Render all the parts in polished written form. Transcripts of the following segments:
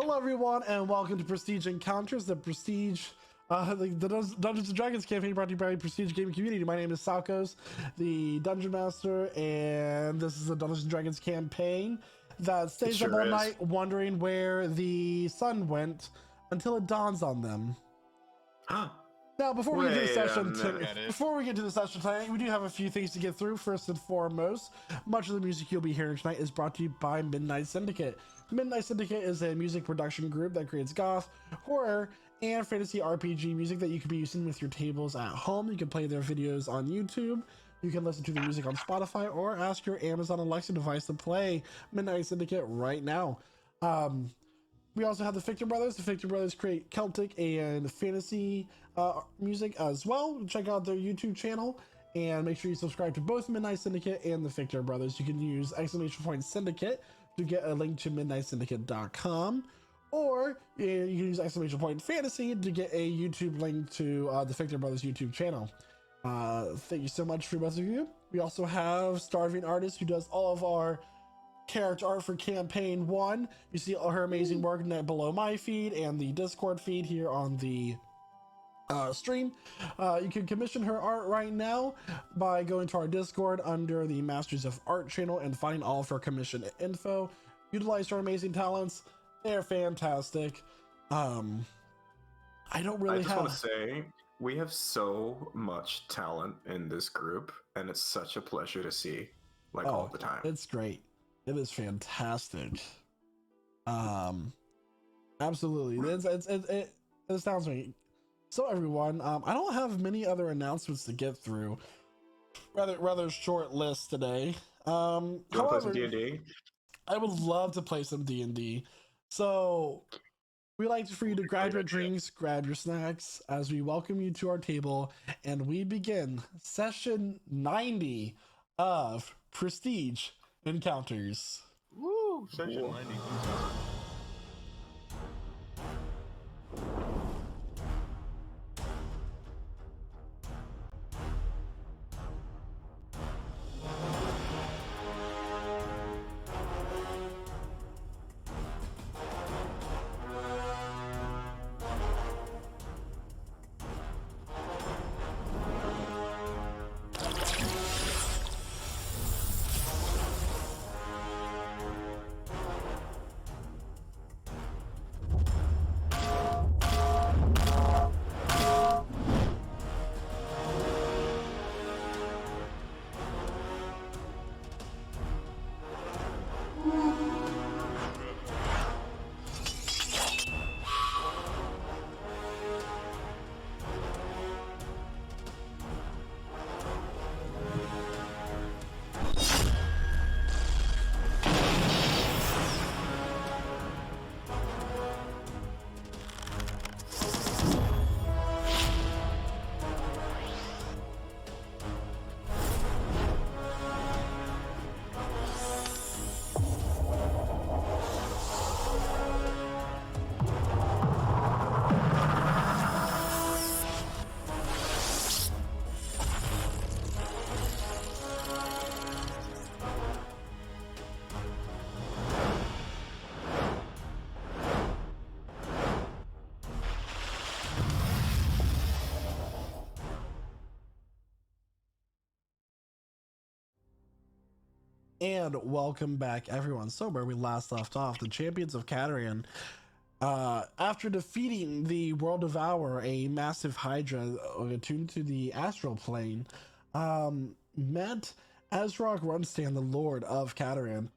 Hello, everyone, and welcome to Prestige Encounters, the Dungeons and Dragons campaign brought to you by Prestige Gaming Community. My name is Salkos, the Dungeon Master, and this is a Dungeons and Dragons campaign that stays up all night wondering where the sun went until it dawns on them. Now, before we get to the session tonight, we do have a few things to get through. First and foremost, much of the music you'll be hearing tonight is brought to you by Midnight Syndicate. Midnight Syndicate is a music production group that creates goth, horror, and fantasy RPG music that you can be using with your tables at home. You can play their videos on YouTube. You can listen to the music on Spotify or ask your Amazon Alexa device to play Midnight Syndicate right now. We also have the Victor Brothers. The Victor Brothers create Celtic and fantasy music as well. Check out their YouTube channel and make sure you subscribe to both Midnight Syndicate and the Victor Brothers. You can use !Syndicate to get a link to midnightsyndicate.com, or you can use !Fantasy to get a YouTube link to the Victor Brothers YouTube channel. Thank you so much for both of you. We also have Starving Artist, who does all of our character art for campaign 1. You see all her amazing work below my feed and the Discord feed here on the stream. You can commission her art right now by going to our Discord under the Masters of Art channel and finding all of her commission info. Utilize her amazing talents. They're fantastic. I just want to say we have so much talent in this group, and it's such a pleasure to see, all the time. It's great. It is fantastic. Absolutely. It astounds me. So everyone, I don't have many other announcements to get through. Rather short list today. However, play some D&D? I would love to play some D&D. So we'd like for you to grab your drinks, grab your snacks as we welcome you to our table, and we begin session 90 of Prestige Encounters. Woo! Session 90. And welcome back, everyone. So where we last left off, the champions of Catarian, after defeating the World Devourer, a massive Hydra attuned to the astral plane, met Azrog Runstan, the Lord of Catarian.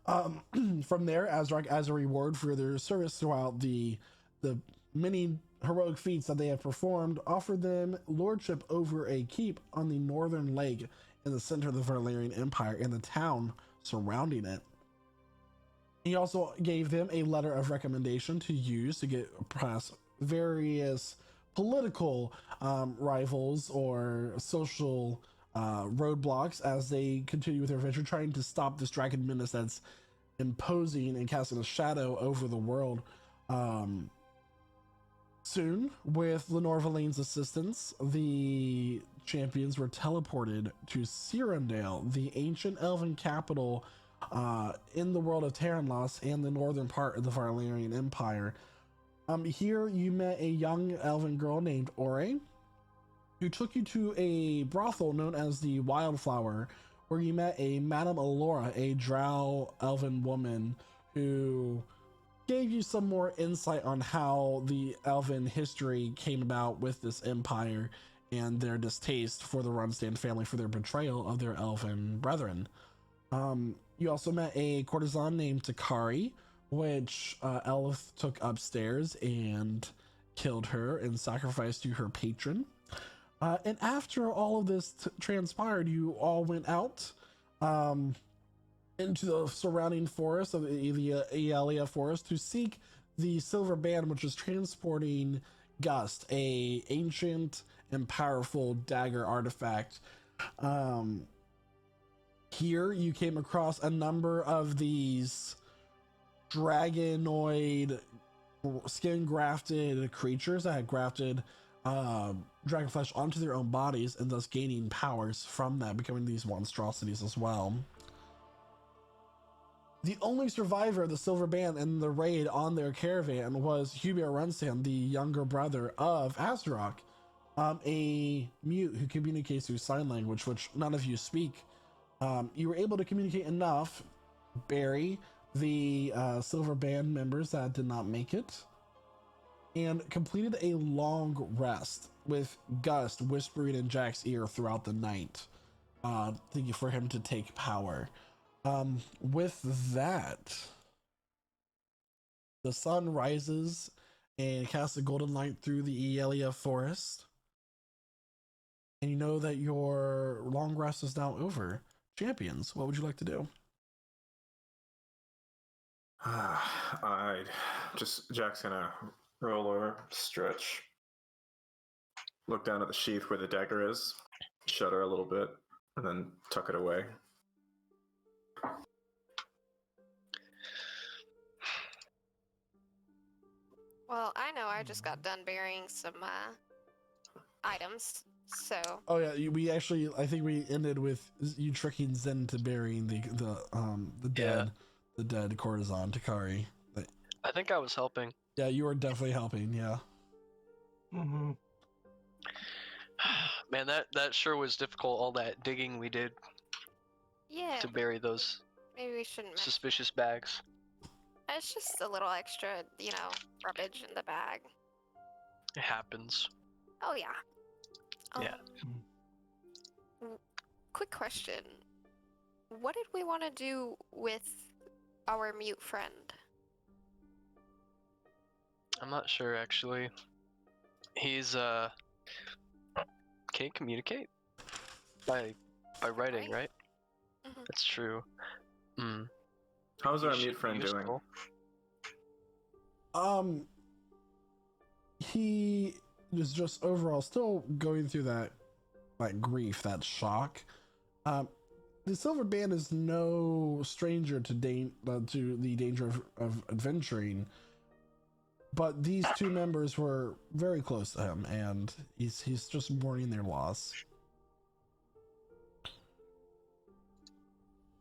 From there, Azrog, as a reward for their service throughout the many heroic feats that they have performed, offered them lordship over a keep on the northern lake in the center of the Valerian Empire and the town surrounding it. He also gave them a letter of recommendation to use to get past various political rivals or social roadblocks as they continue with their adventure, trying to stop this dragon menace that's imposing and casting a shadow over the world. Soon, with Lenore Valine's assistance, the champions were teleported to Cyrundail, the ancient elven capital in the world of Terranlos and the northern part of the Varlarian Empire. Here you met a young elven girl named Ore, who took you to a brothel known as the Wildflower, where you met a Madame Alora, a drow elven woman who gave you some more insight on how the elven history came about with this empire and their distaste for the Runstand family for their betrayal of their elven brethren. You also met a courtesan named Takari, which Elith took upstairs and killed her and sacrificed to her patron. And after all of this transpired, you all went out into the surrounding forest of the Ealia forest to seek the silver band, which is transporting Gust, a ancient and powerful dagger artifact. Here you came across a number of these dragonoid skin grafted creatures that had grafted dragon flesh onto their own bodies and thus gaining powers from that, becoming these monstrosities as well. The only survivor of the silver band and the raid on their caravan was Hubert Runstand, the younger brother of Azarok, a mute who communicates through sign language, which none of you speak. You were able to communicate enough, bury the silver band members that did not make it, and completed a long rest with Gust whispering in Jack's ear throughout the night, thinking for him to take power. With that, the sun rises and casts a golden light through the Ealia forest, and you know that your long rest is now over. Champions, what would you like to do? Jack's gonna roll over, stretch, look down at the sheath where the dagger is, shudder a little bit, and then tuck it away. Well, I know I just got done burying some items, so. Oh yeah, we actually, I think we ended with you tricking Zen to burying the dead courtesan Takari. I think I was helping. Yeah, you were definitely helping. Yeah. Mm-hmm. Man, that sure was difficult. All that digging we did. Yeah. To bury those. Maybe we shouldn't. Suspicious bags. It's just a little extra, rubbish in the bag. It happens. Oh yeah. Yeah. Quick question. What did we want to do with our mute friend? I'm not sure actually. He's can he communicate? By writing, right? Mm-hmm. That's true. How's our mute friend doing? He is just overall still going through that grief, that shock. The silver band is no stranger to the danger of adventuring, but these two members were very close to him, and he's just mourning their loss.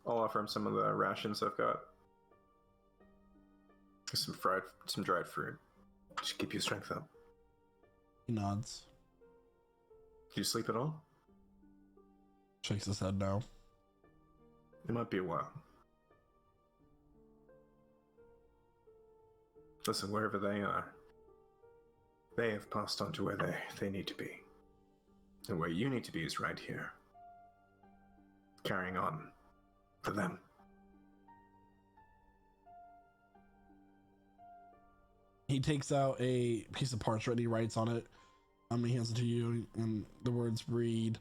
I'll offer him some of the rations I've got. Some dried fruit. Just keep your strength up. He nods. Do you sleep at all? Shakes his head no. It might be a while. Listen, wherever they are, they have passed on to where they need to be. And where you need to be is right here. Carrying on for them. He takes out a piece of parchment, he writes on it. He hands it to you, and the words read,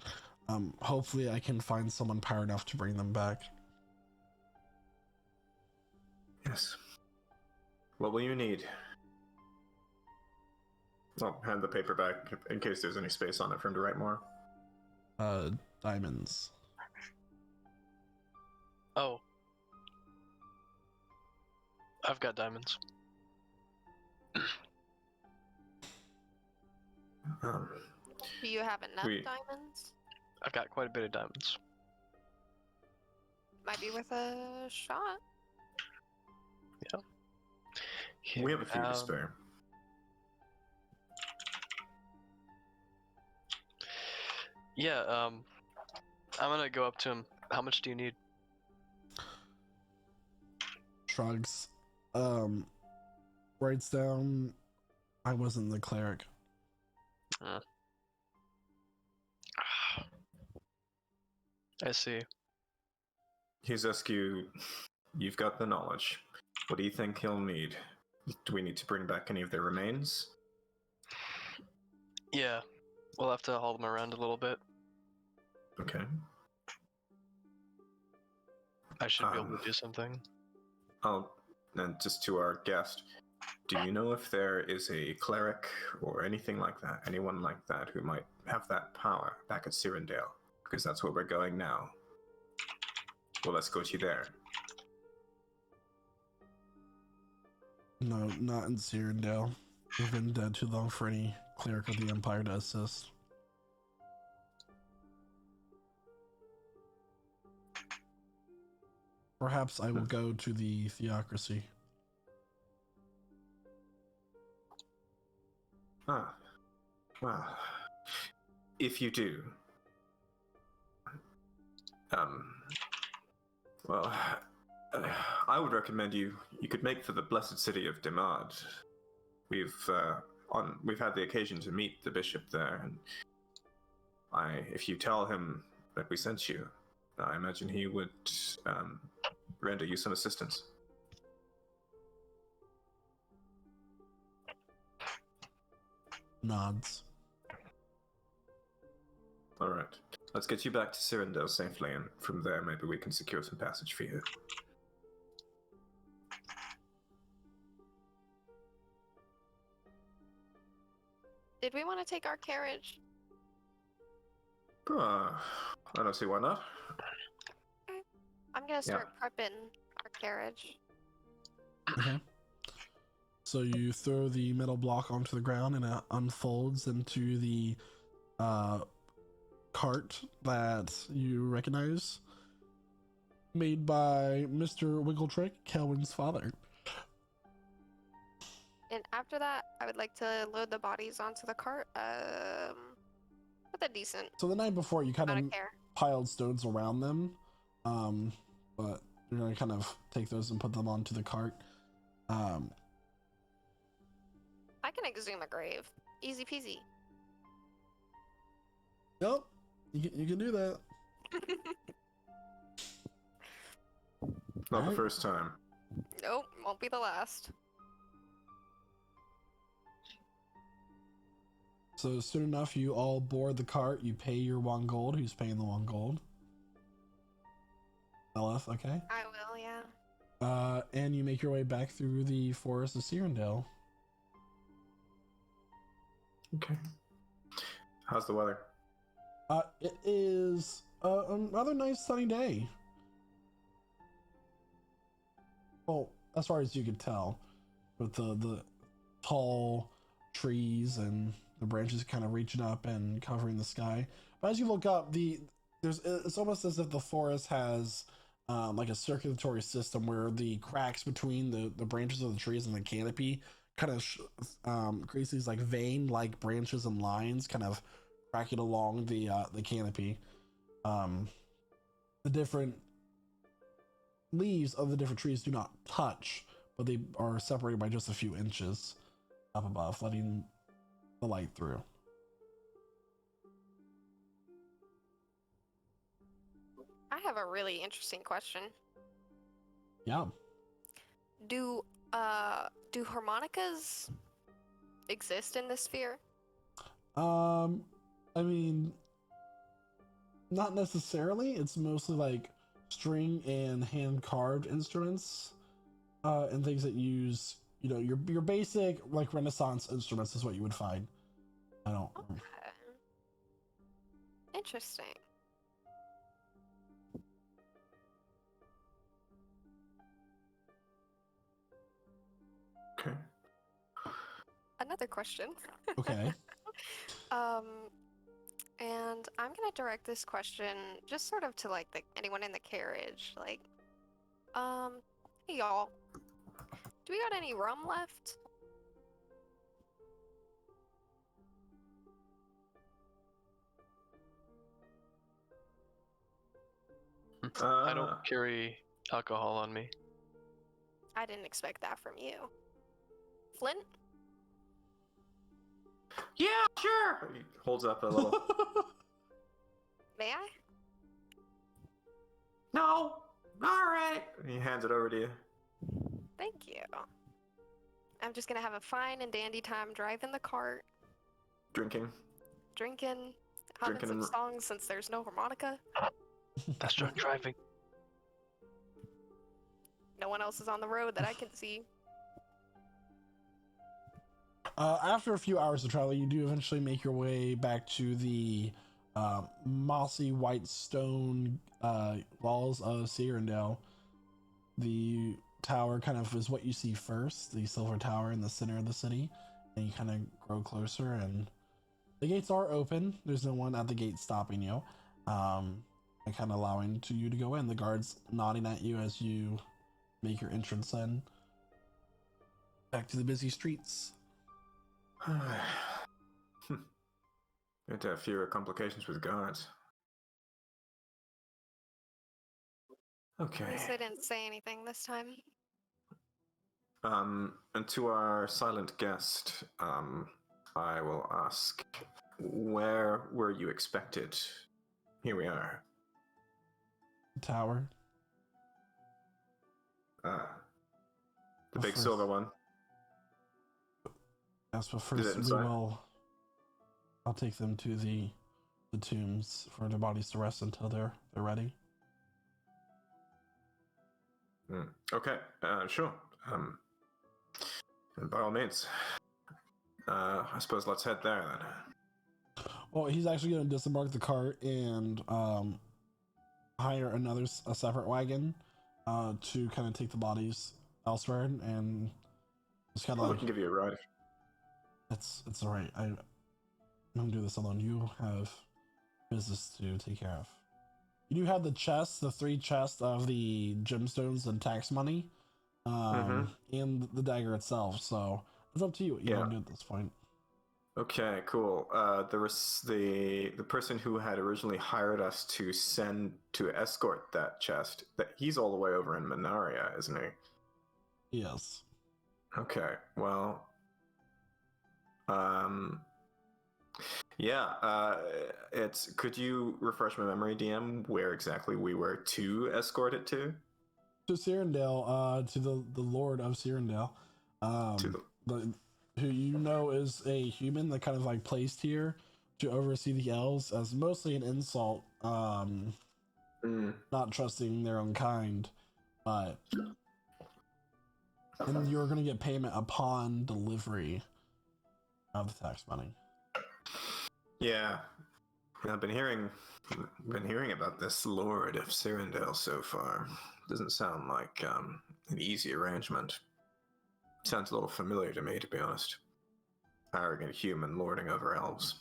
hopefully I can find someone power enough to bring them back. Yes. What will you need? I'll hand the paper back in case there's any space on it for him to write more. Diamonds. Oh. I've got diamonds. Do you have enough diamonds? I've got quite a bit of diamonds. Might be worth a shot. We have a few to Um, spare. Yeah, I'm gonna go up to him. How much do you need? Shrugs. Writes down, I wasn't the cleric. I see. He's asked you, you've got the knowledge. What do you think he'll need? Do we need to bring back any of their remains? Yeah, we'll have to haul them around a little bit. Okay. I should be able to do something. And just to our guest, do you know if there is a cleric or anything like that, anyone like that who might have that power back at Cyrundail? Because that's where we're going now. Well, let's go to there. No, not in Cyrundail. We've been dead too long for any cleric of the Empire to assist. Perhaps I will go to the theocracy. Ah, well, if you do, well, I would recommend you could make for the blessed city of Demad. We've had the occasion to meet the bishop there, and if you tell him that we sent you, I imagine he would render you some assistance. Nods. All right, let's get you back to Cyrundail safely, and from there maybe we can secure some passage for you. Did we want to take our carriage? I don't see why not. I'm gonna start prepping our carriage. Okay. So you throw the metal block onto the ground and it unfolds into the cart that you recognize, made by Mr. Wiggletrick, Kelwin's father. And after that, I would like to load the bodies onto the cart with a decent So the night before, you kind amount of of care. piled stones around them, but you're gonna kind of take those and put them onto the cart. I can exhume a grave. Easy peasy. Yep, you can do that. Not the first time. Nope, won't be the last. So soon enough, you all board the cart. You pay your 1 gold. Who's paying the 1 gold? LF, okay. I will, yeah. And you make your way back through the forest of Cyrundail. Okay. How's the weather? It is a rather nice sunny day. Well, as far as you could tell, with the tall trees and the branches kind of reaching up and covering the sky. But as you look up, it's almost as if the forest has like a circulatory system where the cracks between the branches of the trees and the canopy kind of creates these like vein-like branches and lines kind of cracking along the canopy. The different leaves of the different trees do not touch, but they are separated by just a few inches up above, letting the light through. I have a really interesting question. Yeah. Do harmonicas exist in this sphere? I mean, not necessarily. It's mostly like string and hand carved instruments, and things that use, your basic like Renaissance instruments is what you would find. I don't. Okay. Interesting. Okay. Another question. Okay. And I'm gonna direct this question just sort of to like anyone in the carriage. Like, hey y'all, do we got any rum left? I don't carry alcohol on me. I didn't expect that from you. Flint? Yeah, sure. He holds up a little. May I? No. All right. He hands it over to you. Thank you. I'm just gonna have a fine and dandy time driving the cart, Drinking. drinking, humming Drinking some and- songs since there's no harmonica. That's drunk driving. No one else is on the road that I can see. After a few hours of travel, you do eventually make your way back to the mossy white stone walls of Cyrundail. The tower kind of is what you see first, the silver tower in the center of the city, and you kind of grow closer, and the gates are open. There's no one at the gate stopping you, and kind of allowing you to go in. The guards nodding at you as you make your entrance in back to the busy streets. Good to have fewer complications with guards. At Okay. least they didn't say anything this time. And to our silent guest, I will ask, where were you expected? Here we are. Tower. The big First. silver one. Yes, but Is first it we inside? will. I'll take them to the tombs for their bodies to rest until they're ready. Okay, sure. By all means. I suppose let's head there then. Well, he's actually going to disembark the cart and hire a separate wagon to kind of take the bodies elsewhere, and just kind of We like can give you a ride. it's all right. I don't do this alone. You have business to take care of. You do have the chests, the 3 chests of the gemstones and tax money, and the dagger itself. So it's up to you what you want to do at this point. Okay, cool. The person who had originally hired us to escort that chest, he's all the way over in Minaria, isn't he? Yes. Okay, well, could you refresh my memory, DM, where exactly we were to escort it to? To Cyrundail, to the Lord of Cyrundail, who you know is a human that kind of like placed here to oversee the elves as mostly an insult, not trusting their own kind, but and you're gonna get payment upon delivery of the tax money. Yeah, I've been hearing about this Lord of Cyrundail so far. Doesn't sound like an easy arrangement. Sounds a little familiar to me, to be honest. Arrogant human lording over elves.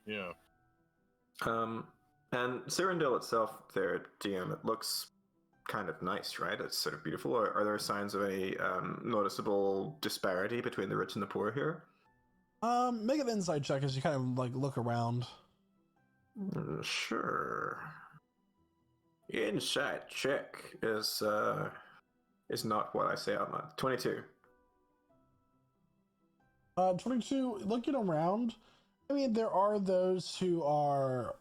Yeah. And Cyrundail itself, there, DM, it looks kind of nice, right? It's sort of beautiful. Are there signs of a noticeable disparity between the rich and the poor here? Make an insight check as you kind of like look around. Sure. Insight check is not what I say out loud. 22. 22. Looking around, I mean, there are those who are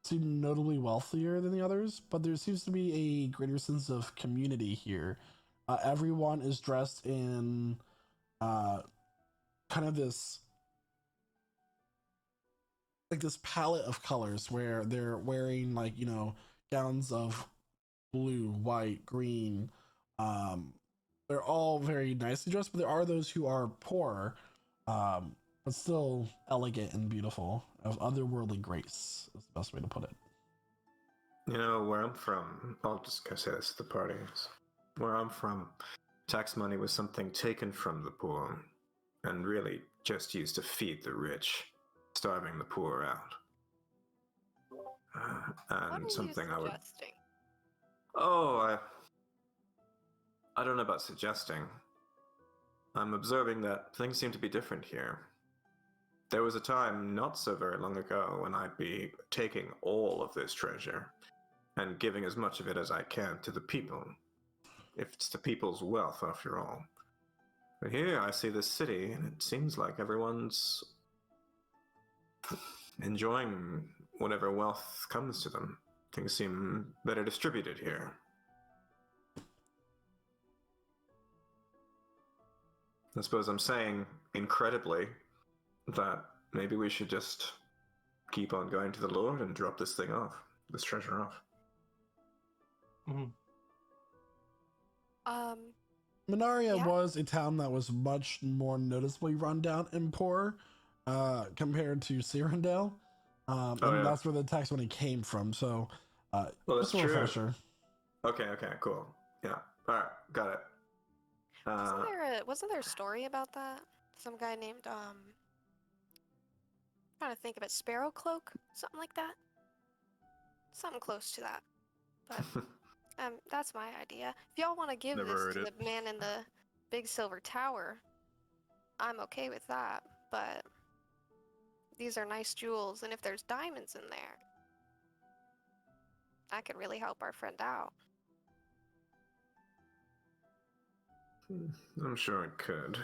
seem notably wealthier than the others, but there seems to be a greater sense of community here. Everyone is dressed in kind of this palette of colors where they're wearing like, you know, gowns of blue, white, green. They're all very nicely dressed, but there are those who are poor, but still elegant and beautiful, of otherworldly grace is the best way to put it. You know, where I'm from, I'll just go say this to the party. Where I'm from, tax money was something taken from the poor and really just used to feed the rich, starving the poor out. What And are something you I would. suggesting? Oh, I don't know about suggesting. I'm observing that things seem to be different here. There was a time not so very long ago when I'd be taking all of this treasure and giving as much of it as I can to the people. If it's the people's wealth, after all. But here I see this city, and it seems like everyone's enjoying whatever wealth comes to them. Things seem better distributed here. I suppose I'm saying, incredibly, that maybe we should just keep on going to the Lord and drop this thing off, this treasure off. Minaria Yeah. was a town that was much more noticeably run down and poor compared to Cyrundail. And yeah. that's where the tax money came from. So, Well, just that's a true. refresher. Okay, cool. Yeah. Alright, got it. Wasn't there a story about that? Some guy named trying to think of it, Sparrow Cloak? Something like that? Something close to that. But that's my idea. If y'all want to give Never this heard to it. the man in the big silver tower, I'm okay with that. But these are nice jewels, and if there's diamonds in there, that could really help our friend out. I'm sure it could.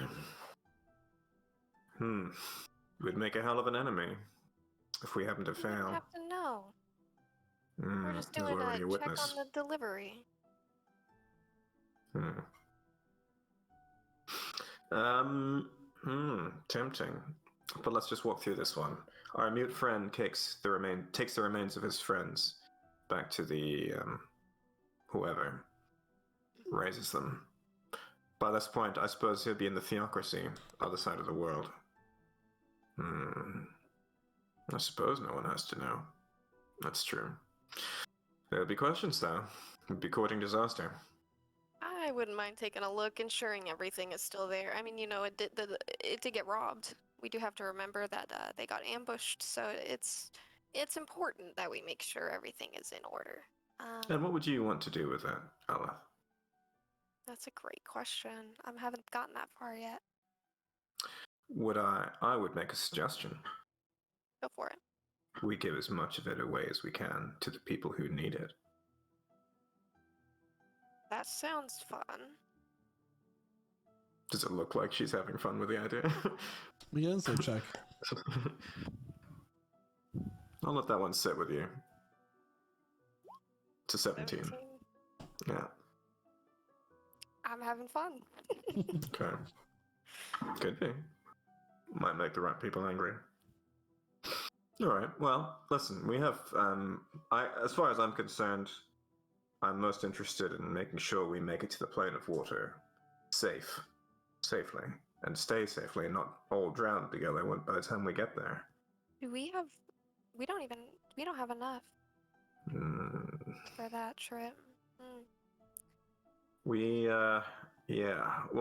We'd make a hell of an enemy if we happen to You wouldn't fail. have to know. We're just There's doing already a a check witness. on the delivery. Tempting. But let's just walk through this one. Our mute friend takes the remains of his friends back to the whoever raises them. By this point, I suppose he'll be in the theocracy, other side of the world. I suppose no one has to know. That's true. There'll be questions, though. It'd be courting disaster. I wouldn't mind taking a look, ensuring everything is still there. I mean, you know, it did get robbed. We do have to remember that they got ambushed, so it's important that we make sure everything is in order. And what would you want to do with that, Allah? That's a great question. I haven't gotten that far yet. I would make a suggestion. Go for it. We give as much of it away as we can to the people who need it. That sounds fun. Does it look like she's having fun with the idea? We get insight check. I'll let that one sit with you. It's a 17. Yeah. I'm having fun. Okay. Could be. Might make the right people angry. Alright, well, listen, we have, as far as I'm concerned, I'm most interested in making sure we make it to the plane of water safely, and stay safely, and not all drown together by the time we get there. We don't have enough for that trip. Well,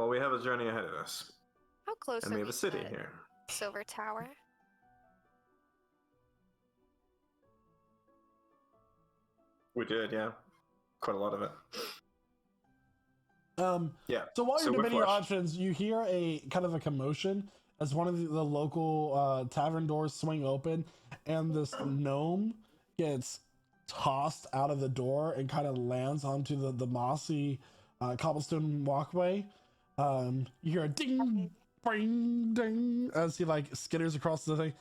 we have a journey ahead of us, How close and are we have a city to here. Silver Tower? We did, yeah. Quite a lot of it. Yeah. So while So you're debating your Whiplash. options, you hear a kind of a commotion as one of the local tavern doors swing open, and this gnome gets tossed out of the door and kind of lands onto the mossy cobblestone walkway. You hear a ding, bing, ding as he like skitters across the thing.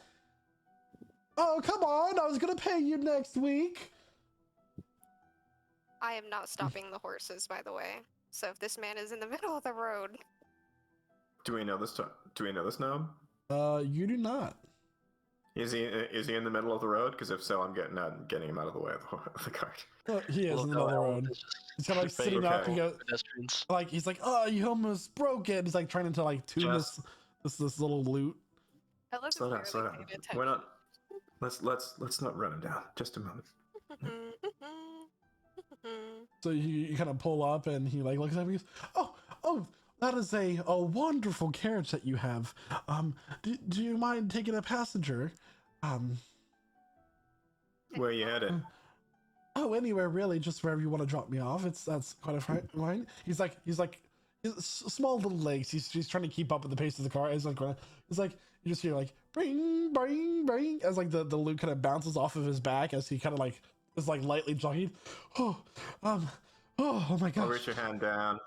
Oh, come on! I was gonna pay you next week. I am not stopping the horses, by the way. So if this man is in the middle of the road, Do we know this? Do we know this gnome? You do not. Is he in the middle of the road? Because if so, I'm getting him out of the way of the cart. He is in the middle of the road. He's kind of like sitting up. He goes, pedestrians. like he's like, oh, you almost broke it. He's like trying to like tune Just- this little lute. Hello, Slow down, slow down. barely paid We're not. Let's not run him down. Just a moment. attention. So you kind of pull up, and he like looks at me. Oh, that is a wonderful carriage that you have. Do you mind taking a passenger? Where you headed? Oh, anywhere really, just wherever you want to drop me off. That's quite a fine. He's small little legs. He's trying to keep up with the pace of the car. He's like you just hear like bring bring bring as like the loot kind of bounces off of his back as he kind of like is like lightly jogging. Oh my gosh. I'll reach your hand down.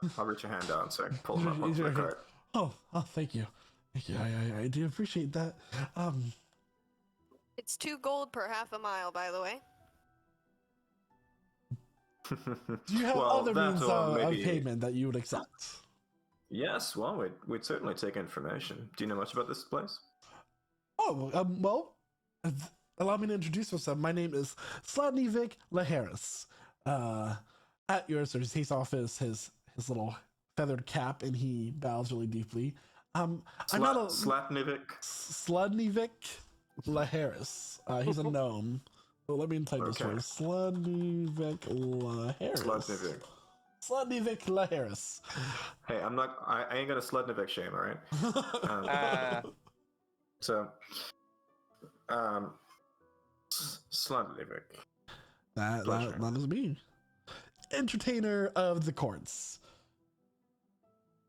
So I can pull him up onto the cart. Oh, thank you. I do appreciate that. It's 2 gold per half a mile, by the way. Do you have other means of payment that you would accept? Yes, well, we'd certainly take information. Do you know much about this place? Oh, well, allow me to introduce myself. My name is Sladnivik Laharis. At your service, he takes off his little feathered cap and he bows really deeply. I'm not a Sladnivik Laharis. He's a gnome. So let me type this for you. Sladnivik Laharis. Sladnivik Laharis. Hey, I ain't gonna Sladnivik shame, alright? Sladnivik. That is me. Entertainer of the courts.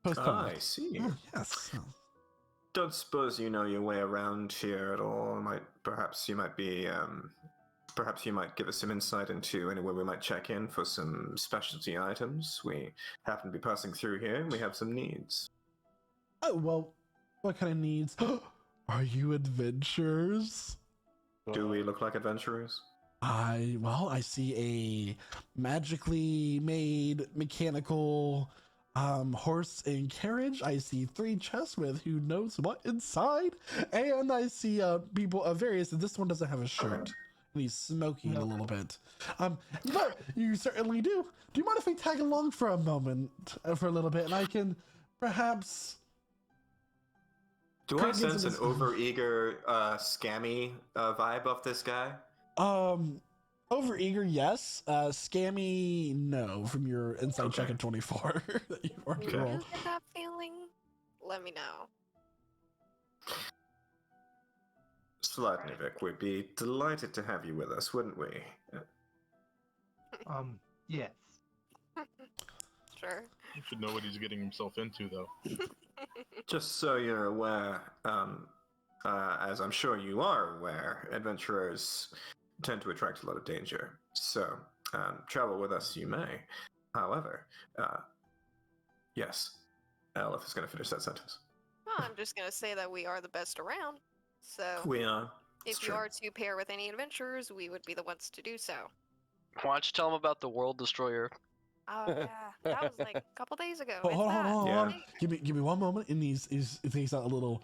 I see. Oh, yes. Don't suppose you know your way around here at all. Perhaps you might give us some insight into anywhere we might check in for some specialty items. We happen to be passing through here, and we have some needs. Oh, well, what kind of needs? Are you adventurers? Do we look like adventurers? I see a magically made mechanical horse and carriage. I see 3 chests with who knows what inside, and I see people of various. This one doesn't have a shirt. And he's smoking a little bit. But you certainly do. Do you mind if we tag along for a moment, for a little bit, and I can perhaps? Do I sense an overeager, scammy vibe of this guy? Overeager, yes. Scammy, no. From your insight check at 24 that you already rolled. You get that feeling? Let me know. Sladnivik, we'd be delighted to have you with us, wouldn't we? Yes. Sure. He should know what he's getting himself into, though. Just so you're aware, as I'm sure you are aware, adventurers tend to attract a lot of danger. So, travel with us you may. However, yes, Aleph is going to finish that sentence. Well, I'm just going to say that we are the best around. So, we are. If you are to pair with any adventurers, we would be the ones to do so. Why don't you tell him about the World Destroyer? Oh yeah, that was like a couple days ago. Hold on. Yeah. Give me one moment. And he takes out a little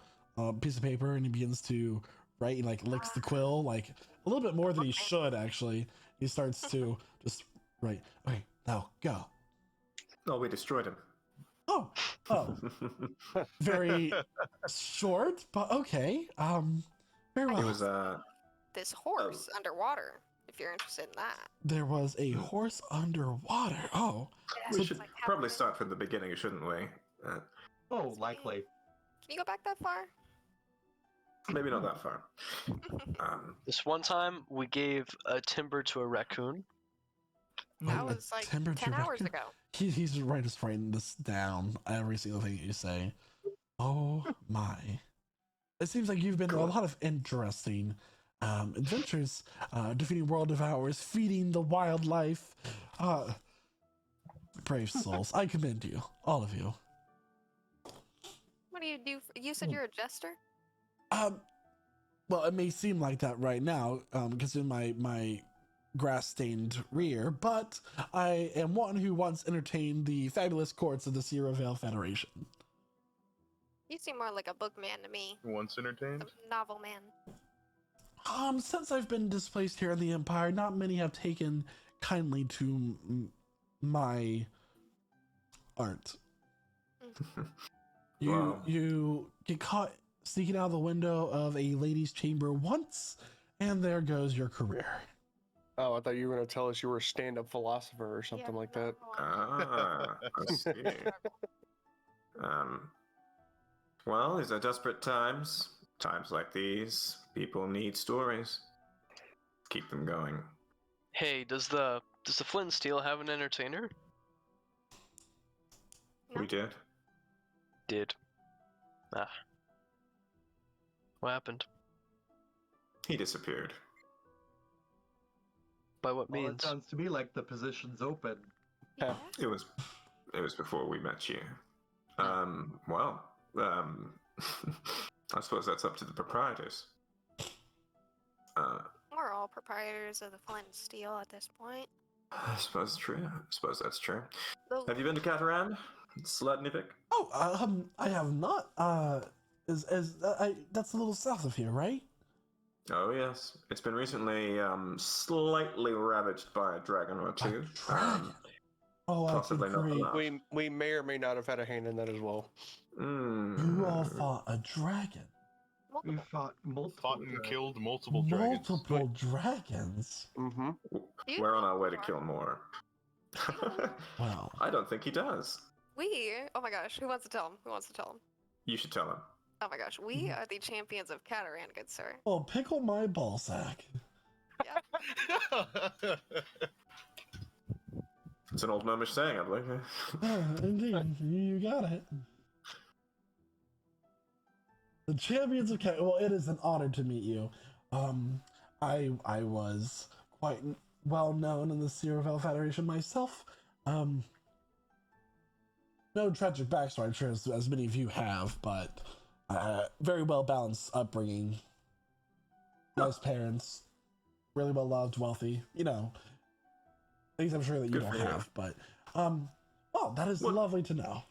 piece of paper and he begins to write. He like licks the quill like a little bit more than he should actually. He starts to just write. Okay, now go. Oh, we destroyed him. Oh, very short, but okay. Very well. It was this horse underwater. If you're interested in that. There was a horse underwater. Oh, Yeah, we should probably start from the beginning, shouldn't we? Likely. Can you go back that far? Maybe not that far. This one time, we gave a timber to a raccoon. That was like 10 hours ago. He's just writing this down. Every single thing you say. Oh my! It seems like you've been to a lot of interesting adventures, defeating world devourers, feeding the wildlife. Brave souls. I commend you, all of you. What do you do? You said you're a jester? Well, it may seem like that right now, because in my grass-stained rear, but I am one who once entertained the fabulous courts of the Cyrundail Federation. You seem more like a bookman to me. Once entertained? A novel man. Since I've been displaced here in the Empire, not many have taken kindly to my art. You get caught sneaking out the window of a lady's chamber once, and there goes your career. Oh, I thought you were going to tell us you were a stand-up philosopher or something like that. Ah, I see. Well, these are desperate times. Times like these, people need stories. Keep them going. Hey, does the Flint and Steel have an entertainer? No? We did. Did. Ah. What happened? He disappeared. By what Well, it means? sounds to me like the position's open. Yeah. It was before we met you. Well, I suppose that's up to the proprietors. We're all proprietors of the Flint and Steel at this point. I suppose it's true. I suppose that's true. Those- Have you been to Cataran? Slednivik? Oh, I have not. That's a little south of here, right? Oh yes, it's been recently slightly ravaged by a dragon or two. A dragon. Oh, I possibly can not create. allowed. We may or may not have had a hand in that as well. You all fought a dragon. We multiple. fought multiple Fought and dragons. killed multiple dragons. Multiple dragons. Mm-hmm. You We're on know our way to more. kill more. Wow. I don't think he does. Oh my gosh, who wants to tell him? Who wants to tell him? You should tell him. Oh my gosh, we are the champions of Cataran, good sir. Well, pickle my ballsack. It's an old gnomish saying, I believe. Indeed, you got it. The champions of Well, it is an honor to meet you. I was quite well known in the Cyrundail Federation myself. No tragic backstory, I'm sure, as many of you have, but very well balanced upbringing. Nice parents, really well loved, wealthy. You know, things I'm sure that you Good don't for you. have, but well, that is What- lovely to know.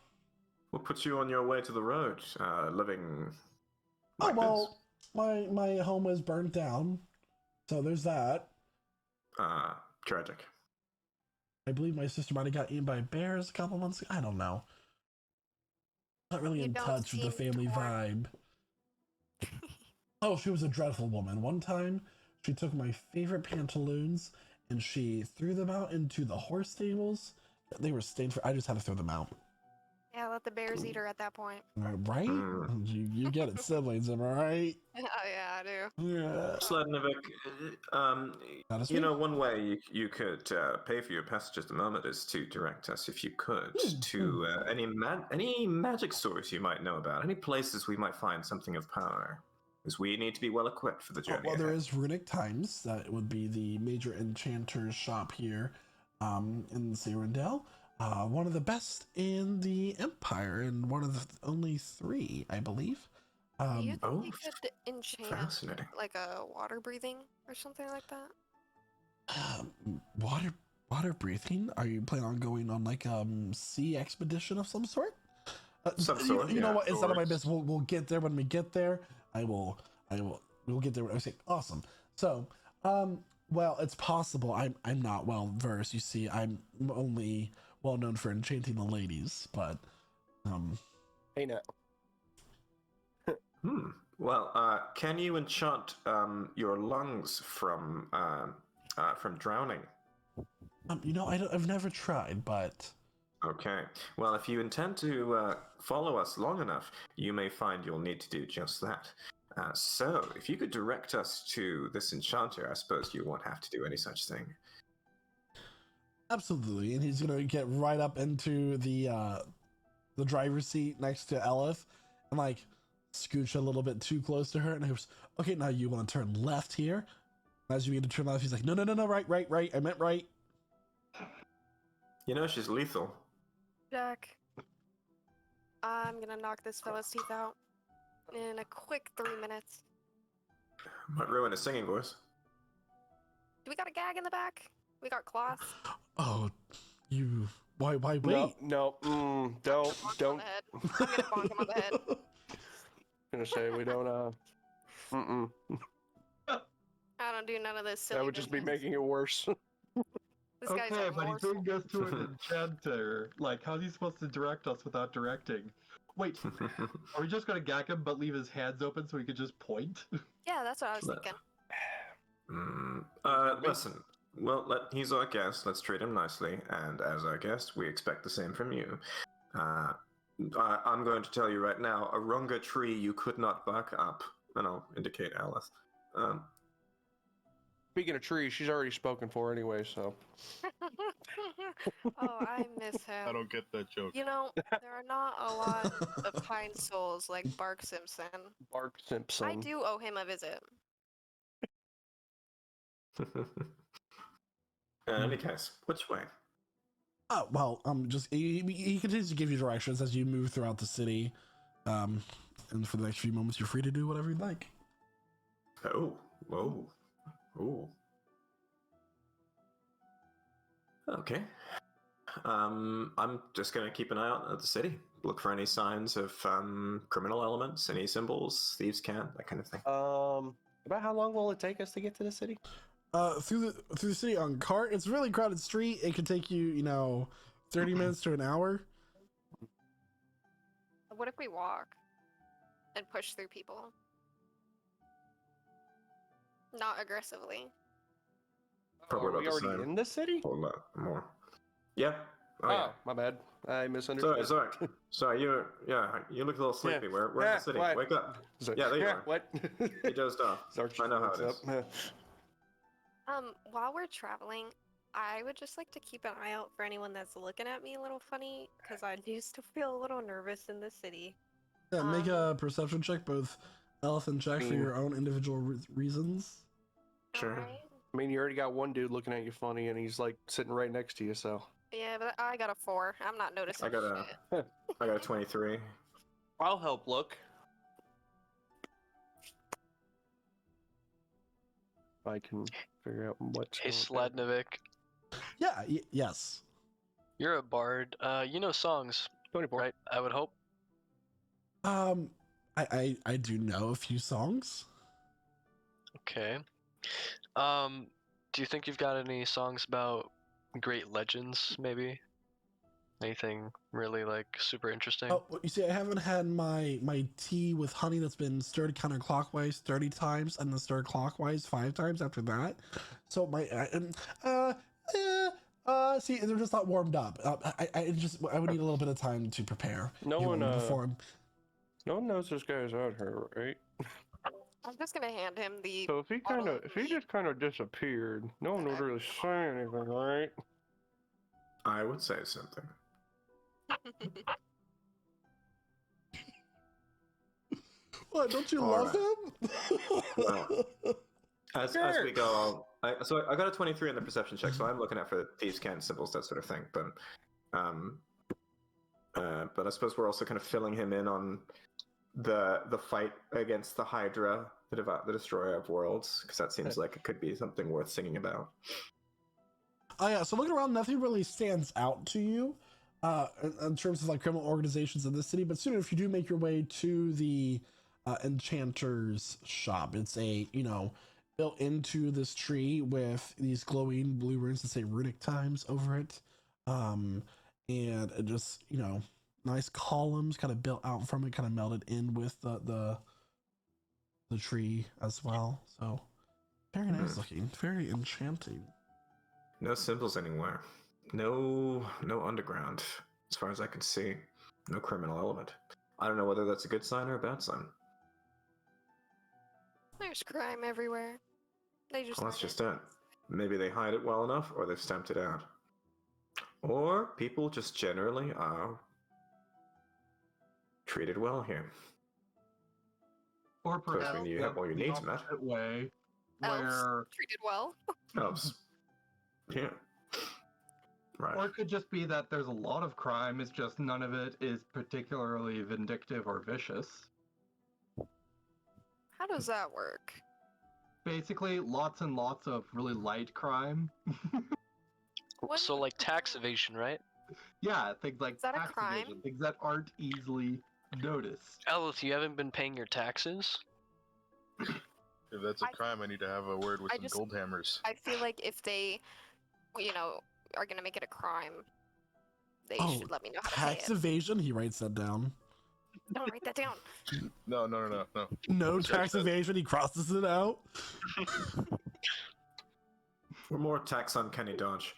What put you on your way to the road, living Oh like well, my home was burnt down, so there's that. this? Tragic. I believe my sister might have got eaten by bears a couple months ago. I don't know. Not really You in don't touch with the seem family torn. vibe. Oh, she was a dreadful woman. One time, she took my favorite pantaloons and she threw them out into the horse stables. They were stained for. I just had to throw them out. Yeah, let the bears eat her at that point. Right? You get it, siblings, am I right? Oh yeah, I do. Yeah. Slednivik, Not as you me. know, one way you could pay for your passage at the moment is to direct us, if you could, to any magic source you might know about, any places we might find something of power. Because we need to be well equipped for the journey. Well, there ahead. is Runic Times. That would be the major enchanter's shop here in Cyrundail. One of the best in the Empire, and one of the only 3, I believe. Do you think oh, we could enchant fascinating. like a water breathing or something like that? Water breathing? Are you planning on going on like sea expedition of some sort? Some You- sort, You know yeah, what? It's none of my sorts. business. We'll get there when we get there. We'll get there when I say awesome. So, well, it's possible. I'm not well versed. You see, I'm only well known for enchanting the ladies, but Hey now. Well, can you enchant your lungs from drowning? you know, I've never tried, but Okay. Well, if you intend to follow us long enough, you may find you'll need to do just that. So, if you could direct us to this enchanter, I suppose you won't have to do any such thing. absolutely. And he's gonna get right up into the driver's seat next to Elith and like scooch a little bit too close to her. And he goes, "Okay, now you want to turn left here." As you begin to turn left, he's like, "No, right. I meant right." You know she's lethal. Jack, I'm gonna knock this fella's teeth out in a quick 3 minutes. Might ruin his singing voice. Do we got a gag in the back? We got cloths. Oh, you. Why wait? No, don't. Bonk him on the head. I'm gonna bonk him on the head. Gonna say we don't. I don't do none of this silly That would just be business. making it worse. This guy's Okay, but he's remorseful. doing us to an enchanter. Like, how's he supposed to direct us without directing? Wait, are we just gonna gag him but leave his hands open so he could just point? Yeah, that's what I was Look. thinking. Listen, He's our guest. Let's treat him nicely. And as our guest, we expect the same from you. I'm going to tell you right now, a runga tree you could not buck up. And I'll indicate Alice. Speaking of trees, she's already spoken for anyway, so. Oh, I miss him. I don't get that joke. You know, there are not a lot of kind souls like Bark Simpson. Bark Simpson. I do owe him a visit. In any case, which way? Well, just he continues to give you directions as you move throughout the city. And for the next few moments, you're free to do whatever you'd like. Oh, whoa. Ooh. Okay. I'm just gonna keep an eye out at the city. Look for any signs of criminal elements, any symbols, thieves' camp, that kind of thing. About how long will it take us to get to the city? Through the city on cart, it's a really crowded street. It could take you, 30 minutes to an hour. What if we walk and push through people? Not aggressively. Probably Are about we the already same. in the city? Hold lot more. Yeah. Oh, my bad. I misunderstood. Sorry, you look a little sleepy. We're in the city. What? Wake up. Sorry. Yeah, there you are. What? He dozed off. I know how it is. While we're traveling, I would just like to keep an eye out for anyone that's looking at me a little funny, because I used to feel a little nervous in the city. Yeah, make a perception check, both Elf and Jack, for your own individual reasons. Sure. Alright. I mean, you already got one dude looking at you funny, and he's like sitting right next to you, so. Yeah, but I got a 4. I'm not noticing I got shit. a 23. I'll help look. I can figure out what's Hey, going on. Sladnovic, Yeah, yes. you're a bard. You know songs, 24. right? I would hope. I do know a few songs. Okay. Do you think you've got any songs about great legends, maybe? Anything really, like, super interesting? Oh, you see, I haven't had my tea with honey that's been stirred counterclockwise 30 times and then stirred clockwise 5 times after that. So see, they're just not warmed up. I would need a little bit of time to prepare. No one Perform. knows this guy's out here, right? I'm just gonna hand him the. So if he just kind of disappeared, no one would really say anything, right? I would say something. What? Don't you All love right. him? Well, as we go, I got a 23 in the perception check, so I'm looking out for thieves' cant symbols, that sort of thing. But I suppose we're also kind of filling him in on the fight against the Hydra, the destroyer of worlds, because that seems like it could be something worth singing about. Oh yeah. So looking around, nothing really stands out to you in terms of like criminal organizations in the city. But soon, if you do make your way to the enchanter's shop, it's a built into this tree with these glowing blue runes that say runic times over it, and it just nice columns kind of built out from it, kind of melded in with the tree as well. So very nice looking, very enchanting. No symbols anywhere. No underground, as far as I can see. No criminal element. I don't know whether that's a good sign or a bad sign. There's crime everywhere. They just. Well, that's just it. Maybe they hide it well enough, or they've stamped it out. Or people just generally are treated well here. Or Of course, perhaps when you have all your the needs met. opposite way, Elves where treated well. Helps. Yeah. Right. or it could just be that there's a lot of crime, it's just none of it is particularly vindictive or vicious. How does that work? Basically, lots and lots of really light crime. What? So, like, tax evasion, right? Yeah, things like Is that a tax crime? evasion, things that aren't easily noticed. Elith, you haven't been paying your taxes? If that's a crime, I need to have a word with I some just- gold hammers. I feel like if they, are gonna make it a crime, they Oh, should let me know how to pay Tax it. evasion. He writes that down. Don't write that down. No. No Jack tax said- evasion. He crosses it out. We're more tax on Kenny Dodge.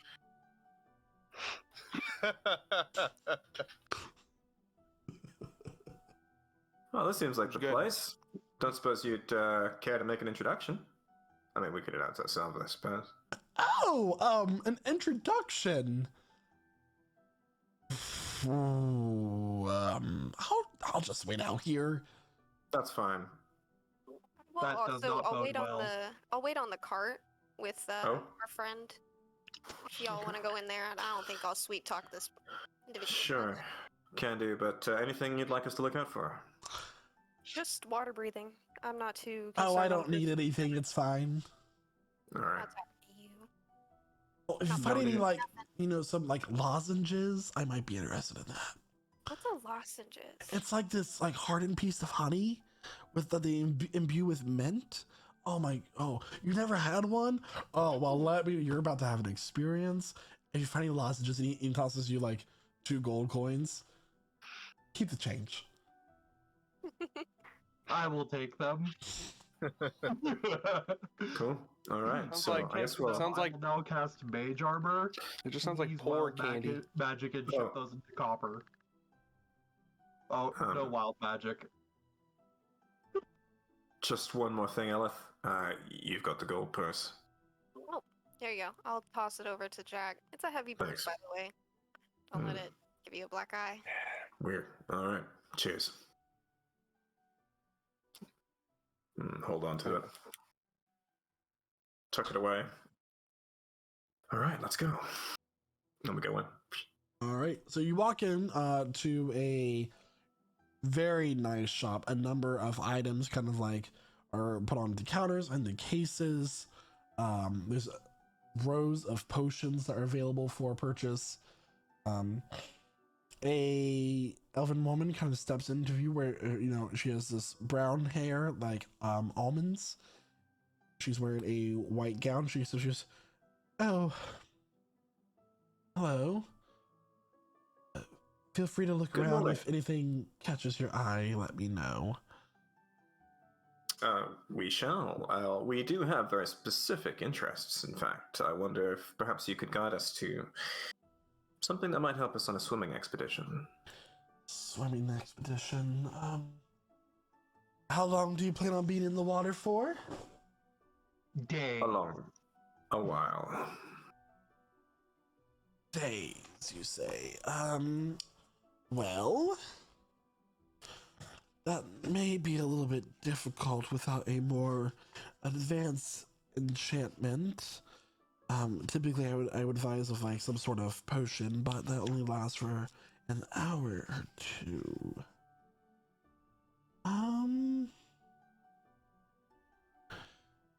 Well, this seems like the Good. place. Don't suppose you'd care to make an introduction? I mean, we could announce ourselves, I suppose. Oh, an introduction. Ooh, I'll just wait out here. That's fine. Well, That does also, not I'll bode wait on well. I'll wait on the cart with Oh. our friend. If y'all want to go in there, I don't think I'll sweet talk this individual. Sure, can do, but anything you'd like us to look out for? Just water breathing. I'm not too. Oh, I concerned on don't need this. anything. It's fine. Alright. That's up to you. Well, if you Not find any noted. like, some like lozenges, I might be interested in that. What's a lozenges? It's like this like hardened piece of honey with that they imbue with mint. Oh, you never had one? Oh, well, you're about to have an experience. If you find any lozenges and he tosses you like 2 gold coins, keep the change. I will take them. Cool. Alright, Sounds so like- I guess we'll... sounds I like- will now cast Mage Armor. It just sounds like use poor wild candy. Magic and Oh. ship those into copper. Oh, no wild magic. Just one more thing, Elith. You've got the gold purse. Oh, there you go. I'll toss it over to Jack. It's a heavy purse, Thanks. by the way. Don't let it give you a black eye. Weird. Alright, cheers. Hold on to it. Tuck it away. Alright, let's go. Then we go in. All right, so you walk in to a very nice shop. A number of items kind of like are put on the counters and the cases. There's rows of potions that are available for purchase. A elven woman kind of steps into view where she has this brown hair like almonds. She's wearing a white gown. She's oh, hello. Feel free to look Good around. morning. If anything catches your eye, let me know. We shall. We do have very specific interests, in fact. I wonder if perhaps you could guide us to something that might help us on a swimming expedition. Swimming expedition. How long do you plan on being in the water for? Dang. A while. Days, you say. Well, that may be a little bit difficult without a more advanced enchantment. Typically I would advise of like some sort of potion, but that only lasts for an hour or 2.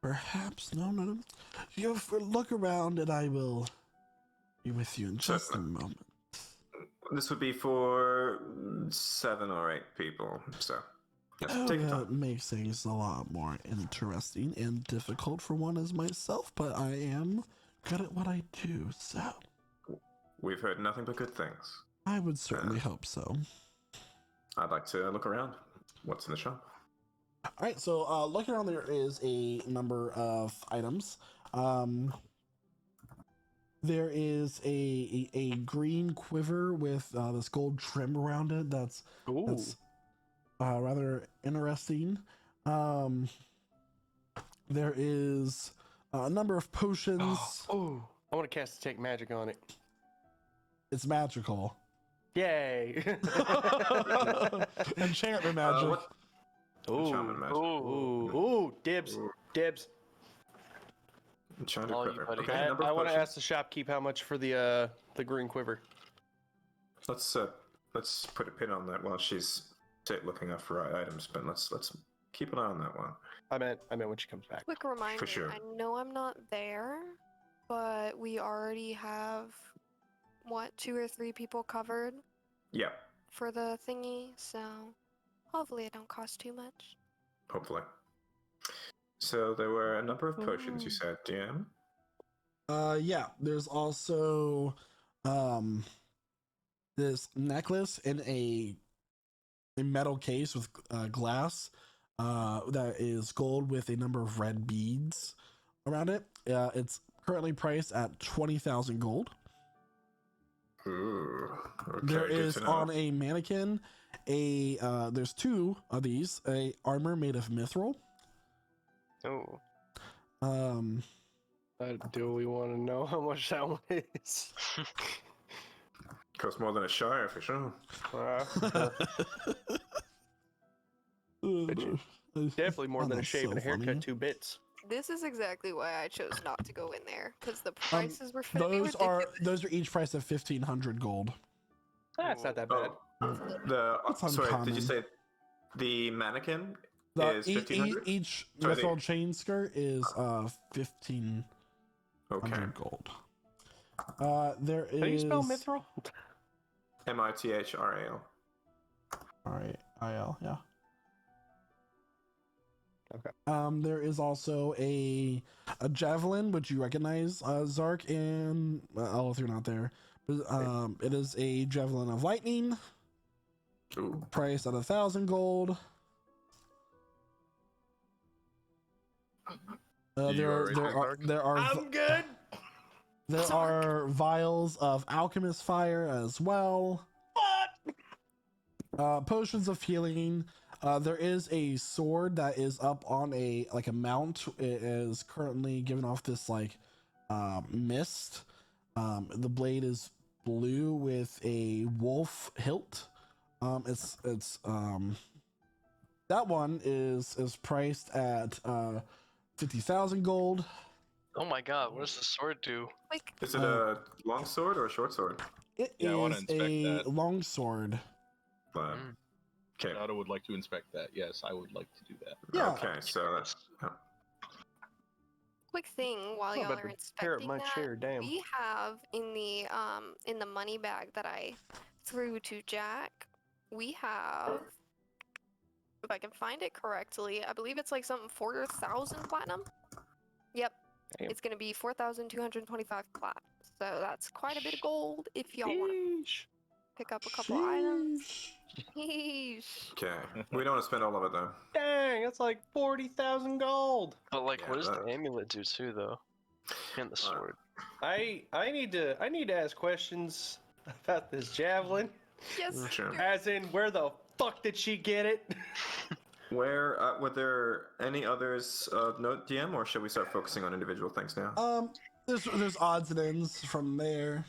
Perhaps no. You look around and I will be with you in just a moment. This would be for 7 or 8 people, so yes, Oh, take your that time. makes things a lot more interesting and difficult for one as myself, but I am good at what I do, so We've heard nothing but good things. I would certainly hope so. I'd like to look around. What's in the shop? All right, so looking around, there is a number of items. There is a green quiver with this gold trim around it. That's rather interesting. There is a number of potions. Oh, I want to cast Detect Magic on it. It's magical. Yay! Enchantment magic. What? Enchantment magic. Ooh, dibs. Enchanted All you, quiver. buddy. Okay, number I of want to potions. ask the shopkeep how much for the green quiver. Let's put a pin on that while she's looking up for items, but let's keep an eye on that one. I meant when she comes back. Quick reminder, sure. I know I'm not there, but we already have, 2 or 3 people covered Yeah, for the thingy, so hopefully it don't cost too much. hopefully. So there were a number of potions, you said, DM? Yeah, there's also this necklace in a metal case with glass that is gold with a number of red beads around it. It's currently priced at 20,000 gold. Ooh. Okay, There good is to know. on a mannequin there's two of these, a armor made of mithril. Oh. Do we want to know how much that one is? Costs more than a shire for sure. Sure. Definitely more Oh, than a that's shave so and a haircut, funny. 2 bits. This is exactly why I chose not to go in there, because the prices were gonna be Those are ridiculous. each priced at 1,500 gold. That's not that bad. Oh, It's sorry, did uncommon. you say the mannequin is Each 1,500? Sorry, mithril chain skirt is 1,500 Okay. gold. There is. How do you spell mithril? MITHRAL. All right, IL, yeah. Okay. There is also a javelin, which you recognize, Zark, and if you're not there, but, it is a javelin of lightning, Ooh. priced at 1,000 gold. I'm good. There are vials of alchemist fire as well. Potions of healing. There is a sword that is up on a mount. It is currently giving off this mist. The blade is blue with a wolf hilt. It's that one is priced at 50,000 gold. Oh my god, what does the sword do? Like, Is it a long sword or a short sword? It Yeah, I wanna is inspect a that. long sword. Okay. Shadow would like to inspect that. Yes, I would like to do that. Yeah. Okay, so that's. quick thing while I'm y'all about are to tear up inspecting my that, chair, damn. we have in the money bag that I threw to Jack, we have, if I can find it correctly, I believe it's like something 4,000 platinum. Yep, Damn. it's gonna be 4,225 plat. So that's quite a bit of gold if y'all want to Sheesh. pick up a couple items. Sheesh. Yeesh. Okay. We don't want to spend all of it though. Dang, that's like 40,000 gold. But like, Yeah, what does the that- amulet do too, though? And the sword. I need to ask questions about this javelin. Yes. Sure. As in, where the fuck did she get it? Where were there any others of note, DM, or should we start focusing on individual things now? There's odds and ends from there.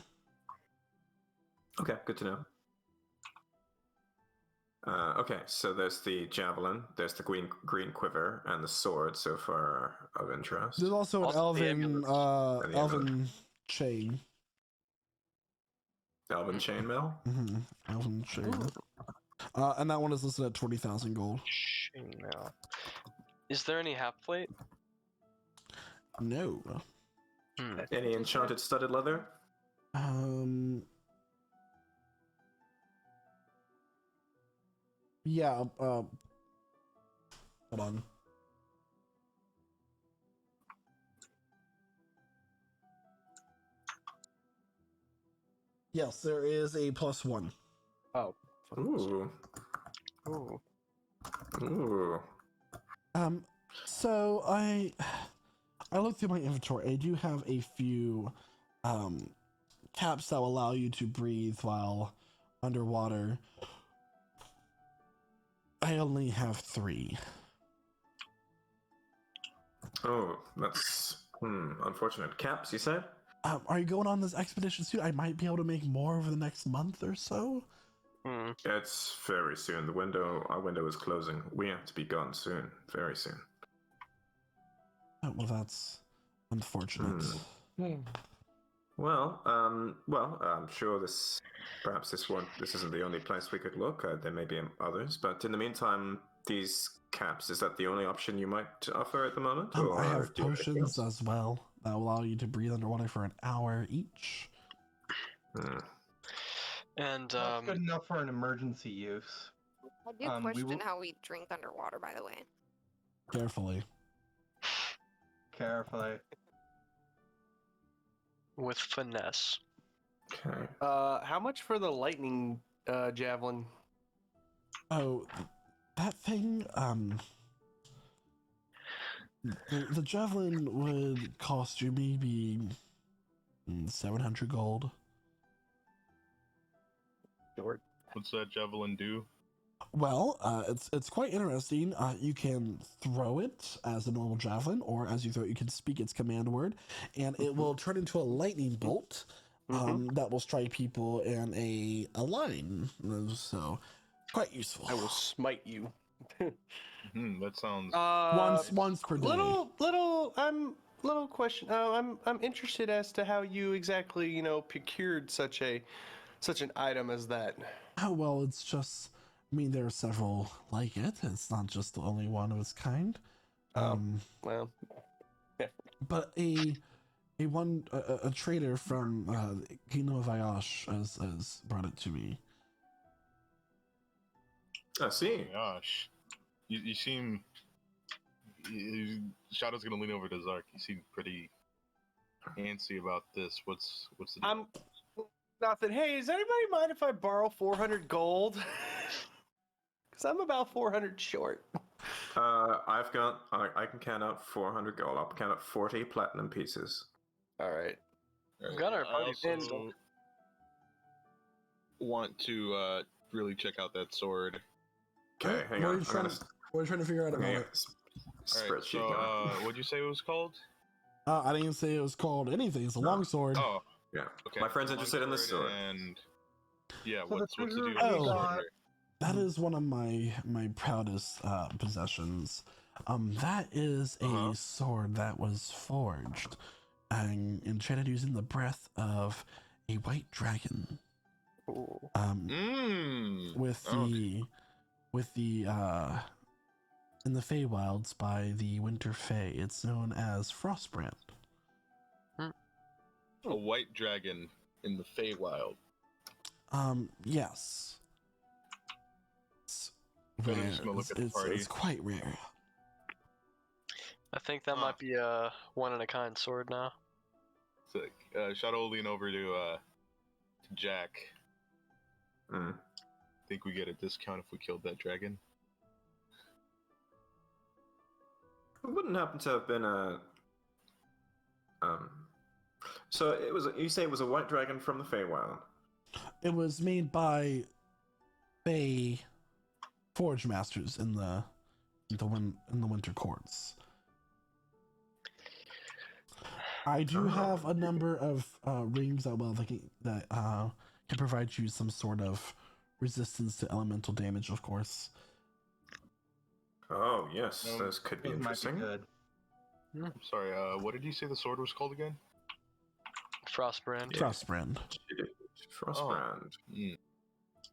Okay, good to know. Okay, so there's the javelin, there's the green quiver, and the sword so far of interest. There's also an Also the elven And the elven chain. Elven chainmail? Elven chain. And that one is listed at 20,000 gold. Chainmail. Is there any half plate? No. Any enchanted studded leather? Yeah, hold on. Yes, there is a +1. Oh. Ooh. Ooh. Ooh. So I looked through my inventory. I do have a few caps that will allow you to breathe while underwater. I only have 3. Oh, that's unfortunate. Caps, you said? Are you going on this expedition soon? I might be able to make more over the next month or so. It's very soon. Our window is closing. We have to be gone soon. Very soon. Oh, well, that's unfortunate. Well, I'm sure perhaps this isn't the only place we could look. There may be others, but in the meantime, these caps, is that the only option you might offer at the moment? I have do you anything potions else? as well that allow you to breathe underwater for an hour each. And That's good enough for an emergency use. I do We question will- how we drink underwater, by the way. Carefully. Carefully. with finesse. Okay. How much for the lightning javelin? Oh, that thing, The javelin would cost you maybe 700 gold. Short. What's that javelin do? Well, it's quite interesting. You can throw it as a normal javelin, or as you throw it, you can speak its command word, and it will turn into a lightning bolt that will strike people in a line. So, quite useful. I will smite you. That sounds. Once per day. Little question. I'm interested as to how you exactly procured such an item as that. Oh well, it's just. I mean, there are several like it. It's not just the only one of its kind. Well, But a trader from the Kingdom of Ayash has brought it to me. I see. Gosh, you seem. Shadow's gonna lean over to Zark. You seem pretty antsy about this. What's the deal? Nothing. Hey, does anybody mind if I borrow 400 gold? Because I'm about 400 short. I can count out 400 gold. I'll count out 40 platinum pieces. All right. We've got our I party also pistol. want to really check out that sword. Okay, hang on. What are you trying to figure out about Hang on. it? All right, Spreadsheet so going. what'd you say it was called? I didn't say it was called anything. It's a longsword. Oh, Yeah. okay. My friend's interested in this sword. And yeah, So what's the deal with Oh. the sword here? That is one of my proudest possessions. That is a sword that was forged and enchanted using the breath of a white dragon. With the in the Feywilds by the Winter Fae. It's known as Frostbrand. A white dragon in the Feywild. Yes. It's I'm rare. just gonna look at the party. It's quite rare. I think that might be a one-in-a-kind sword now. Sick. Shadow will lean over to Jack. Think we get a discount if we killed that dragon? It wouldn't happen to have been a. So it was. You say it was a white dragon from the Feywild. It was made by Fae Forge Masters in the Winter Courts. I do have a number of rings that can provide you some sort of resistance to elemental damage, of course. Oh yes, those could be Those might interesting. good. I'm sorry, what did you say the sword was called again? Frostbrand. Frostbrand. Frostbrand.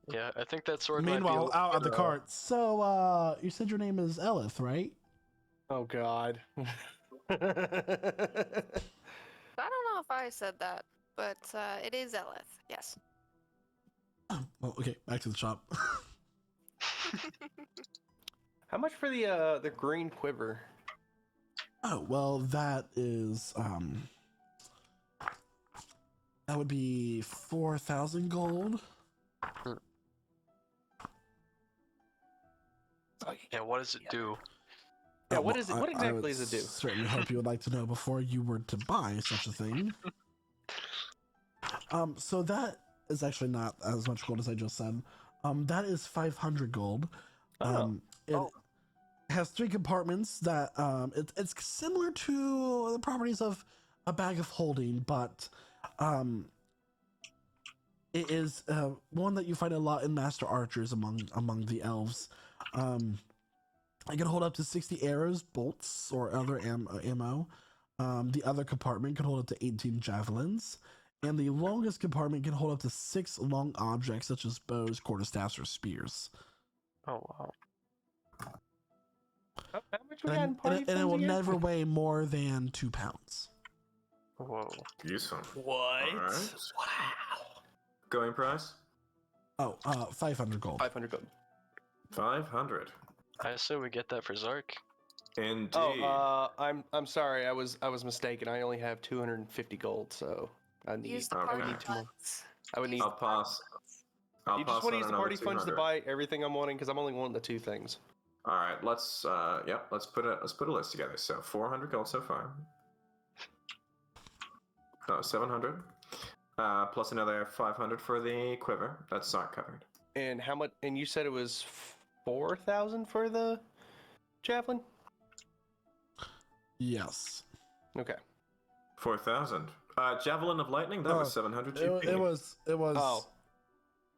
Yeah, I think that sword Meanwhile, might be out at the cart. So, you said your name is Elith, right? Oh God. I don't know if I said that, but it is Elith. Yes. Oh, well, okay. Back to the shop. How much for the green quiver? Oh, well, that is that would be 4,000 gold. Yeah, what does it do? Yeah, Well, what is it? What exactly does it do? Certainly hope you would like to know before you were to buy such a thing. So that is actually not as much gold as I just said. That is 500 gold. It has 3 compartments that it's similar to the properties of a bag of holding, but it is one that you find a lot in master archers among the elves. It can hold up to 60 arrows, bolts, or other ammo. The other compartment can hold up to 18 javelins, and the longest compartment can hold up to 6 long objects such as bows, quarterstaffs, or spears. Oh wow. How much we got in party And it will funds again? never weigh more than 2 pounds. Whoa. Useful. What? Alright. Wow. Going price? Oh, 500 gold. 500 gold. 500. I say we get that for Zark. Indeed. Oh, I'm sorry. I was mistaken. I only have 250 gold, so I need. Use the I would party need 2 more. funds. I would need. I'll pass. I'll You pass just want to on use the another party funds to 200. buy everything I'm wanting because I'm only wanting the 2 things. All right, let's put a list together. So 400 gold so far. No, 700. Plus another 500 for the quiver. That's not covered. And how much? And you said it was 4,000 for the javelin? Yes. Okay. 4,000. Javelin of lightning. That was 700 GP. It was. Oh.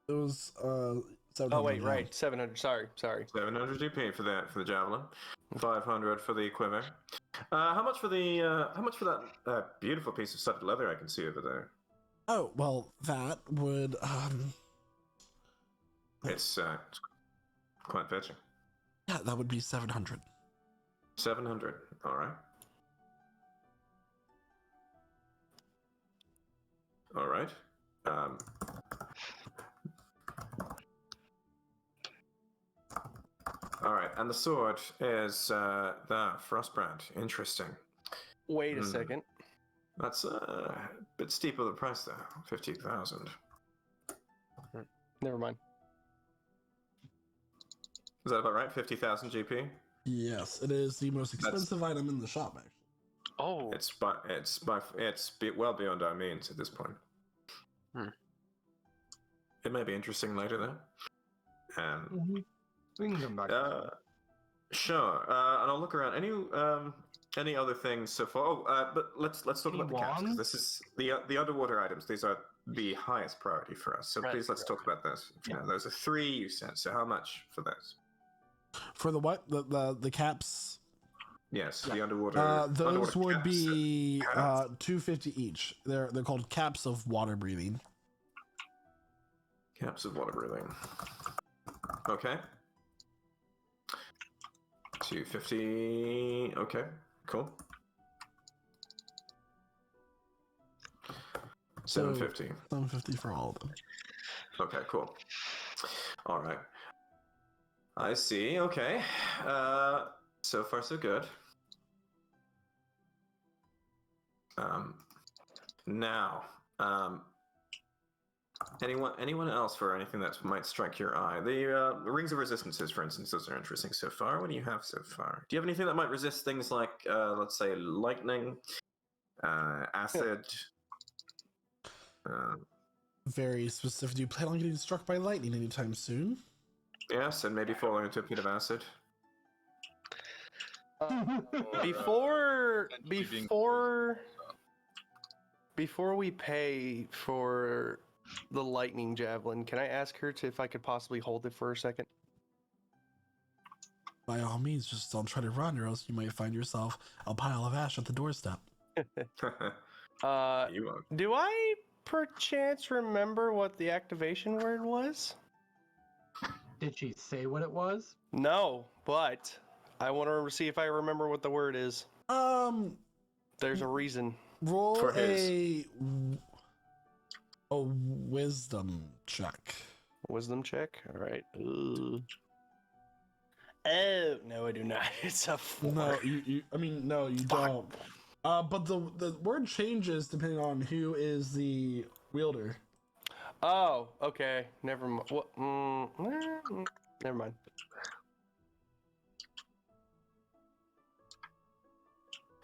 It was. 700 Oh wait, now. right. 700. Sorry. 700 GP for the javelin. 500 for the quiver. How much for that beautiful piece of studded leather I can see over there? Oh well, that would. It's quite fetching. Yeah, that would be 700. 700. All right. All right. All right, and the sword is the Frostbrand. Interesting. Wait a second. That's a bit steep of the price there. 50,000. Never mind. Is that about right? 50,000 GP. Yes, it is the most expensive item in the shop. Actually. Oh. It's well beyond our means at this point. It may be interesting later though. We can come back. Sure. And I'll look around. Any other things so far? Oh, but let's talk about the caps. 'Cause this is the underwater items. These are the highest priority for us. So please let's talk about those. Yeah, those are 3 you said. So how much for those? For the what? The caps? Yes, the underwater. Those underwater would caps. be 250 each. They're called caps of water breathing. Caps of water breathing. Okay. 250. Okay, cool. 750. 750 for all of them. Okay, cool. All right. I see. Okay. So far so good. Now, anyone else for anything that might strike your eye? The rings of resistances, for instance, those are interesting so far. What do you have so far? Do you have anything that might resist things like, let's say, lightning, acid? Very specific. Do you plan on getting struck by lightning anytime soon? Yes, and maybe falling into a pit of acid. Before we pay for the lightning javelin, can I ask her if I could possibly hold it for a second? By all means, just don't try to run, or else you might find yourself a pile of ash at the doorstep. You won't. Do I perchance remember what the activation word was? Did she say what it was? No, but I want to see if I remember what the word is. There's a reason. Roll For a wisdom check. Wisdom check? All right. Oh, no, I do not. It's a 4. No, you don't. But the word changes depending on who is the wielder. Oh, okay. Never mind. What? Never mind.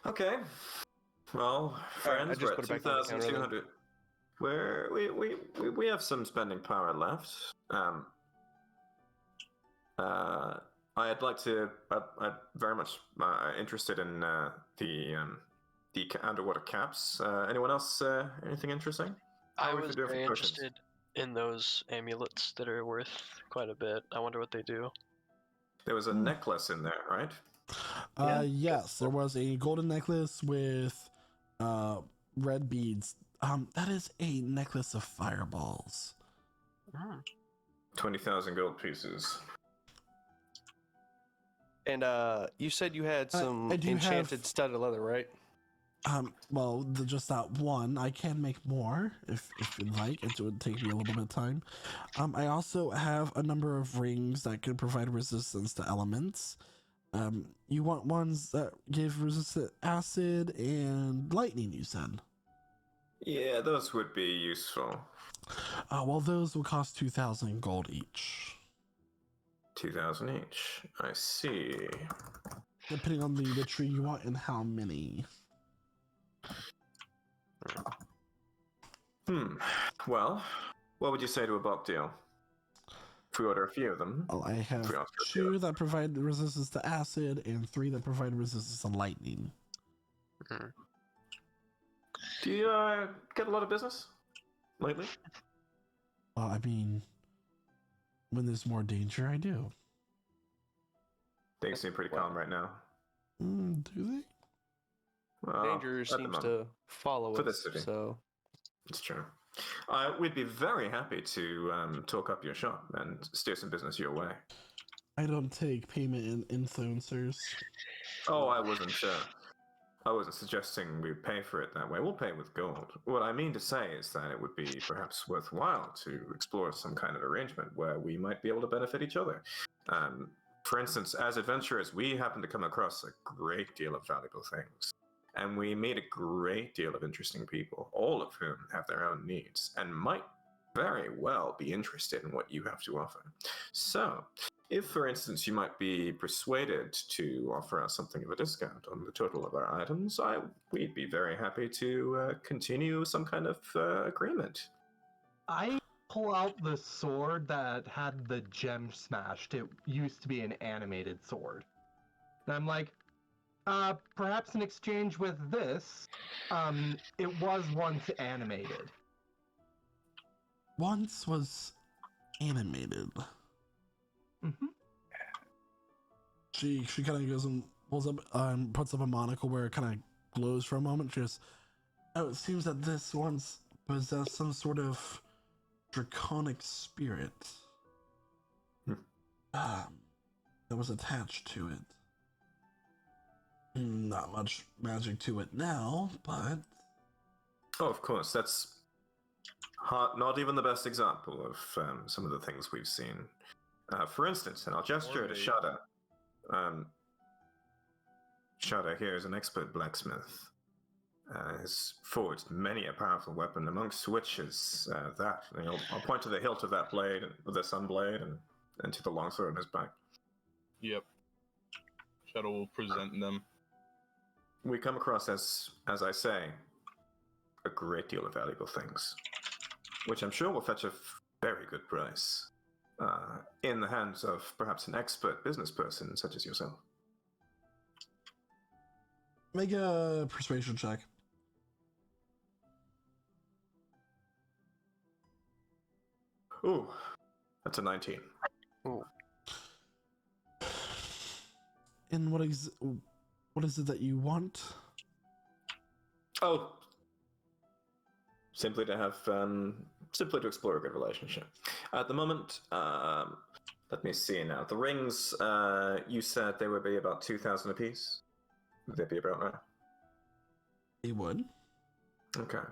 Okay. Well, friends, I just we're put at it back on the counter then. 2,200. Where we have some spending power left. I'd like to. I'm very much interested in the underwater caps. Anyone else? Anything interesting? How I are we was doing for very potions? interested in those amulets that are worth quite a bit. I wonder what they do. There was a necklace in there, right? Yes, there was a golden necklace with red beads. That is a necklace of fireballs. 20,000 gold pieces. And you said you had some I do enchanted have- studded leather, right? Well, just that one. I can make more if you'd like. It would take me a little bit of time. I also have a number of rings that can provide resistance to elements. You want ones that give resistance to acid and lightning, you said? Yeah, those would be useful. Well, those will cost 2,000 gold each. 2,000 each. I see. Depending on the tree you want and how many. Well, what would you say to a bulk deal? If we order a few of them. Well, I have If we ask for a few. 2 that provide resistance to acid and 3 that provide resistance to lightning. Do you get a lot of business lately? I mean, when there's more danger, I do. Things seem pretty calm right now. Do they? Well, Danger at the seems moment. to follow For us. this city. So It's true. We'd be very happy to talk up your shop and steer some business your way. I don't take payment in influencers. Oh, I wasn't suggesting we pay for it that way. We'll pay with gold. What I mean to say is that it would be perhaps worthwhile to explore some kind of arrangement where we might be able to benefit each other. For instance, as adventurers, we happen to come across a great deal of valuable things. And we meet a great deal of interesting people, all of whom have their own needs and might very well be interested in what you have to offer. So, if, for instance, you might be persuaded to offer us something of a discount on the total of our items, we'd be very happy to continue some kind of agreement. I pull out the sword that had the gem smashed. It used to be an animated sword. And I'm like, perhaps in exchange with this, it was once animated. Once was animated. Mm-hmm. She kind of goes and pulls up puts up a monocle where it kind of glows for a moment. She goes, "Oh, it seems that this once possessed some sort of draconic spirit that was attached to it. Not much magic to it now, but..." Oh, of course, that's not even the best example of some of the things we've seen. For instance, and I'll gesture to Shada. Shada here is an expert blacksmith. Has forged many a powerful weapon, amongst which is that. And I'll point to the hilt of that blade, with the sun blade, and to the longsword on his back. Yep. Shadow will present them. We come across, as I say, a great deal of valuable things, which I'm sure will fetch a very good price in the hands of perhaps an expert business person such as yourself. Make a persuasion check. Ooh, that's a 19. Ooh. And what is it that you want? Oh, simply to explore a good relationship. At the moment, let me see now. The rings, you said they would be about 2,000 apiece. Would they be about right? They would. Okay.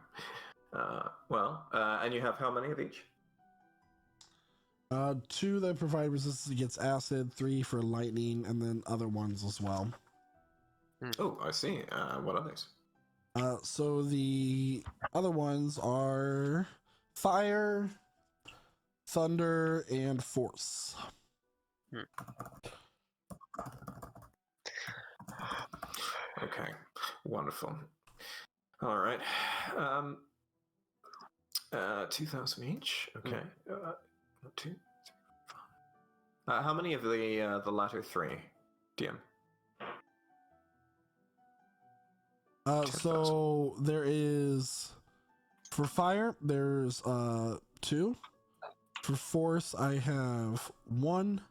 And you have how many of each? 2 that provide resistance against acid, 3 for lightning, and then other ones as well. Oh, I see. What are these? So the other ones are fire, thunder, and force. Okay, wonderful. All right. 2,000 each. Okay. 2, 3, 5. How many of the latter 3, DM? So there is, for fire, there's 2. For force, I have 1,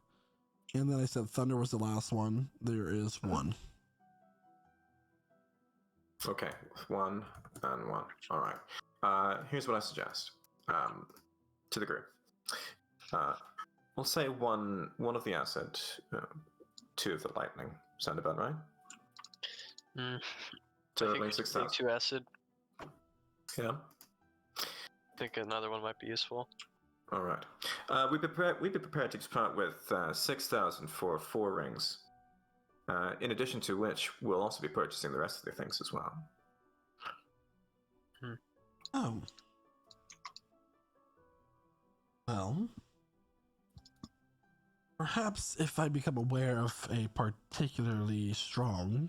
and then I said thunder was the last one. There is 1. Okay, 1 and 1. All right. Here's what I suggest to the group. We'll say one of the acid, 2 of the lightning. Sound about right? I think 6,000. 2 acid. Yeah. I think another one might be useful. All right. We'd be prepared to part with 6,000 for 4 rings. In addition to which, we'll also be purchasing the rest of the things as well. Oh. Well, Perhaps if I become aware of a particularly strong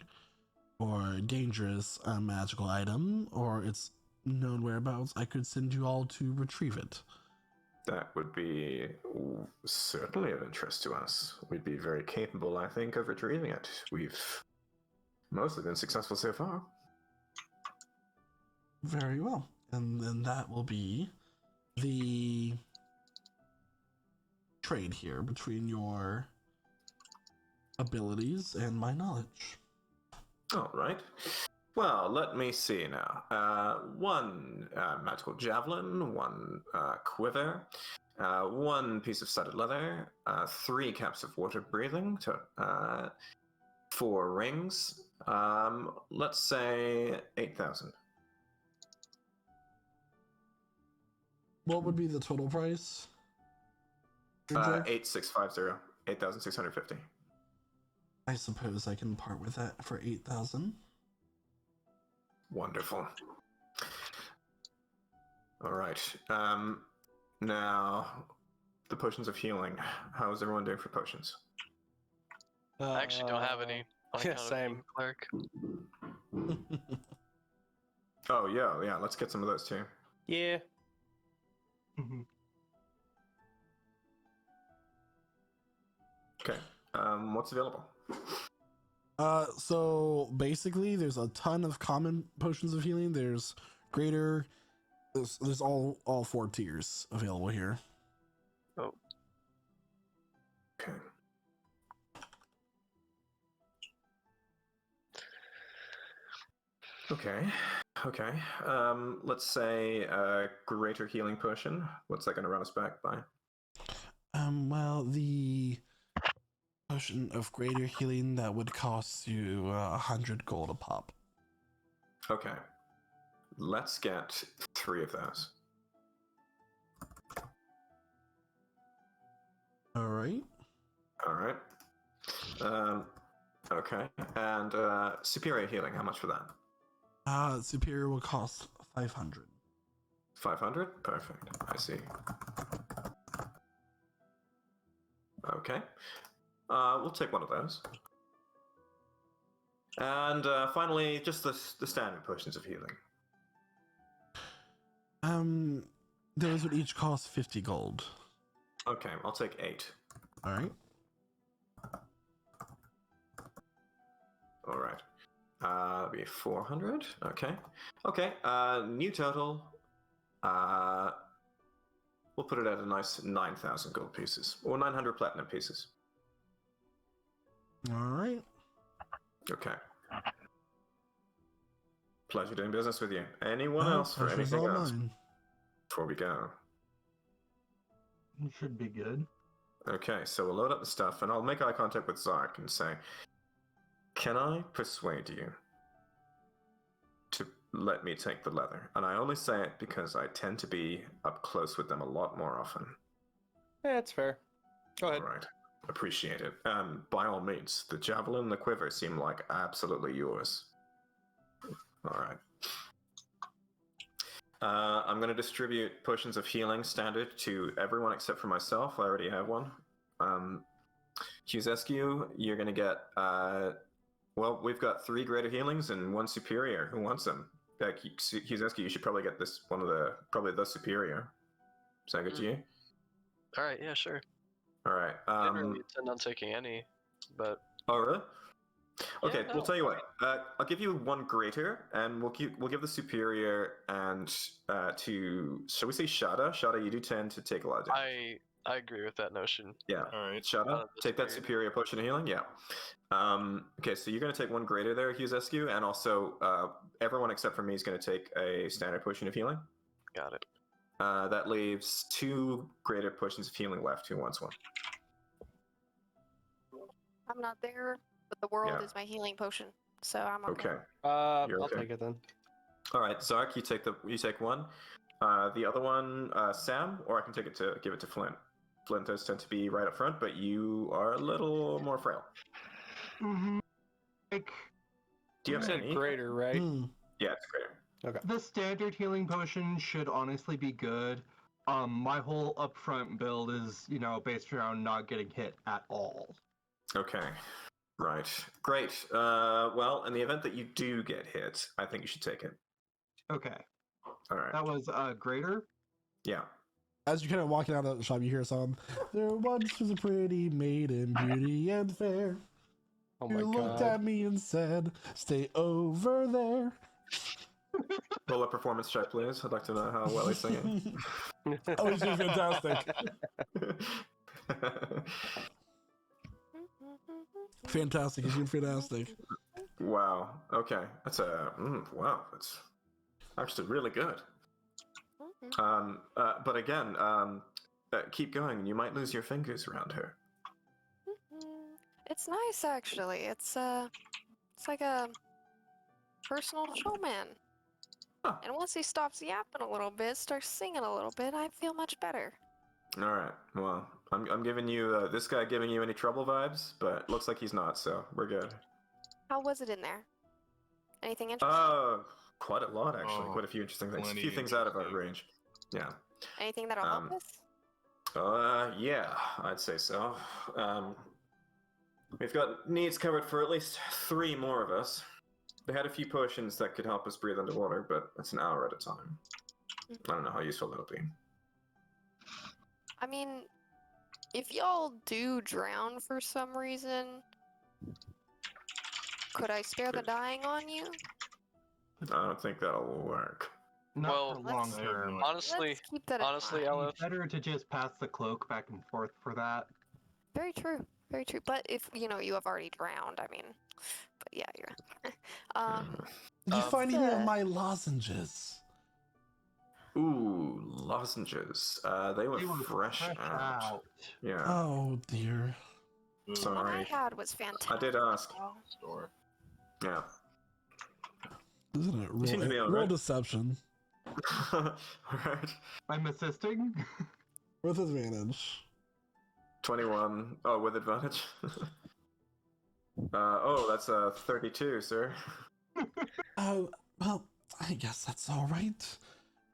or dangerous magical item or its known whereabouts, I could send you all to retrieve it. That would be certainly of interest to us. We'd be very capable, I think, of retrieving it. We've mostly been successful so far. Very well. And then that will be the trade here between your abilities and my knowledge. All right. Well, let me see now. One magical javelin, one quiver, one piece of studded leather, 3 caps of water breathing, 4 rings. Let's say 8,000. What would be the total price? 8,650. 8,650. I suppose I can part with that for 8,000. Wonderful. All right. Now, the potions of healing. How's everyone doing for potions? I actually don't have any. On Yeah, account of same. being cleric. Oh, yeah. Let's get some of those too. Yeah. Okay. What's available? So basically, there's a ton of common potions of healing. There's greater. There's all 4 tiers available here. Oh. Okay. Okay. Let's say a greater healing potion. What's that going to run us back by? Well, the potion of greater healing that would cost you 100 gold a pop. Okay. Let's get 3 of those. All right. Okay. And superior healing, how much for that? Superior will cost 500. 500? Perfect. I see. Okay. We'll take one of those. And finally, just the standard potions of healing. Those would each cost 50 gold. Okay, I'll take 8. All right. All right. That'll be 400. Okay. New total. We'll put it at a nice 9,000 gold pieces, or 900 platinum pieces. All right. Okay. Pleasure doing business with you. Anyone else for Pleasure's anything all else mine. before we go? It should be good. Okay, so we'll load up the stuff, and I'll make eye contact with Zark and say, can I persuade you to let me take the leather? And I only say it because I tend to be up close with them a lot more often. Yeah, that's fair. Go ahead. All right. Appreciate it. By all means, the javelin and the quiver seem like absolutely yours. All right. I'm going to distribute potions of healing standard to everyone except for myself. I already have one. Hughes-Eskew, you're going to get... well, we've got 3 greater healings and 1 superior. Who wants them? Hughes-Eskew, you should probably get this one of the... Probably the superior. Is that good to you? Alright, yeah, sure. All right. I didn't really intend on taking any, but... Oh, really? Okay, Yeah, we'll tell you what. I'll give you 1 greater, and we'll give the superior and to, shall we say Shada? Shada, you do tend to take a lot of damage. I agree with that notion. Yeah. All right. Shada, take that superior potion of healing. Yeah. Okay, so you're going to take 1 greater there, Hughes-Eskew, and also everyone except for me is going to take a standard potion of healing. Got it. That leaves 2 greater potions of healing left. Who wants one? I'm not there, but the world Yeah. is my healing potion, so I'm okay. Okay. You're I'll okay. take it then. All right, Zark, you take 1. The other one, Sam, or I can give it to Flint. Flint does tend to be right up front, but you are a little more frail. Like, Do you have said any? greater, right? Hmm. Yeah, it's greater. the standard healing potion should honestly be good. My whole upfront build is, based around not getting hit at all. Okay. Right. Great. Well, in the event that you do get hit, I think you should take it. Okay. All right. That was greater? Yeah. As you're kind of walking out of the shop, you hear a song. There once was a pretty maiden, beauty and fair. Oh You my looked god. at me and said, "Stay over there." Roll a performance check, please. I'd like to know how well he's singing. Oh, he's doing fantastic. Fantastic. He's doing fantastic. Wow. Okay. That's wow. That's actually really good. But again, keep going. You might lose your fingers around her. It's nice, actually. It's like a personal showman. Huh. And once he stops yapping a little bit, starts singing a little bit, I feel much better. All right. Well, I'm giving you this guy giving you any trouble vibes, but looks like he's not. So we're good. How was it in there? Anything interesting? Quite a lot actually. Oh, Quite a few interesting things. A plenty few things out of our interesting. range. Yeah. Anything that'll help us? Yeah, I'd say so. We've got needs covered for at least 3 more of us. They had a few potions that could help us breathe underwater, but that's an hour at a time. I don't know how useful that'll be. I mean, if y'all do drown for some reason, could I spare the dying on you? I don't think that'll work. Not Well, for long let's- term. Honestly, Let's keep that in honestly, mind. Elif, Better to just pass the cloak back and forth for that. Very true. Very true. But if you have already drowned, I mean, but yeah, you're. Did you find any of the- my lozenges? Ooh, lozenges. They were fresh out. Yeah. Oh dear. Ooh, Sorry. What I had was fantastic. I did ask. though. Store. Yeah. Isn't it seem to be roll, all roll right. deception Alright. I'm assisting? with advantage? 21. Oh, with advantage. That's 32, sir. Oh, well, I guess that's all right.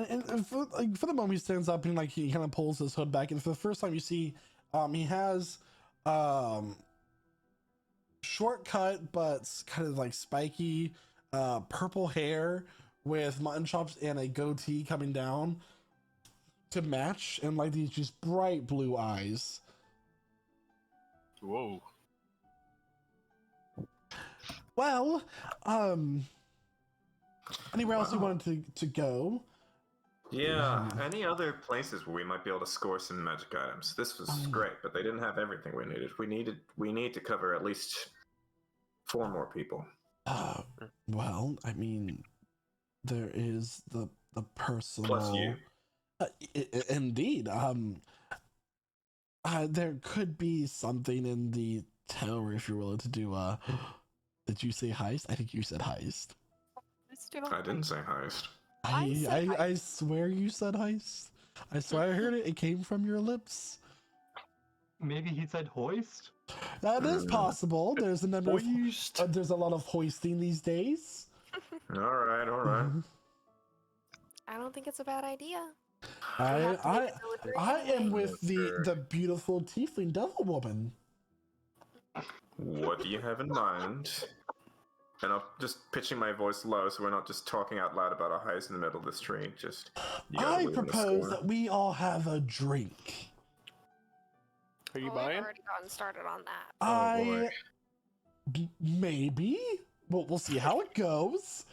And for the moment, he stands up and he kind of pulls his hood back, and for the first time you see, he has shortcut but kind of spiky purple hair with mutton chops and a goatee coming down to match, and these just bright blue eyes. Whoa. Well, anywhere else you Wow. wanted to go? Yeah. Any other places where we might be able to score some magic items? This was great, but they didn't have everything we needed. We need to cover at least 4 more people. Well, I mean, there is the personal. Plus you. Indeed. There could be something in the tower if you're willing to do. Did you say heist? I think you said heist. Let's do I didn't say heist. I said I swear you said heist. I swear I heard it. It came from your lips. Maybe he said hoist? That is possible. There's a number of. Hoist. There's a lot of hoisting these days. All right. I don't think it's a bad idea. I am with Sure. the beautiful tiefling devil woman. What do you have in mind? And I'm just pitching my voice low so we're not just talking out loud about a heist in the middle of the street. Just you gotta I believe in the propose score. that we all have a drink. Are you Well, we've buying? already gotten started on that. boy. Maybe. We'll see how it goes.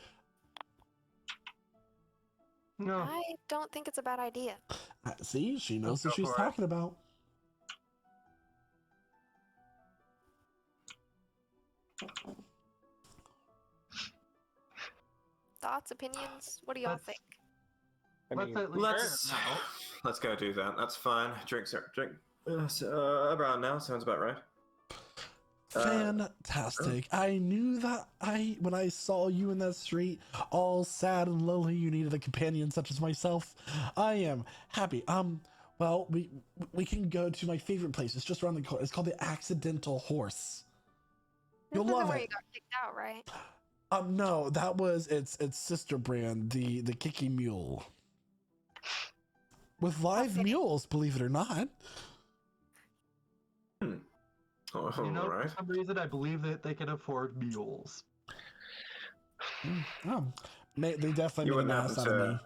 No. I don't think it's a bad idea. See, she knows Let's what go she's for it. talking about. Thoughts, opinions? What do y'all Let's- think? I Let's mean, at least Let's go do that. That's fine. Drink. Around now sounds about right. Fantastic. I knew that when I saw you in that street, all sad and lonely, you needed a companion such as myself. I am happy. Well, we can go to my favorite place. It's just around the corner. It's called the Accidental Horse. You'll This isn't love where it. you got kicked out, right? No, that was its sister brand, the Kicky Mule. with live Okay. mules, believe it or not. Oh, You know, alright. for some reason, I believe that they can afford mules. Oh, they definitely You made an wouldn't ass out happen of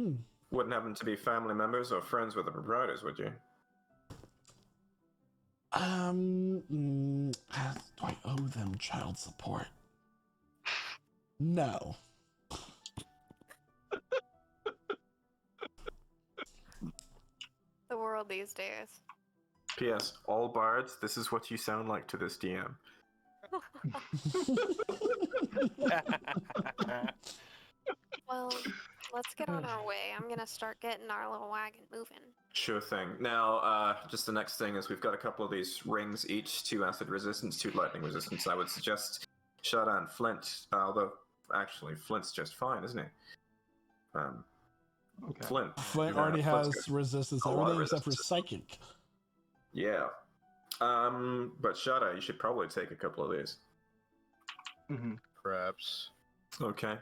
me. Wouldn't happen to be family members or friends with the proprietors, would you? Do I owe them child support? No. The world these days. P.S. All bards, this is what you sound like to this DM. Well, let's get on our way. I'm gonna start getting our little wagon moving. Sure thing. Now, just the next thing is we've got a couple of these rings, each 2 acid resistance, 2 lightning resistance. I would suggest Shada and Flint, although actually Flint's just fine, isn't he? Okay. Flint. Flint yeah, already Flint's has good. resistance A to lot of everything except for resistance. psychic. Yeah. But Shada, you should probably take a couple of these. Mm-hmm. Perhaps. Okay.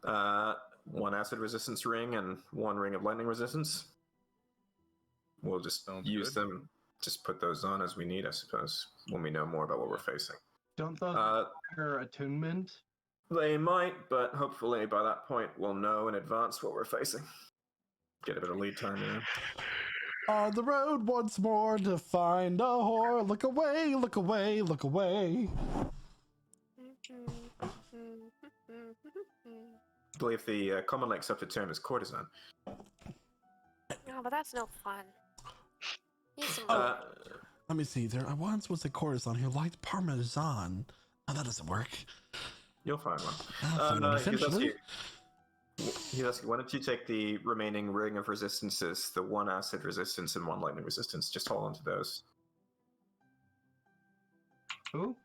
1 acid resistance ring and 1 ring of lightning resistance. We'll just Sounds use good. them, just put those on as we need, I suppose, when we know more about what we're facing. Don't those Uh, require attunement? They might, but hopefully by that point we'll know in advance what we're facing. Get a bit of lead time, you know? On the road once more to find a whore. Look away, look away, look away. I believe the commonly accepted term is courtesan. No, but that's no fun. Need some Uh, Let me see. There once was a courtesan who liked parmesan. Oh, that doesn't work. You'll find one. I'll find one eventually. Yuzeski, why don't you take the remaining ring of resistances, the 1 acid resistance and 1 lightning resistance? Just hold on to those. Who?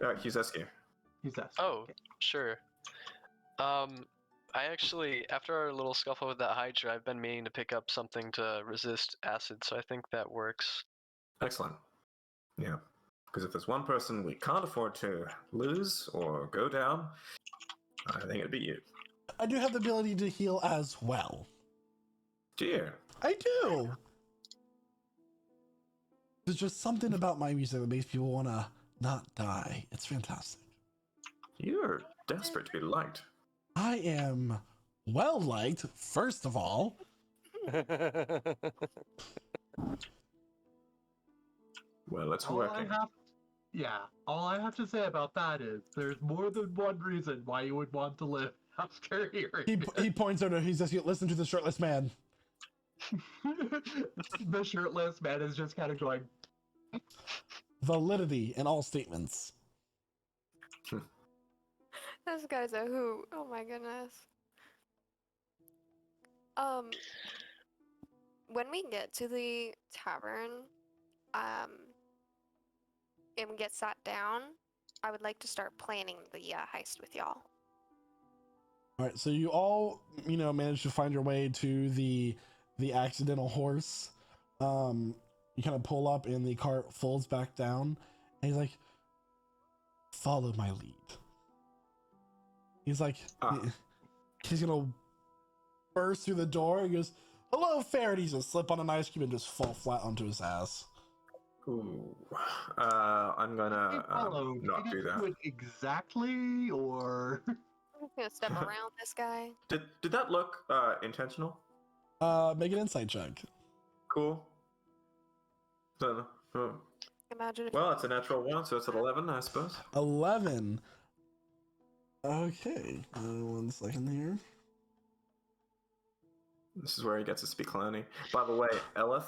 Yuzeski. He's that. Oh, sure. I actually, after our little scuffle with that Hydra, I've been meaning to pick up something to resist acid, so I think that works. Excellent. Yeah. Because if there's one person we can't afford to lose or go down, I think it'd be you. I do have the ability to heal as well. Dear. I do. There's just something about my music that makes people want to not die. It's fantastic. You're desperate to be liked. I am well liked, first of all. Well, it's All working. all I have to say about that is there's more than one reason why you would want to live after hearing He points over. He says, "Listen to the shirtless man." The shirtless man is just kind of going, Validity in all statements. This guy's a hoot. Oh my goodness. When we get to the tavern, and we get sat down, I would like to start planning the heist with y'all. All right, so you all, managed to find your way to the accidental horse. You kind of pull up, and the cart folds back down, and he's like, "Follow my lead." He's like, he's gonna burst through the door. He goes, "Hello, fair," and he's just slip on an ice cube and just fall flat onto his ass. Ooh. I'm gonna not do that. it exactly, or I'm just gonna step around this guy. Did that look intentional? Make an insight check. Cool. So, Imagine if well, it's a natural 1, so it's at 11, I suppose. 11. Okay, 1 second here. This is where he gets to speak clowny. By the way, Elith,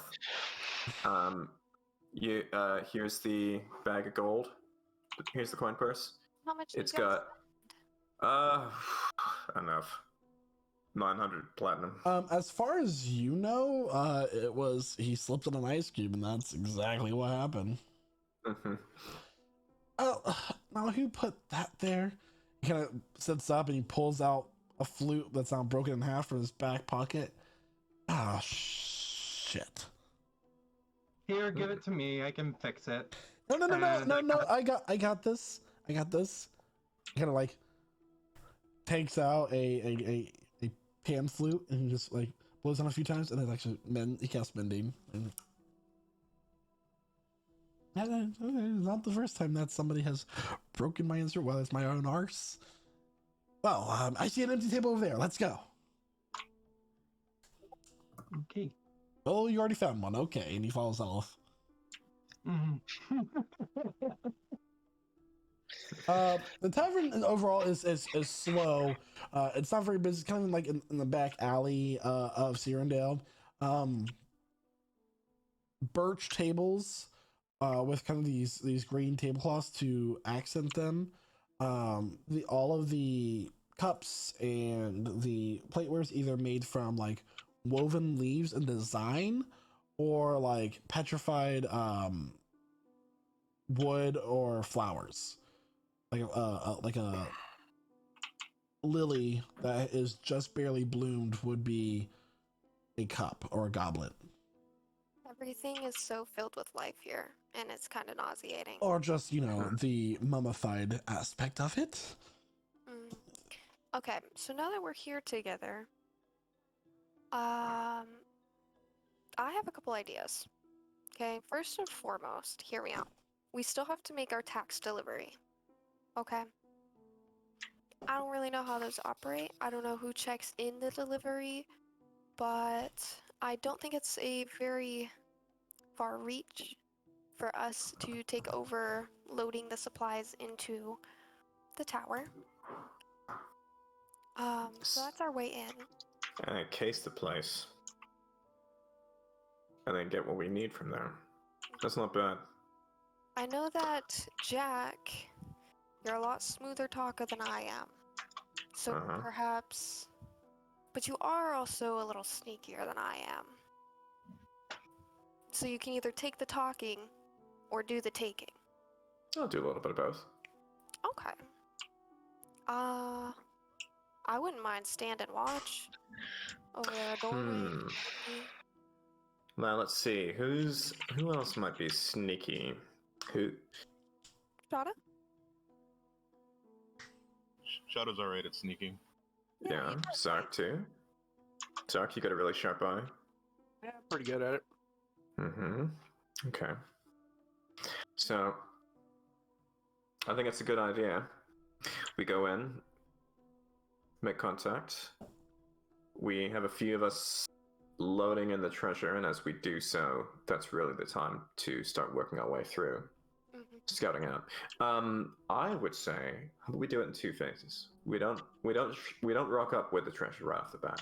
here's the bag of gold. Here's the coin purse. how much It's you guys got enough. 900 platinum. As far as you know, he slipped on an ice cube, and that's exactly what happened. Mm-hmm. Oh, now who put that there? He kind of sits up and he pulls out a flute that's now broken in half from his back pocket. Ah, shit. here, give it to me. I can fix it. No. I got this. Kind of like takes out a pan flute and just like blows on a few times, and then actually he casts mending. And it's not the first time that somebody has broken my instrument. Well, it's my own arse. Well, I see an empty table over there. Let's go. Okay. Oh, you already found one. Okay, and he falls off. The tavern overall is slow. It's not very busy. It's kind of like in the back alley of Cyrundail. Birch tables with kind of these green tablecloths to accent them. All of the cups and the plateware is either made from like woven leaves and design, or like petrified wood or flowers, like a lily that is just barely bloomed would be a cup or a goblet, Everything is so filled with life here, and it's kind of nauseating. or just the mummified aspect of it. Okay, so now that we're here together, I have a couple ideas. Okay, first and foremost, hear me out. We still have to make our tax delivery. Okay? I don't really know how those operate. I don't know who checks in the delivery, but I don't think it's a very far reach for us to take over loading the supplies into the tower. So that's our way in. And case the place. And then get what we need from there. That's not bad. I know that, Jack, you're a lot smoother talker than I am. So perhaps... But you are also a little sneakier than I am. So you can either take the talking or do the taking. I'll do a little bit of both. Okay. I wouldn't mind stand and watch over there, doorway. Now let's see. Who else might be sneaky? Who? Shada? Shadow's alright at sneaking. Yeah, Zark too. Zark, you got a really sharp eye. Yeah, pretty good at it. Okay. So, I think it's a good idea. We go in, make contact. We have a few of us loading in the treasure, and as we do so, that's really the time to start working our way through, scouting out. I would say we do it in two phases. We don't rock up with the treasure right off the bat.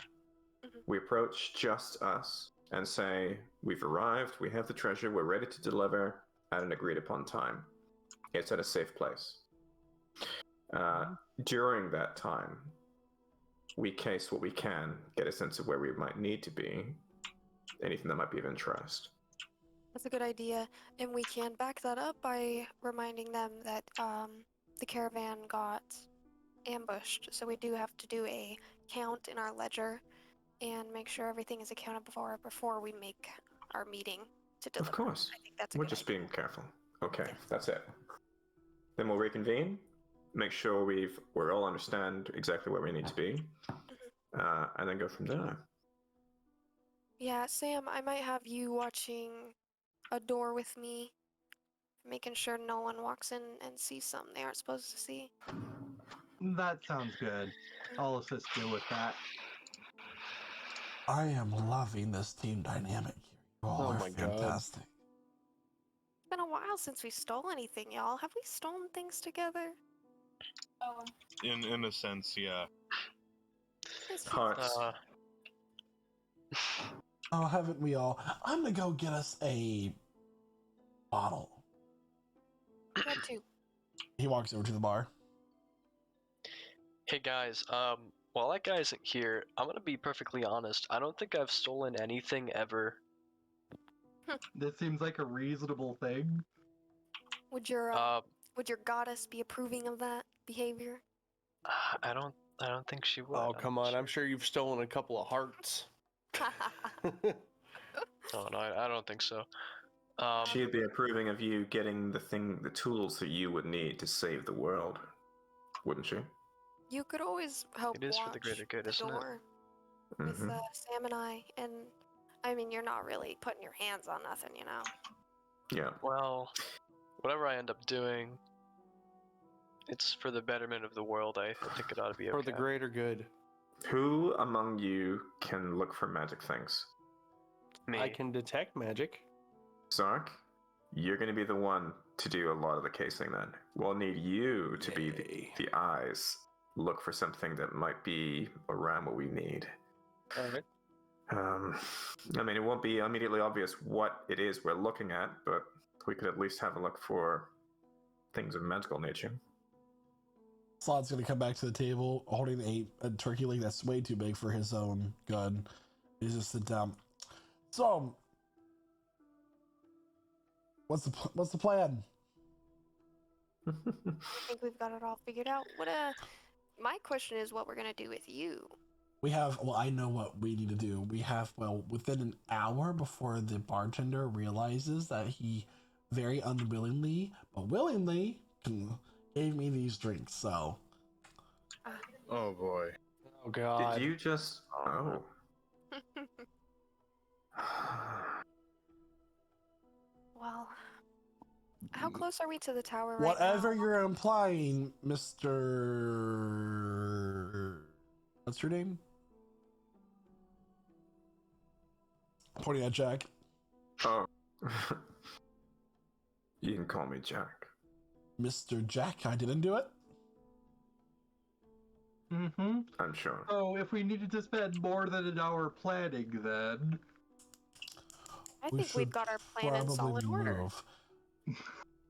We approach just us and say, we've arrived, we have the treasure, we're ready to deliver at an agreed upon time. It's at a safe place. During that time, we case what we can, get a sense of where we might need to be, anything that might be of interest. That's a good idea, and we can back that up by reminding them that the caravan got ambushed, so we do have to do a count in our ledger and make sure everything is accounted for before we make our meeting to deliver. Of course. I think that's We're just being careful. Okay, that's it. Then we'll reconvene, make sure we all understand exactly where we need to be, and then go from there. Yeah, Sam, I might have you watching a door with me, making sure no one walks in and sees something they aren't supposed to see. That sounds good. I'll assist you with that. I am loving this team dynamic here. You all are fantastic. It's been a while since we stole anything, y'all. Have we stolen things together? In a sense, yeah. Hearts. Oh, haven't we all? I'm gonna go get us a bottle. What two? He walks over to the bar. Hey guys, while that guy isn't here, I'm gonna be perfectly honest. I don't think I've stolen anything ever. This seems like a reasonable thing. Would your goddess be approving of that behavior? I don't think she would. Oh, come on. I'm sure you've stolen a couple of hearts. Oh, no, I don't think so. She'd be approving of you getting the tools that you would need to save the world, wouldn't she? You could always help It is watch for the greater good, the isn't it? door. with Mhm. Sam and I, and I mean, you're not really putting your hands on nothing, you know. Yeah. Well, whatever I end up doing, it's for the betterment of the world. I think it ought to be okay. For the greater good. Who among you can look for magic things? Me. I can detect magic. Zark, you're going to be the one to do a lot of the casing then. We'll need you to be Yay. the eyes. Look for something that might be around what we need. Alright. I mean, it won't be immediately obvious what it is we're looking at, but we could at least have a look for things of magical nature. Slot's gonna come back to the table holding a turkey leg that's way too big for his own gun. He's just sit down. So, what's the plan? I think we've got it all figured out. My question is what we're gonna do with you. We have, well, I know what we need to do. We have, well, within an hour before the bartender realizes that he very unwillingly, but willingly, gave me these drinks, so. Oh boy. Oh god. Did you just... Oh. Well, how close are we to the tower right Whatever now? you're implying, Mr. What's your name? Pointing at Jack. Oh. You can call me Jack. Mr. Jack, I didn't do it. Mm-hmm. I'm sure. So if we needed to spend more than an hour planning, then I We think should we've got our plan in solid order. move.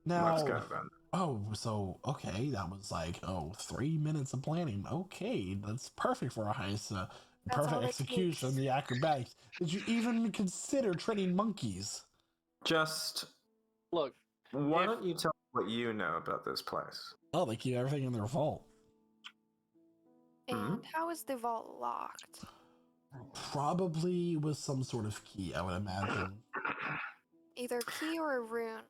Now, Let's go then. oh, so, okay, that was like, 3 minutes of planning. Okay, that's perfect for a heist. That's Perfect all it execution, takes. the acrobatics. Did you even consider training monkeys? Just, Look, why If- don't you tell me what you know about this place? Oh, they keep everything in their vault. And how is the vault locked? Probably with some sort of key, I would imagine. Either key or a rune.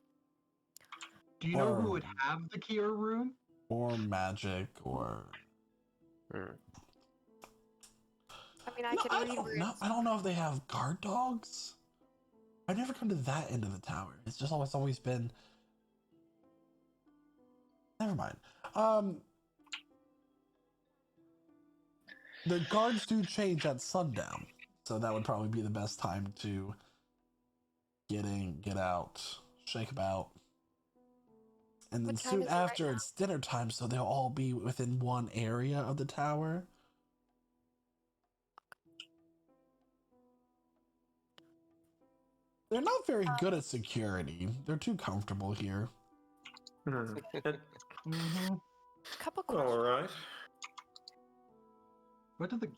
do you know who Or- would have the key or rune? Or magic, or... I mean, I No, can I read don't runes. know. I don't know if they have guard dogs. I've never come to that end of the tower. It's just always been... Never mind. The guards do change at sundown, so that would probably be the best time to get in, get out, shake about. And then What time soon is it right after, now? it's dinner time, so they'll all be within one area of the tower. They're not very good at security. They're too comfortable here. Mm-hmm. Couple questions. All right. What did the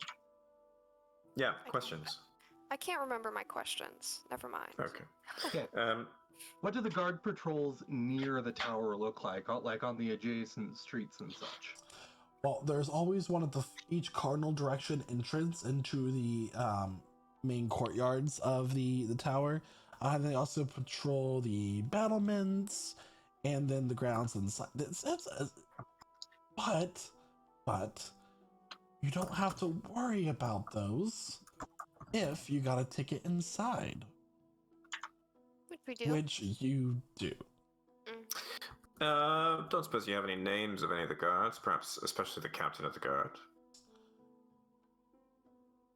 Yeah, questions. I can't remember my questions. Never mind. Okay. okay? What do the guard patrols near the tower look like? Like on the adjacent streets and such? Well, there's always one at each cardinal direction entrance into the main courtyards of the tower. And they also patrol the battlements and then the grounds inside. But you don't have to worry about those if you got a ticket inside, Which we do. which you do. Don't suppose you have any names of any of the guards, perhaps especially the captain of the guard.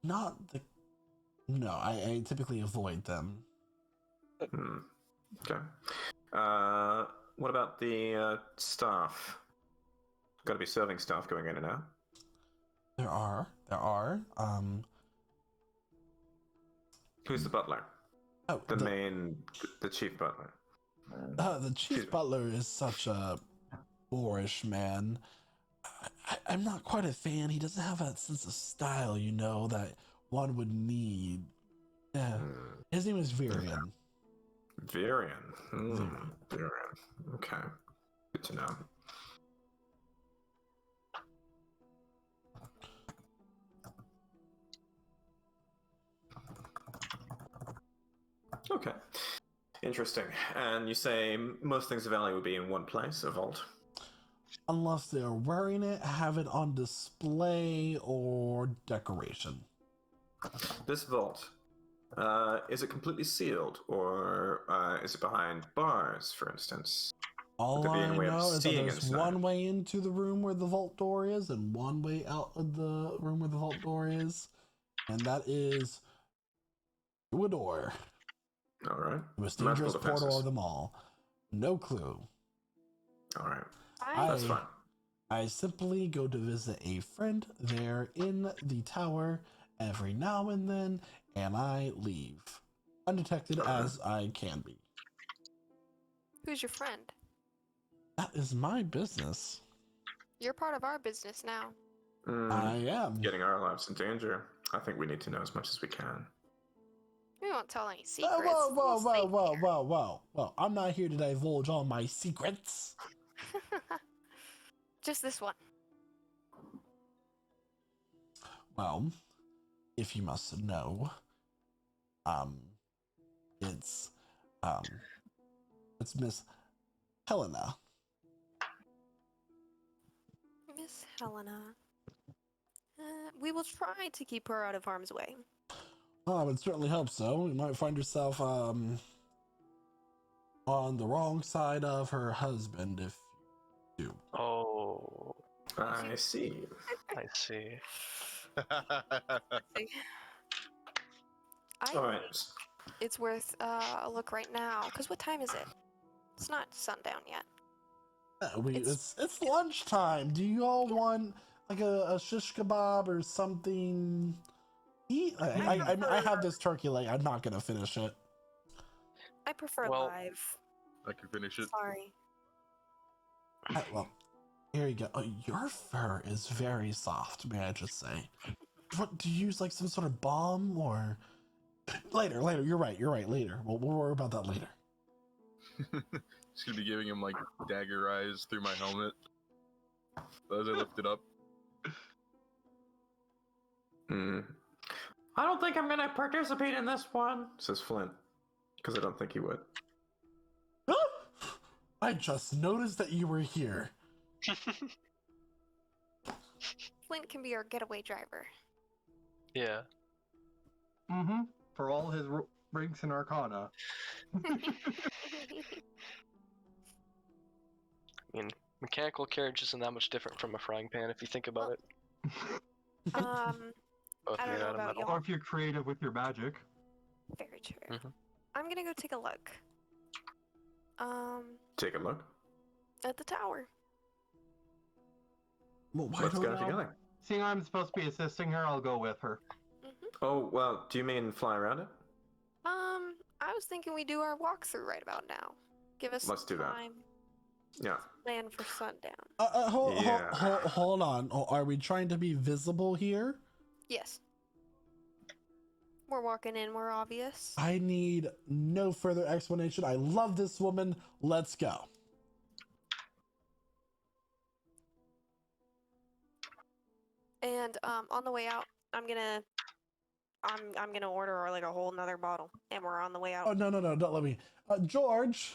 No, I typically avoid them. Okay. What about the staff? Got to be serving staff going in and out. There are. Who's the butler? Oh, The chief butler. the chief butler is such a boorish man. I'm not quite a fan. He doesn't have that sense of style, that one would need. Yeah. His name is Virion. Virion. Virion. Okay. Good to know. Okay. Interesting. And you say most things of value would be in one place, a vault? Unless they're wearing it, have it on display, or decoration. This vault, is it completely sealed, or is it behind bars, for instance? All there be any I way of know is that seeing there's inside? one way into the room where the vault door is, and one way out of the room where the vault door is, and that is through a door. All right. The most Magical dangerous portal defenses. of them all. No clue. All right. I That's fine. I simply go to visit a friend there in the tower every now and then, and I leave. Undetected as I can be. Who's your friend? That is my business. You're part of our business now. I am. Getting our lives in danger. I think we need to know as much as we can. We won't tell any secrets. Whoa, We'll stay here. whoa. I'm not here to divulge all my secrets. Just this one. Well, if you must know, it's Miss Helena. Miss Helena. We will try to keep her out of harm's way. Oh, it certainly helps so. You might find yourself on the wrong side of her husband if you do. Oh, I see. I see. I All right. think it's worth a look right now. Because what time is it? It's not sundown yet. It's lunchtime. Do you all want like a shish kebab or something? Eat? I have this turkey leg. I'm not gonna finish it. I prefer Well- live. I can finish it. Sorry. Well, here you go. Oh, your fur is very soft, may I just say. What, do you use like some sort of balm or later? You're right. Later. We'll worry about that later. Just gonna be giving him like dagger eyes through my helmet as I lift it up. I don't think I'm gonna participate in this one, says Flint, because I don't think he would. I just noticed that you were here. Flint can be our getaway driver. Yeah. Mm-hmm. For all his ranks in Arcana. I mean, mechanical carriage isn't that much different from a frying pan if you think about it. Both I don't made know out of about metal. y'all. Or if you're creative with your magic. Very true. Mhm. I'm gonna go take a look. Take a look. At the tower. Well, why Let's don't go together. Seeing I'm supposed to be assisting her, I'll go with her. Oh, well, do you mean fly around it? I was thinking we do our walkthrough right about now. Give us Let's do that. time. Yeah. Plan for sundown. Hold on. Oh, are we trying to be visible here? Yes. We're walking in, we're obvious. I need no further explanation. I love this woman. Let's go. And on the way out, I'm gonna order like a whole nother bottle, and we're on the way out. Oh no, don't let me. George,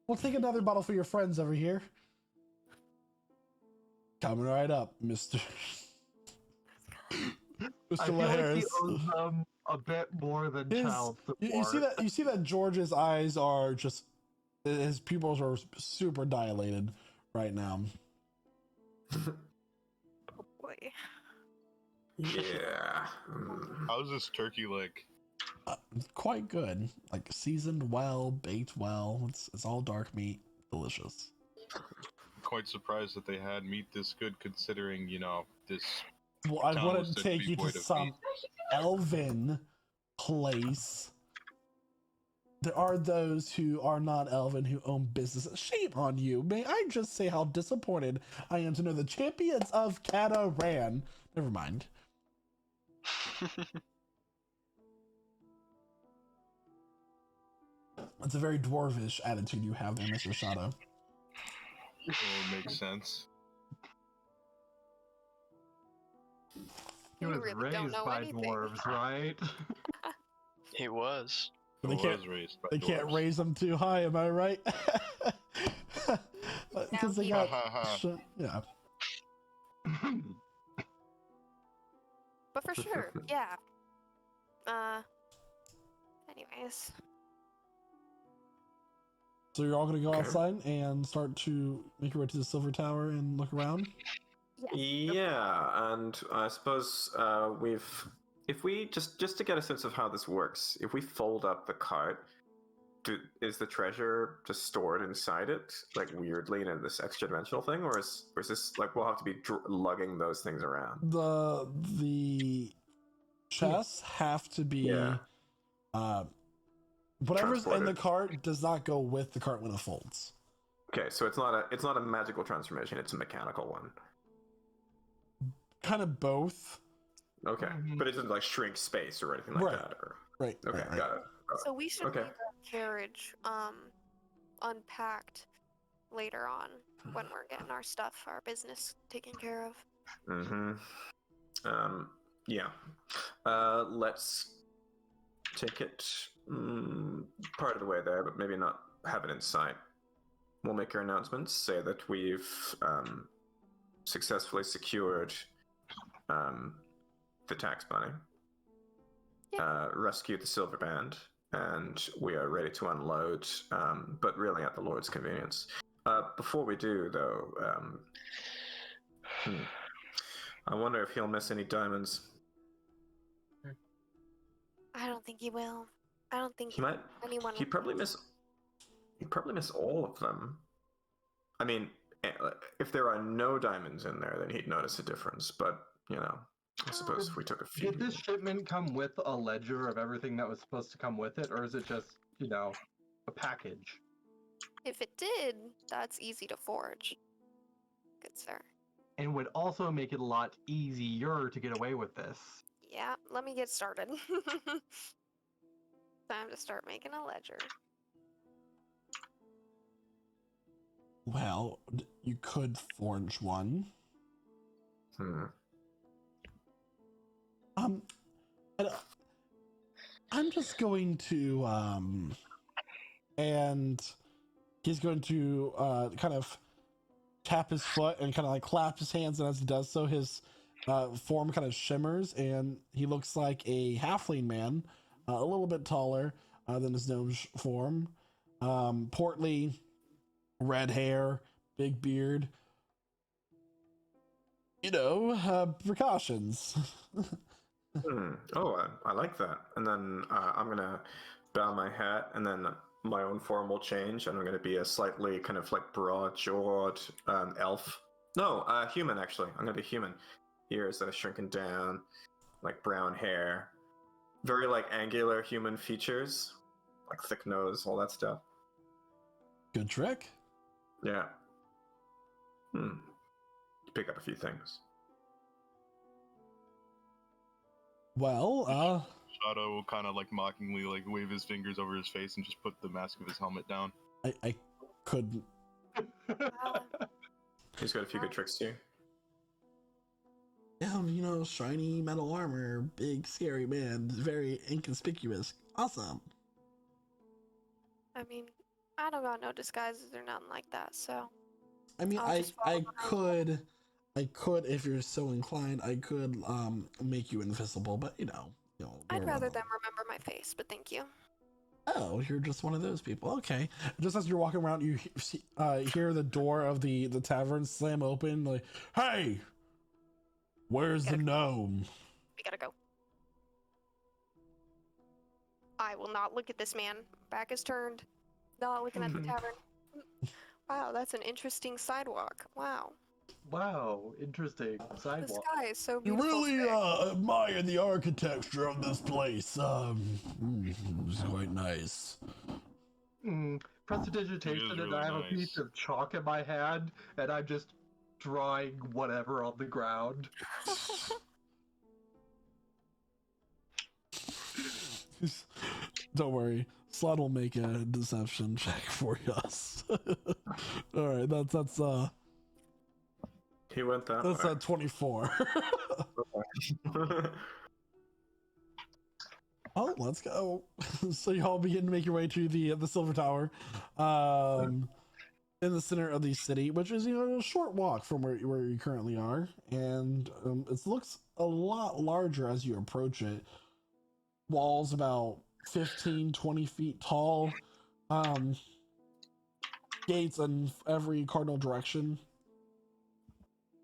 we'll take another bottle for your friends over here. Coming right up, Mr. I feel like he owes them a bit more than child support. You see that George's eyes are just, his pupils are super dilated right now. Oh boy. Yeah. How's this turkey leg? Quite good. Like seasoned well, baked well. It's all dark meat, delicious. Quite surprised that they had meat this good, considering this. Well, I town wouldn't was said take be you to void of some meat. elven place. There are those who are not elven who own businesses. Shame on you. May I just say how disappointed I am to know the champions of Cataran. Never mind. It's a very dwarvish attitude you have there, Mr. Shadow. It makes sense. He You was really don't raised know by anything. dwarves, right? He was. They It can't- was raised by They can't dwarves. raise them too high, am I right? Because they got, yeah. But for sure, yeah. Anyways. So you're all gonna go Okay. outside and start to make your way to the Silver Tower and look around? Yes. Yeah, and I suppose if we just to get a sense of how this works, if we fold up the cart, is the treasure just stored inside it, like weirdly in this extra dimensional thing, or is this like we'll have to be lugging those things around? The chests have to be Yeah. whatever's in the Transported. cart does not go with the cart when it folds. Okay, so it's not a magical transformation; it's a mechanical one. Kind of both. Okay, but it doesn't like shrink space or anything like Right. that. Or... Right. Okay, right. got it. So we should Okay. leave the carriage unpacked later on when we're getting our stuff, our business taken care of. Mm-hmm. Yeah. Let's take it part of the way there, but maybe not have it in sight. We'll make our announcements, say that we've successfully secured the tax money, rescued the silver band, and we are ready to unload, but really at the Lord's convenience. Before we do, though, I wonder if he'll miss any diamonds. I don't think he will. I don't think He might. anyone. He'd probably miss all of them. I mean, if there are no diamonds in there, then he'd notice a difference. But you know, I suppose if we took a few. Did this shipment come with a ledger of everything that was supposed to come with it, or is it just, a package? If it did, that's easy to forge. Good sir. And would also make it a lot easier to get away with this. Yeah, let me get started. Time to start making a ledger. Well, you could forge one. I'm just going to and he's going to kind of tap his foot and kind of like clap his hands, and as he does so, his form kind of shimmers, and he looks like a halfling man, a little bit taller than his gnome form, portly, red hair, big beard. Precautions. Oh, I like that. And then I'm gonna bow my hat, and then my own form will change, and I'm gonna be a slightly kind of like broad-jawed elf. No, human actually. I'm gonna be human. Ears that are shrinking down, like brown hair, very like angular human features, like thick nose, all that stuff. Good trick. Yeah. Pick up a few things. Well, Shadow will kind of like mockingly like wave his fingers over his face and just put the mask of his helmet down. I couldn't. He's got a few good tricks too. Yeah, shiny metal armor, big scary man, very inconspicuous. Awesome. I mean, I don't got no disguises or nothing like that, so. I mean, I'll just follow I could, if you're so inclined, I could make you invisible, but I'd we're rather one them remember my face, but thank you. Oh, you're just one of those people. Okay. Just as you're walking around, you hear the door of the tavern slam open. Like, hey, where's the gnome? We gotta go. I will not look at this man. Back is turned. Not looking at the tavern. Wow, that's an interesting sidewalk. Wow. Wow, interesting The sidewalk. sky is so You beautiful. really admire the architecture of this place. It's quite nice. Prestidigitation, and really I have a nice. piece of chalk in my hand, and I'm just drawing whatever on the ground. Don't worry, Slot will make a deception check for us. All right, that's He went that that's way. at 24. Oh, let's go. So y'all begin to make your way to the Silver Tower, in the center of the city, which is a short walk from where you currently are, and it looks a lot larger as you approach it. walls about 15, 20 feet tall. Gates in every cardinal direction.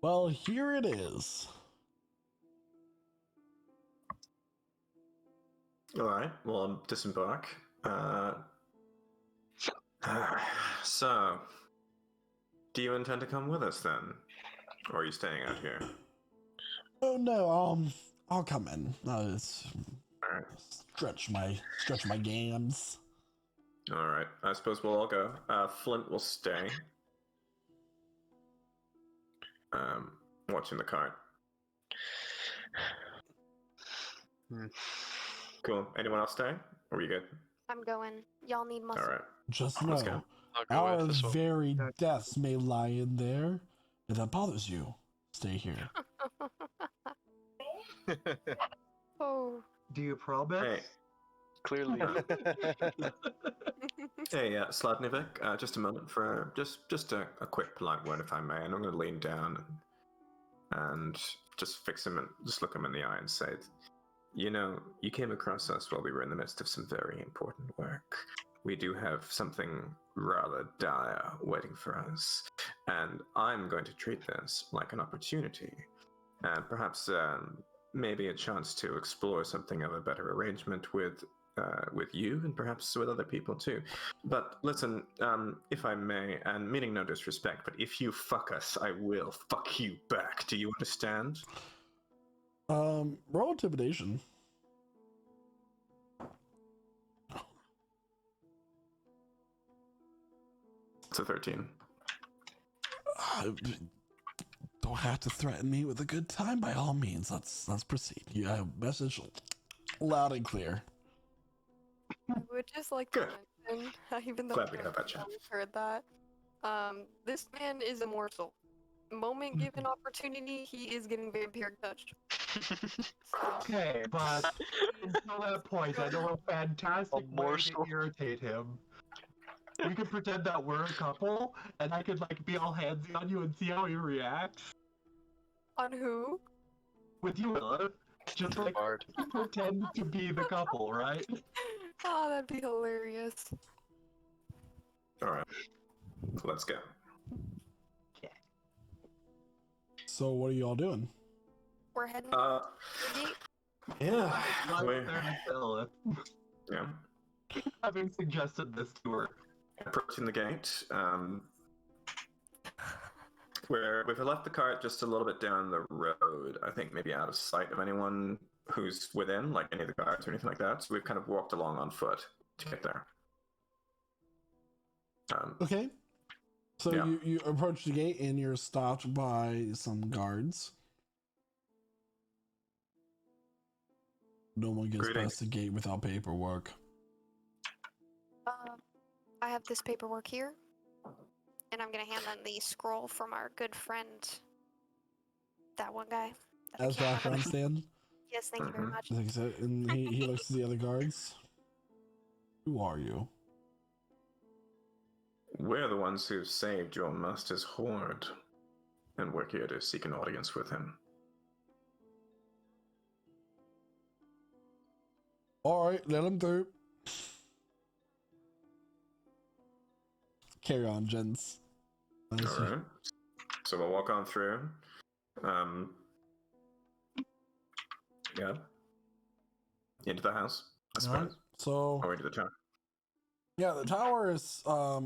Well, here it is. All right. Well, disembark. So, do you intend to come with us then, or are you staying out here? Oh no, I'll come in. It's All right. stretch my gams. All right. I suppose we'll all go. Flint will stay. Watching the cart. Cool. Anyone else stay? Or are you good? I'm going. Y'all need muscle. All right. Just Let's know, go. I'll go our with this one. very deaths may lie in there. If that bothers you, stay here. Oh. Do you promise? Hey. Clearly. Hey, Sladnivik, just a moment for just a quick polite word, if I may. And I'm going to lean down and just fix him and just look him in the eye and say, you know, you came across us while we were in the midst of some very important work. We do have something rather dire waiting for us, and I'm going to treat this like an opportunity, and perhaps maybe a chance to explore something of a better arrangement with you and perhaps with other people too. But listen, if I may, and meaning no disrespect, but if you fuck us, I will fuck you back. Do you understand? Roll intimidation. It's a 13. Don't have to threaten me with a good time. By all means, let's proceed. Yeah, message loud and clear. I would just like to Good. mention, even though Glad we had that chat. I've heard that, this man is a morsel. Moment given opportunity, he is getting vampiric touched. Okay, but until that point, I know a fantastic way to morsel. irritate him. We could pretend that we're a couple, and I could like be all handsy on you and see how he reacts. On who? With you, Ella. Just like Bard. pretend to be the couple, right? Oh, that'd be hilarious. All right, let's go. So what are you all doing? We're heading to the gate. Yeah, Right we're, there to tell it. yeah. Having suggested this to her. Approaching the gate. We've left the cart just a little bit down the road. I think maybe out of sight of anyone who's within, like any of the guards or anything like that. So we've kind of walked along on foot to get there. Okay. So Yeah. you approach the gate and you're stopped by some guards. No one gets Greetings. past the gate without paperwork. I have this paperwork here, and I'm gonna hand them the scroll from our good friend, that one guy. that I As can't background remember. stand. Yes, thank you very Mhm. much. I think so. And he looks to the other guards. Who are you? We're the ones who saved your master's hoard, and we're here to seek an audience with him. Alright, let him through. Carry on, gents. All right. So we'll walk on through. Yeah. Into the house, I suppose. Alright, so Or into the tower. yeah, the tower is a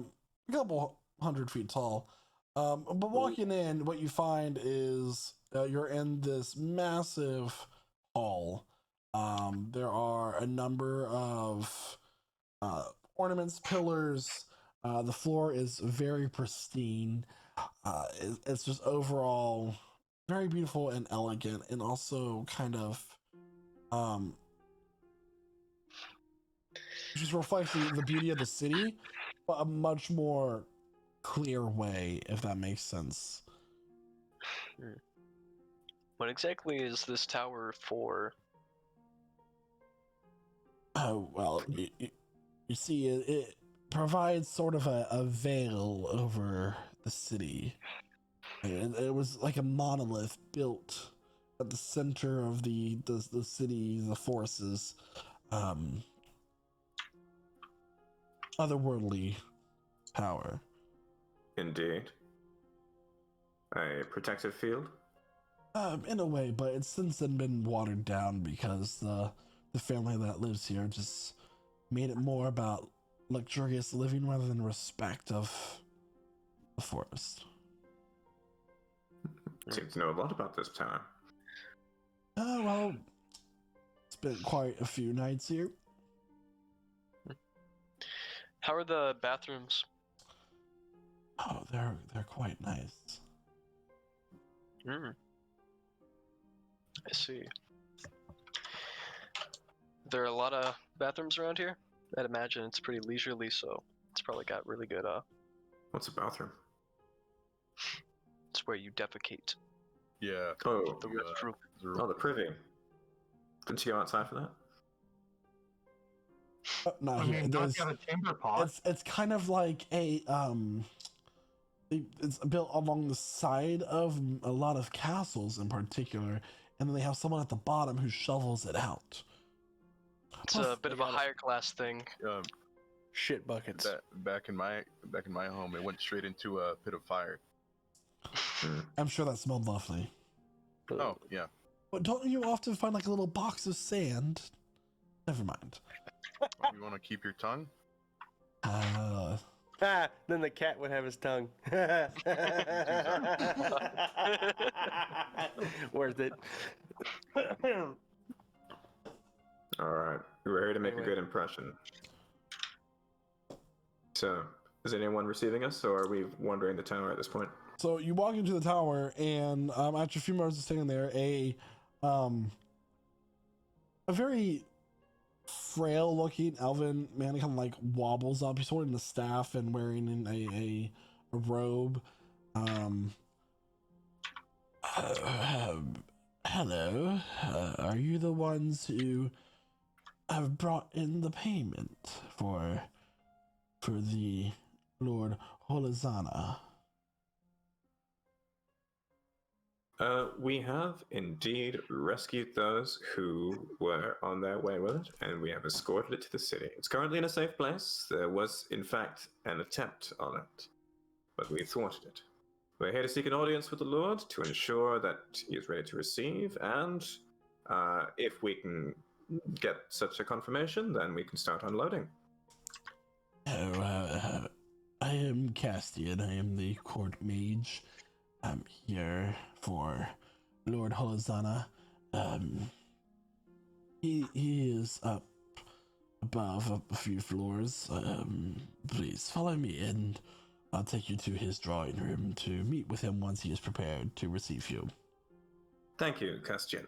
couple 100 feet tall. But walking in, what you find is you're in this massive hall. There are a number of ornaments, pillars. The floor is very pristine. It's just overall very beautiful and elegant, and also kind of just reflects the beauty of the city, but a much more clear way, if that makes sense. What exactly is this tower for? Oh, well, you see, it provides sort of a veil over the city. And it was like a monolith built at the center of the city, the forces. otherworldly power. Indeed. A protective field? In a way, but it's since then been watered down because the family that lives here just made it more about luxurious living rather than respect of the forest. Seem to know a lot about this town. Well, spent quite a few nights here. How are the bathrooms? Oh, they're quite nice. I see. There are a lot of bathrooms around here? I'd imagine it's pretty leisurely, so it's probably got really good, What's a bathroom? it's where you defecate. Yeah. Oh, The restroom. oh, the privy. Couldn't you go outside for that? No, I mean, not got a chamber pot. it's kind of like a it's built along the side of a lot of castles in particular, and then they have someone at the bottom who shovels it out. It's a bit of a higher class thing. Shit buckets. Back in my home, it went straight into a pit of fire. I'm sure that smelled lovely. Oh yeah. But don't you often find like a little box of sand? Never mind. You want to keep your tongue? Then the cat would have his tongue. Worth it. Alright, we're here to make a good impression. So, is anyone receiving us, or are we wandering the tower at this point? So you walk into the tower, and after a few moments of standing there, a very frail-looking elven man kind of like wobbles up. He's holding a staff and wearing a robe. Hello. Are you the ones who have brought in the payment for the Lord Holazana? We have indeed rescued those who were on their way with it, and we have escorted it to the city. It's currently in a safe place. There was, in fact, an attempt on it, but we thwarted it. We're here to seek an audience with the Lord to ensure that he is ready to receive, and if we can get such a confirmation, then we can start unloading. I am Castian. I am the court mage. I'm here for Lord Holazana. He is up above a few floors. Please follow me, and I'll take you to his drawing room to meet with him once he is prepared to receive you. Thank you, Castian.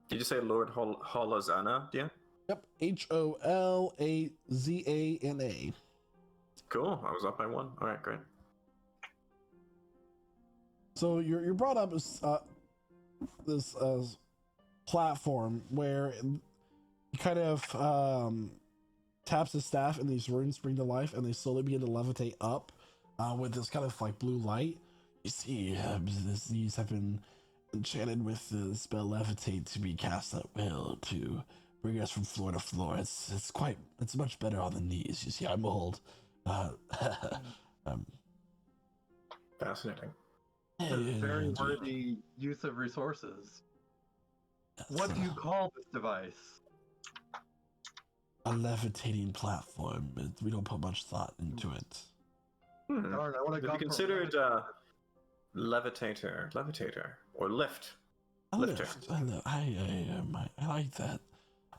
Did you say Lord Holazana? Yeah? Yep, Holazana. Cool, I was up by one. Alright, great. So you're brought up as this platform where he kind of taps his staff, and these runes spring to life, and they slowly begin to levitate up with this kind of like blue light. You see, these have been enchanted with the spell levitate to be cast at will to bring us from floor to floor. It's much better on the knees. You see, I'm old. Fascinating. A very worthy use of resources. What do you call this device? A levitating platform. We don't put much thought into it. Darn, I would have Have you considered levitator, or lift? A Lifter. lift. I like that.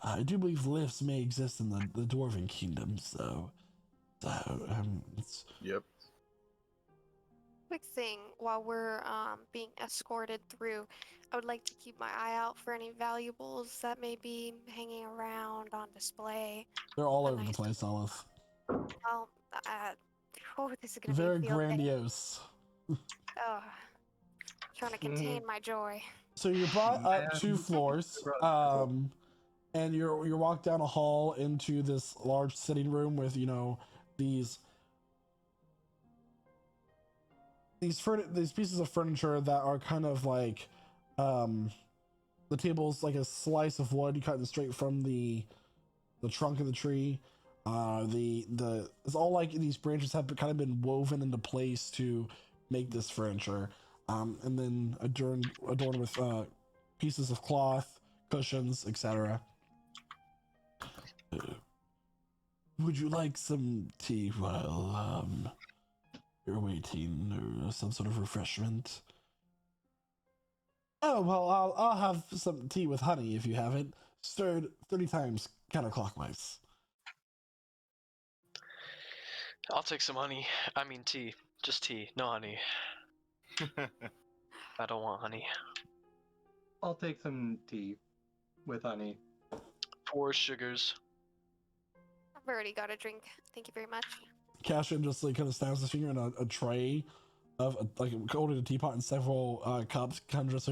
I do believe lifts may exist in the Dwarven Kingdom, so it's... Yep. Quick thing, while we're being escorted through, I would like to keep my eye out for any valuables that may be hanging around on display. They're all A over the nice- place, Olive. Well, this is gonna Very be a field day. grandiose. Oh, trying to contain my joy. So you're brought up 2 floors, and you're walked down a hall into this large sitting room with, you know, these pieces of furniture that are kind of like the the table's like a slice of wood cut straight from the trunk of the tree. It's all like these branches have kind of been woven into place to make this furniture, and then adorned with pieces of cloth, cushions, etc. Would you like some tea while you're waiting, or some sort of refreshment? Oh well, I'll have some tea with honey if you have it, stirred 30 times counterclockwise. I'll take some honey. I mean tea. Just tea, no honey. I don't want honey. I'll take some tea with honey. 4 sugars. I've already got a drink. Thank you very much. Cashin just like kind of snaps his finger in a tray of like holding a teapot and several cups, kind of just so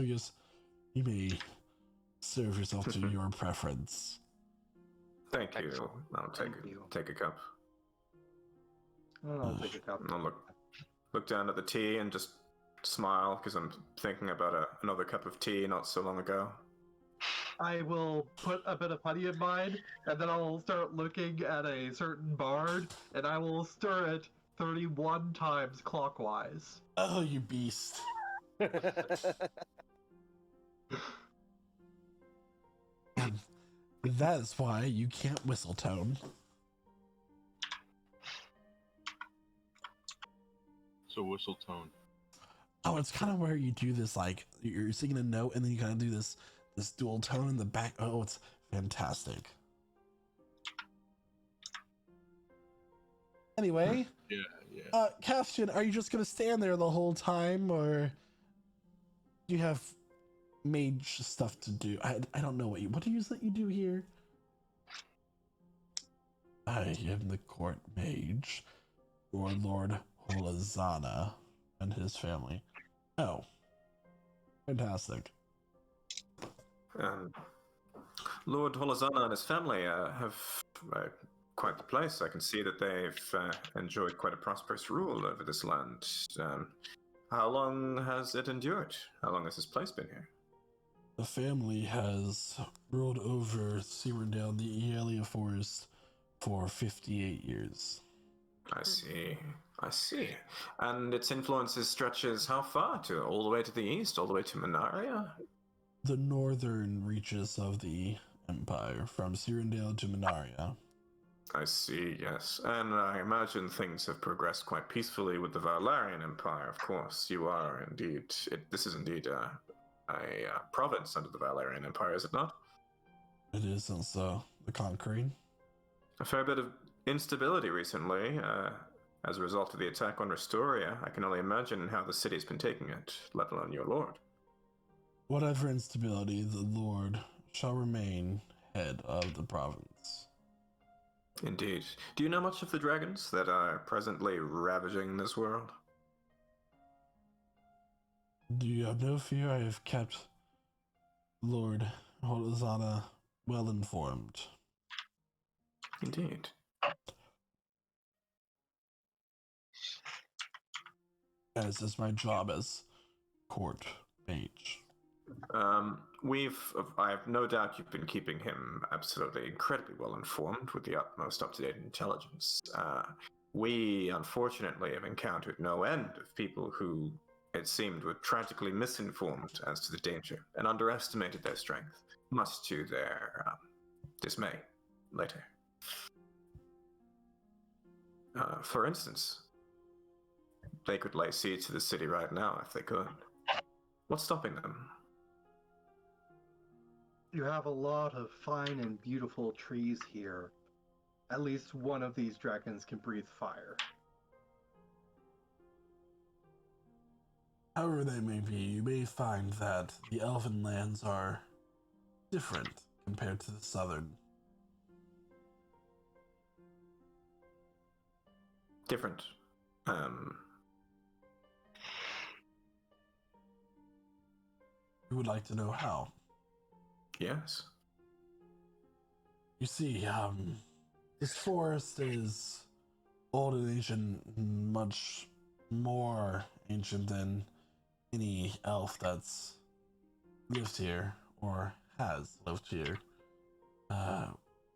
you may serve yourself to your preference. Thank you. I'll take a cup. I'll take a cup. I'll look down at the tea and just smile because I'm thinking about another cup of tea not so long ago. I will put a bit of honey in mine, and then I'll start looking at a certain bard, and I will stir it 31 times clockwise. Oh, you beast. And that is why you can't whistle tone. So whistle tone. Oh, it's kind of where you do this, like, you're singing a note and then you kind of do this dual tone in the back. Oh, it's fantastic. Anyway, Yeah. Castian, are you just gonna stand there the whole time, or do you have mage stuff to do? I don't know what do you do here? I am the court mage for Lord Holazana and his family. Oh, fantastic. Lord Holazana and his family have quite the place. I can see that they've enjoyed quite a prosperous rule over this land. How long has it endured? How long has this place been here? The family has ruled over Cyrundail, the Ealia Forest, for 58 years. I see. And its influences stretches how far? All the way to the east? All the way to Minaria? The northern reaches of the Empire, from Cyrundail to Minaria. I see, yes. And I imagine things have progressed quite peacefully with the Valarian Empire, of course. You are indeed... This is indeed a province under the Valarian Empire, is it not? It is also the Conquering. A fair bit of instability recently, as a result of the attack on Restoria. I can only imagine how the city's been taking it, let alone your lord. Whatever instability, the Lord shall remain head of the province. Indeed. Do you know much of the dragons that are presently ravaging this world? Do you have no fear? I have kept Lord Holazana well informed. Indeed. As is my job as court mage. I have no doubt you've been keeping him absolutely incredibly well informed with the utmost up-to-date intelligence. We, unfortunately, have encountered no end of people who, it seemed, were tragically misinformed as to the danger and underestimated their strength, much to their dismay later. For instance, they could lay siege to the city right now if they could. What's stopping them? You have a lot of fine and beautiful trees here. At least one of these dragons can breathe fire. However they may be, you may find that the elven lands are different compared to the southern. Different. You would like to know how? Yes. You see, this forest is old and ancient, much more ancient than any elf that's lived here or has lived here.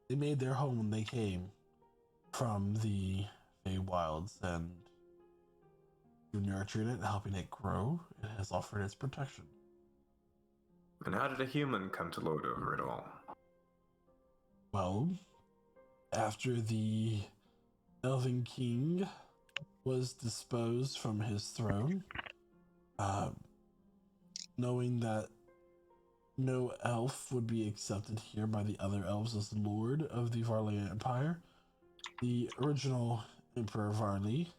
They made their home when they came from the Feywilds, and through nurturing it and helping it grow, it has offered its protection. And how did a human come to lord over it all? Well, after the Elven King was disposed from his throne, knowing that no elf would be accepted here by the other elves as lord of the Varley Empire, the original Emperor Varley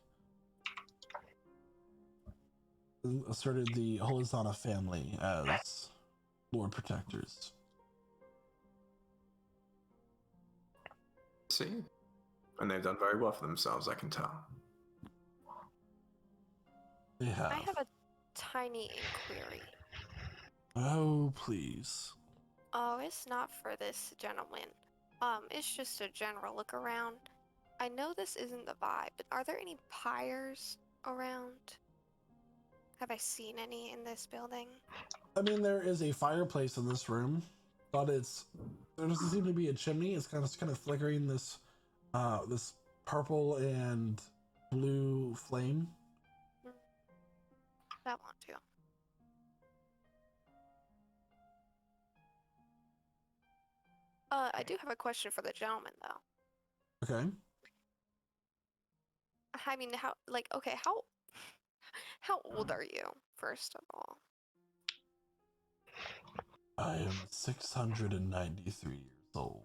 asserted the Holizana family as lord protectors. See? And they've done very well for themselves, I can tell. They have. I have a tiny inquiry. Oh, please. Oh, it's not for this gentleman. It's just a general look around. I know this isn't the vibe, but are there any pyres around? Have I seen any in this building? I mean, there is a fireplace in this room, but there doesn't seem to be a chimney. It's kind of flickering this purple and blue flame. That one too. I do have a question for the gentleman though. Okay. I mean, how old are you, first of all? I am 693 years old.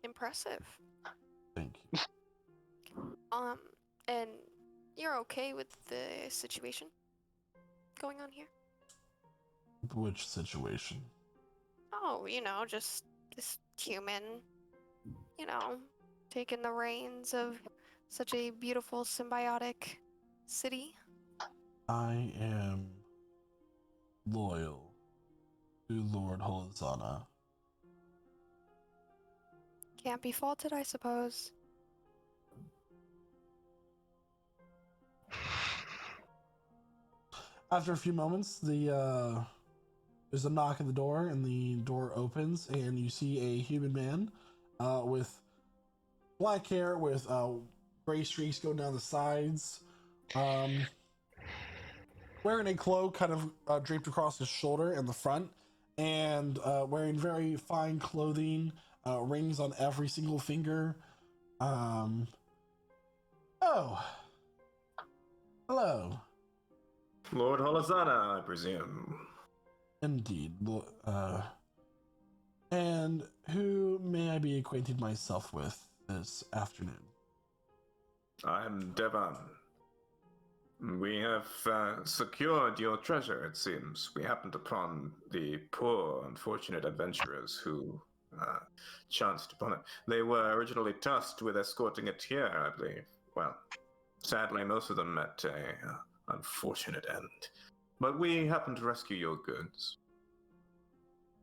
Impressive. Thank you. And you're okay with the situation going on here? Which situation? Oh, just this human, taking the reins of such a beautiful symbiotic city. I am loyal to Lord Holizana. Can't be faulted, I suppose. After a few moments, there's a knock at the door, and the door opens, and you see a human man with black hair with gray streaks going down the sides, wearing a cloak kind of draped across his shoulder in the front, and wearing very fine clothing, rings on every single finger. Oh, hello. Lord Holizana, I presume. Indeed. And who may I be acquainted myself with this afternoon? I'm Devon. We have secured your treasure, it seems. We happened upon the poor, unfortunate adventurers who chanced upon it. They were originally tasked with escorting it here, I believe. Well, sadly, most of them met a unfortunate end. But we happened to rescue your goods.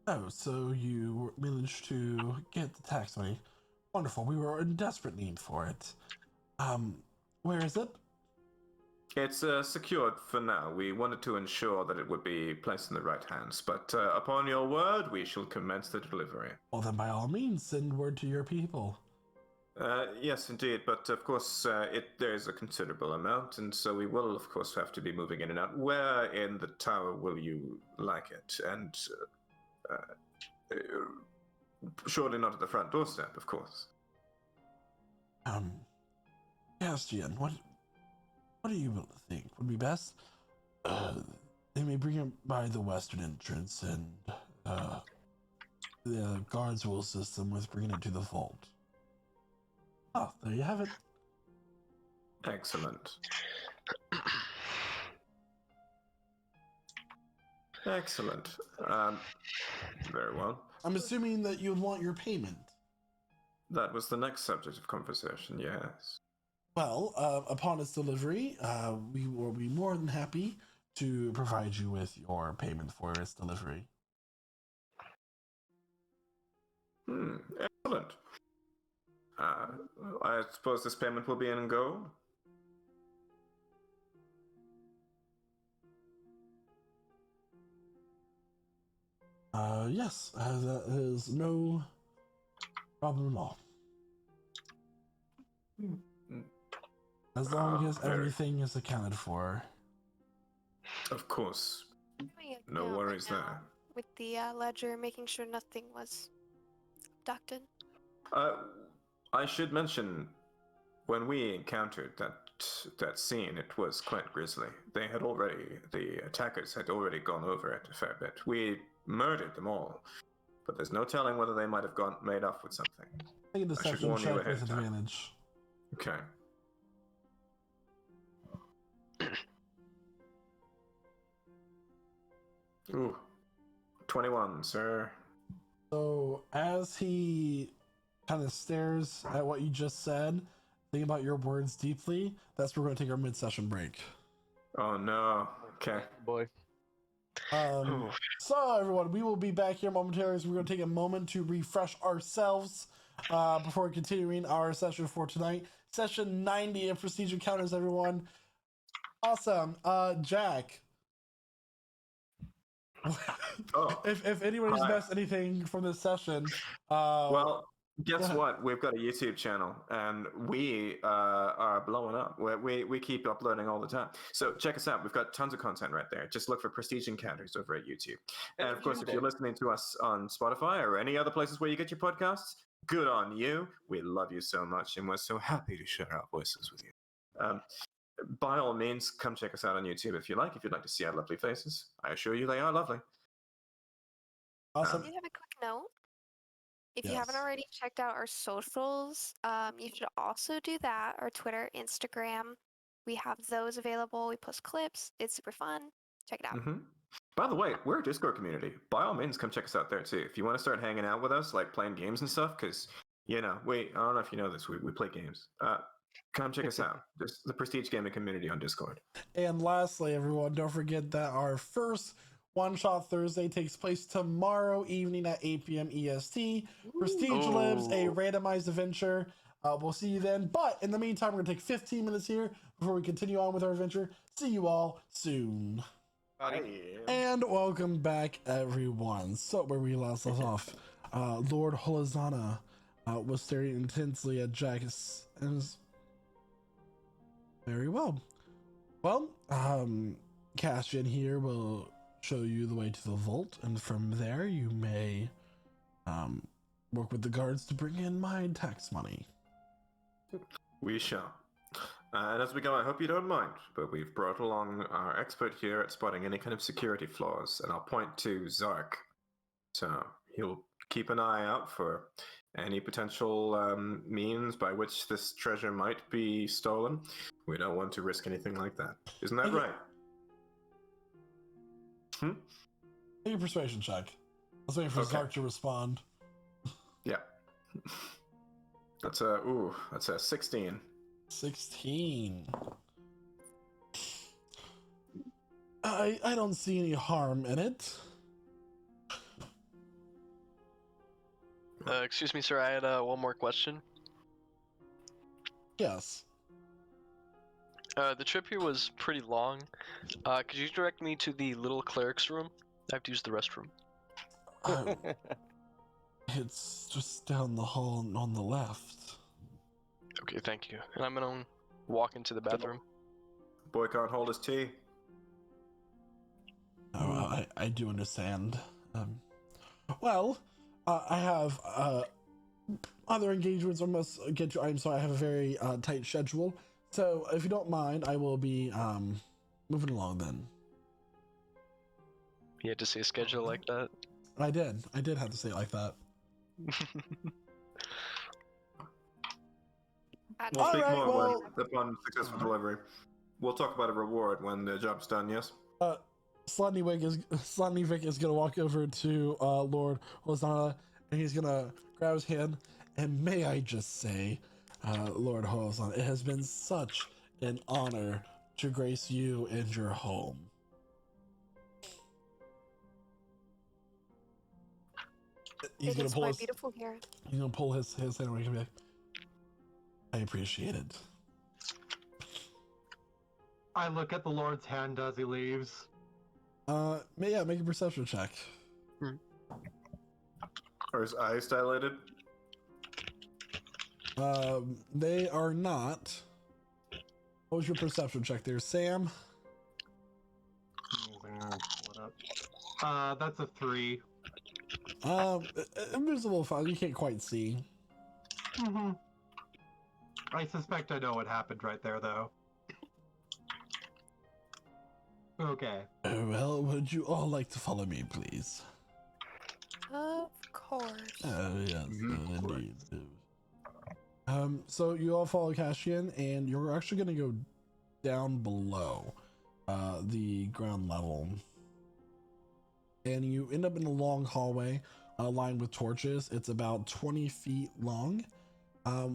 Oh, so you managed to get the tax money. Wonderful. We were in desperate need for it. Where is it? It's secured for now. We wanted to ensure that it would be placed in the right hands, but upon your word, we shall commence the delivery. Well, then by all means, send word to your people. Yes, indeed, but of course, there is a considerable amount, and so we will, of course, have to be moving in and out. Where in the tower will you like it? And surely not at the front doorstep, of course. Castian, what do you think would be best? They may bring him by the western entrance, and the guards will assist them with bringing it to the vault. Oh, there you have it. Excellent. Excellent. Very well. I'm assuming that you'd want your payment. That was the next subject of conversation, yes. Well, upon its delivery, we will be more than happy to provide you with your payment for its delivery. Excellent. I suppose this payment will be in gold? Yes, that is no problem at all. As long as Very- everything is accounted for. Of course. Doing a No count worries right now there. with the ledger, making sure nothing was abducted. I should mention, when we encountered that scene, it was quite grisly. The attackers had already gone over it a fair bit. We murdered them all, but there's no telling whether they might have made off with something. Take a I should deception warn you check ahead with of time. advantage. Okay. Ooh, 21, sir. So as he kind of stares at what you just said, think about your words deeply. That's where we're going to take our mid-session break. Oh no. Okay. Boy. So everyone, we will be back here momentarily. So we're going to take a moment to refresh ourselves before continuing our session for tonight. Session 90 of Prestige Encounters, everyone. Awesome. Jack. Oh, if anyone has hi. missed anything from this session, well, go guess ahead. what? We've got a YouTube channel, and we are blowing up. We keep uploading all the time. So check us out. We've got tons of content right there. Just look for Prestige Encounters over at YouTube. And of course, if you're listening to us on Spotify or any other places where you get your podcasts, good on you. We love you so much, and we're so happy to share our voices with you. By all means, come check us out on YouTube if you like. If you'd like to see our lovely faces, I assure you they are lovely. Awesome. I do have a quick note. If you haven't Yes. already checked out our socials, you should also do that. Our Twitter, Instagram, we have those available. We post clips. It's super fun. Check it out. Mm-hmm. By the way, we're a Discord community. By all means, come check us out there too. If you want to start hanging out with us, like playing games and stuff, because I don't know if you know this, we play games. Come check us out. There's the Prestige Gaming community on Discord. And lastly, everyone, don't forget that our first One Shot Thursday takes place tomorrow evening at 8 p.m. EST. Prestige lives a randomized adventure. We'll see you then. But in the meantime, we're going to take 15 minutes here before we continue on with our adventure. See you all soon. And welcome back, everyone. So, where we last left off, Lord Holozana was staring intensely at Jack and very well. Well, Cassian here will show you the way to the vault, and from there you may work with the guards to bring in my tax money. We shall. And as we go, I hope you don't mind, but we've brought along our expert here at spotting any kind of security flaws, and I'll point to Zark. So he'll keep an eye out for any potential means by which this treasure might be stolen. We don't want to risk anything like that. Isn't that right? Make a persuasion check. I was waiting for Okay. Zark to respond. Yeah. That's a 16. 16. I don't see any harm in it. Excuse me, sir. I had one more question. Yes. The trip here was pretty long. Could you direct me to the little cleric's room? I have to use the restroom. It's just down the hall on the left. Okay, thank you. And I'm gonna walk into the bathroom. Boy can't hold his tea. Oh, I do understand. Well, I have other engagements I must get to. I'm sorry, I have a very tight schedule. So if you don't mind, I will be moving along then. You had to say a schedule like that? I did have to say it like that. We'll speak Alright, more well- upon successful delivery. We'll talk about a reward when the job's done, yes? Slutny Vic is gonna walk over to Lord Hosanna, and he's gonna grab his hand. And may I just say, Lord Hosanna, it has been such an honor to grace you and your home. He's It gonna is pull quite his beautiful here. he's gonna pull his hand away and be like, I appreciate it. I look at the Lord's hand as he leaves. Make a perception check. Are his eyes dilated? They are not. What was your perception check there, Sam? That's a 3. Invisible fog, you can't quite see. Mm-hmm. I suspect I know what happened right there, though. Okay. Well, would you all like to follow me, please? Of course. Yes, indeed. So you all follow Cassian, and you're actually going to go down below the ground level. And you end up in a long hallway lined with torches. It's about 20 feet long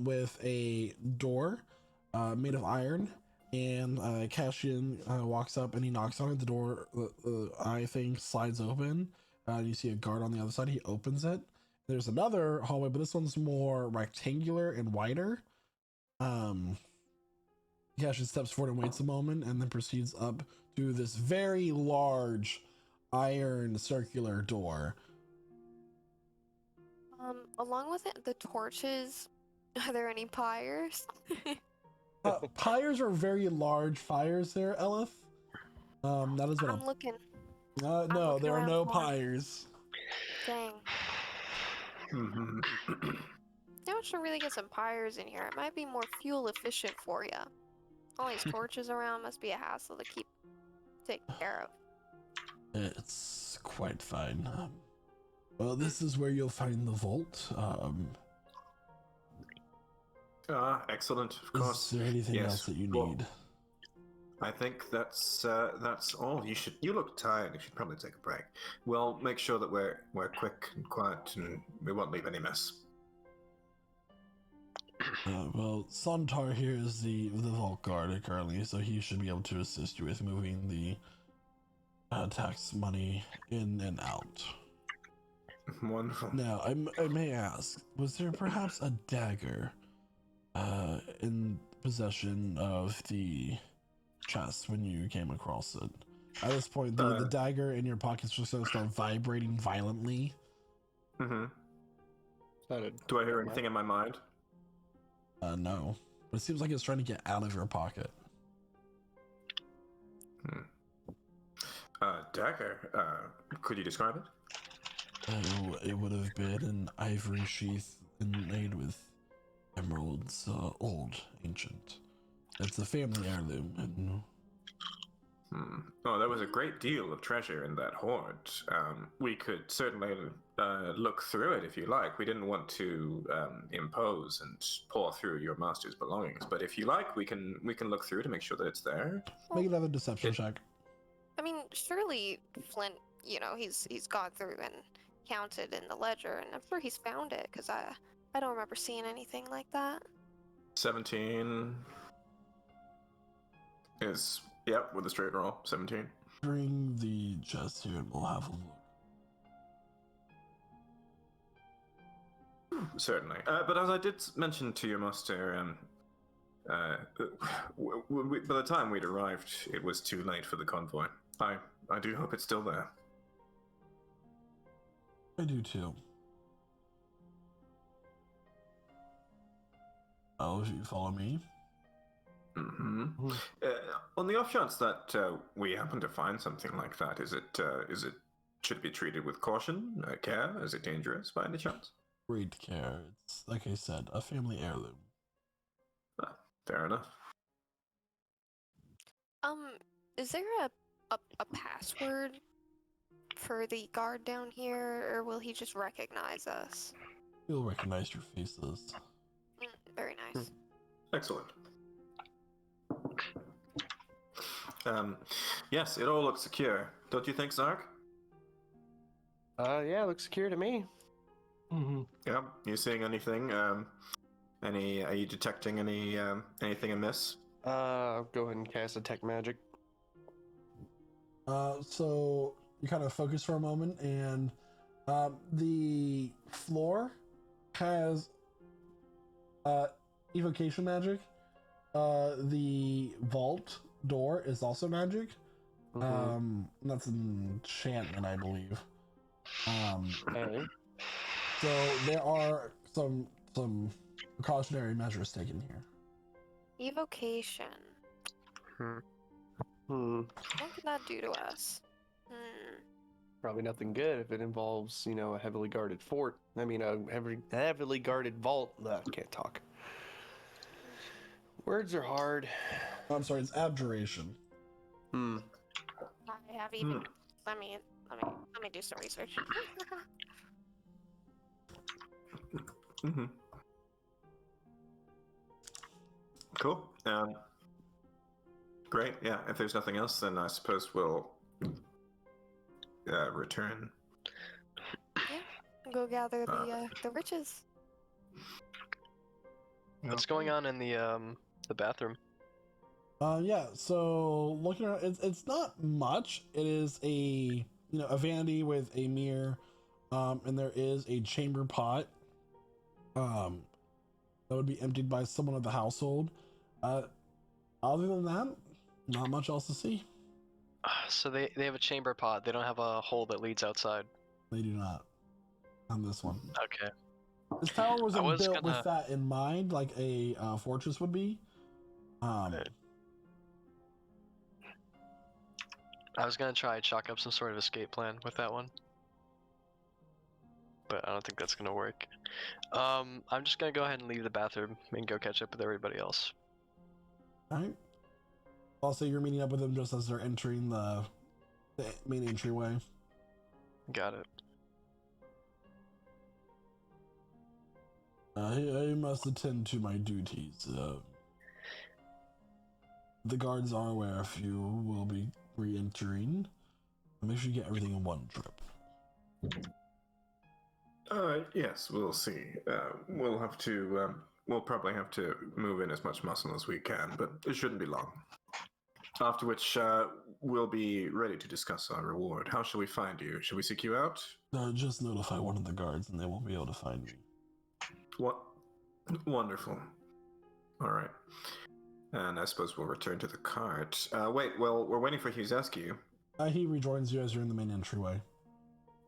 with a door made of iron. And Cassian walks up and he knocks on it. The door, the eye thing slides open. You see a guard on the other side. He opens it. There's another hallway, but this one's more rectangular and wider. Cassian steps forward and waits a moment and then proceeds up to this very large iron circular door. Along with it, the torches, are there any pyres? Pyres are very large fires there, Elif. That is what I'm looking. no, looking there are around no for it. pyres. Dang. Now should really get some pyres in here. It might be more fuel efficient for you. All these torches around must be a hassle to take care of. It's quite fine. Well, this is where you'll find the vault. Excellent. Of course. Is there anything else that you Well, need? I think that's all. You look tired. You should probably take a break. We'll make sure that we're quick and quiet, and we won't leave any mess. Well, Sontar here is the vault guard currently, so he should be able to assist you with moving the tax money in and out. Wonderful. Now, I may ask, was there perhaps a dagger in possession of the chest when you came across it? At this point, the dagger in your pocket's just going to start vibrating violently. Do I hear anything in my mind? No. But it seems like it's trying to get out of your pocket. Dagger. Could you describe it? It would have been an ivory sheath inlaid with emeralds, old, ancient. It's a family heirloom, and... Oh, there was a great deal of treasure in that hoard. We could certainly look through it if you like. We didn't want to impose and pour through your master's belongings, but if you like, we can look through to make sure that it's there. Make another deception check. I mean, surely Flint, he's gone through and counted in the ledger, and I'm sure he's found it, because I don't remember seeing anything like that. 17 is, yep, with a straight roll, 17. Bring the chest here and we'll have a look. Certainly. But as I did mention to your master, by the time we'd arrived, it was too late for the convoy. I do hope it's still there. I do too. Oh, if you follow me. On the off chance that we happen to find something like that, should it be treated with caution, care? Is it dangerous by any chance? Great care. It's, like I said, a family heirloom. Fair enough. Is there a password for the guard down here, or will he just recognize us? He'll recognize your faces. Very nice. Excellent. Yes, it all looks secure. Don't you think, Zark? Yeah, looks secure to me. Yeah. You seeing anything? Are you detecting anything amiss? I'll go ahead and cast Detect Magic. So you kind of focus for a moment, and the floor has evocation magic. The vault door is also magic. That's an enchantment, I believe. Okay. So there are some precautionary measures taken here. Evocation. Hmm. What could that do to us? Probably nothing good if it involves, a heavily guarded fort. I mean, a heavily guarded vault. Can't talk. Words are hard. I'm sorry, it's abjuration. Hmm. I have even. Let me do some research. Mm-hmm. Cool. Great. Yeah. If there's nothing else, then I suppose we'll return. Yeah. Go gather the riches. What's going on in the bathroom? Yeah. So looking around, it's not much. It is a a vanity with a mirror, and there is a chamber pot, that would be emptied by someone of the household. Other than that, not much else to see. So they have a chamber pot. They don't have a hole that leads outside. They do not on this one. Okay. This tower wasn't I was built gonna- with that in mind, like a fortress would be. Right. I was gonna try and chalk up some sort of escape plan with that one, but I don't think that's gonna work. I'm just gonna go ahead and leave the bathroom and go catch up with everybody else. All right. Also, you're meeting up with them just as they're entering the main entryway. Got it. I must attend to my duties. The guards are aware if you will be re-entering. Make sure you get everything in one trip. Yes, we'll see. We'll have to. We'll probably have to move in as much muscle as we can, but it shouldn't be long. After which, we'll be ready to discuss our reward. How shall we find you? Shall we seek you out? Just notify one of the guards, and they won't be able to find me. What? Wonderful. All right. And I suppose we'll return to the cart. Wait, well, we're waiting for Huzescu. He rejoins you as you're in the main entryway.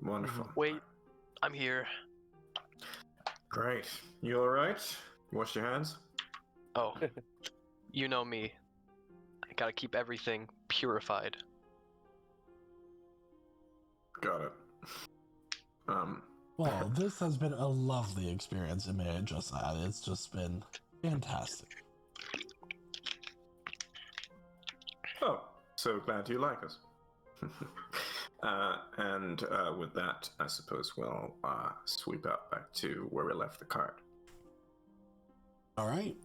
Wonderful. Wait, I'm here. Great. You all right? You washed your hands? Oh, you know me. I gotta keep everything purified. Got it. Well, this has been a lovely experience, may I just add. It's just been fantastic. Oh, so glad you like us. And with that, I suppose we'll sweep out back to where we left the cart. All right.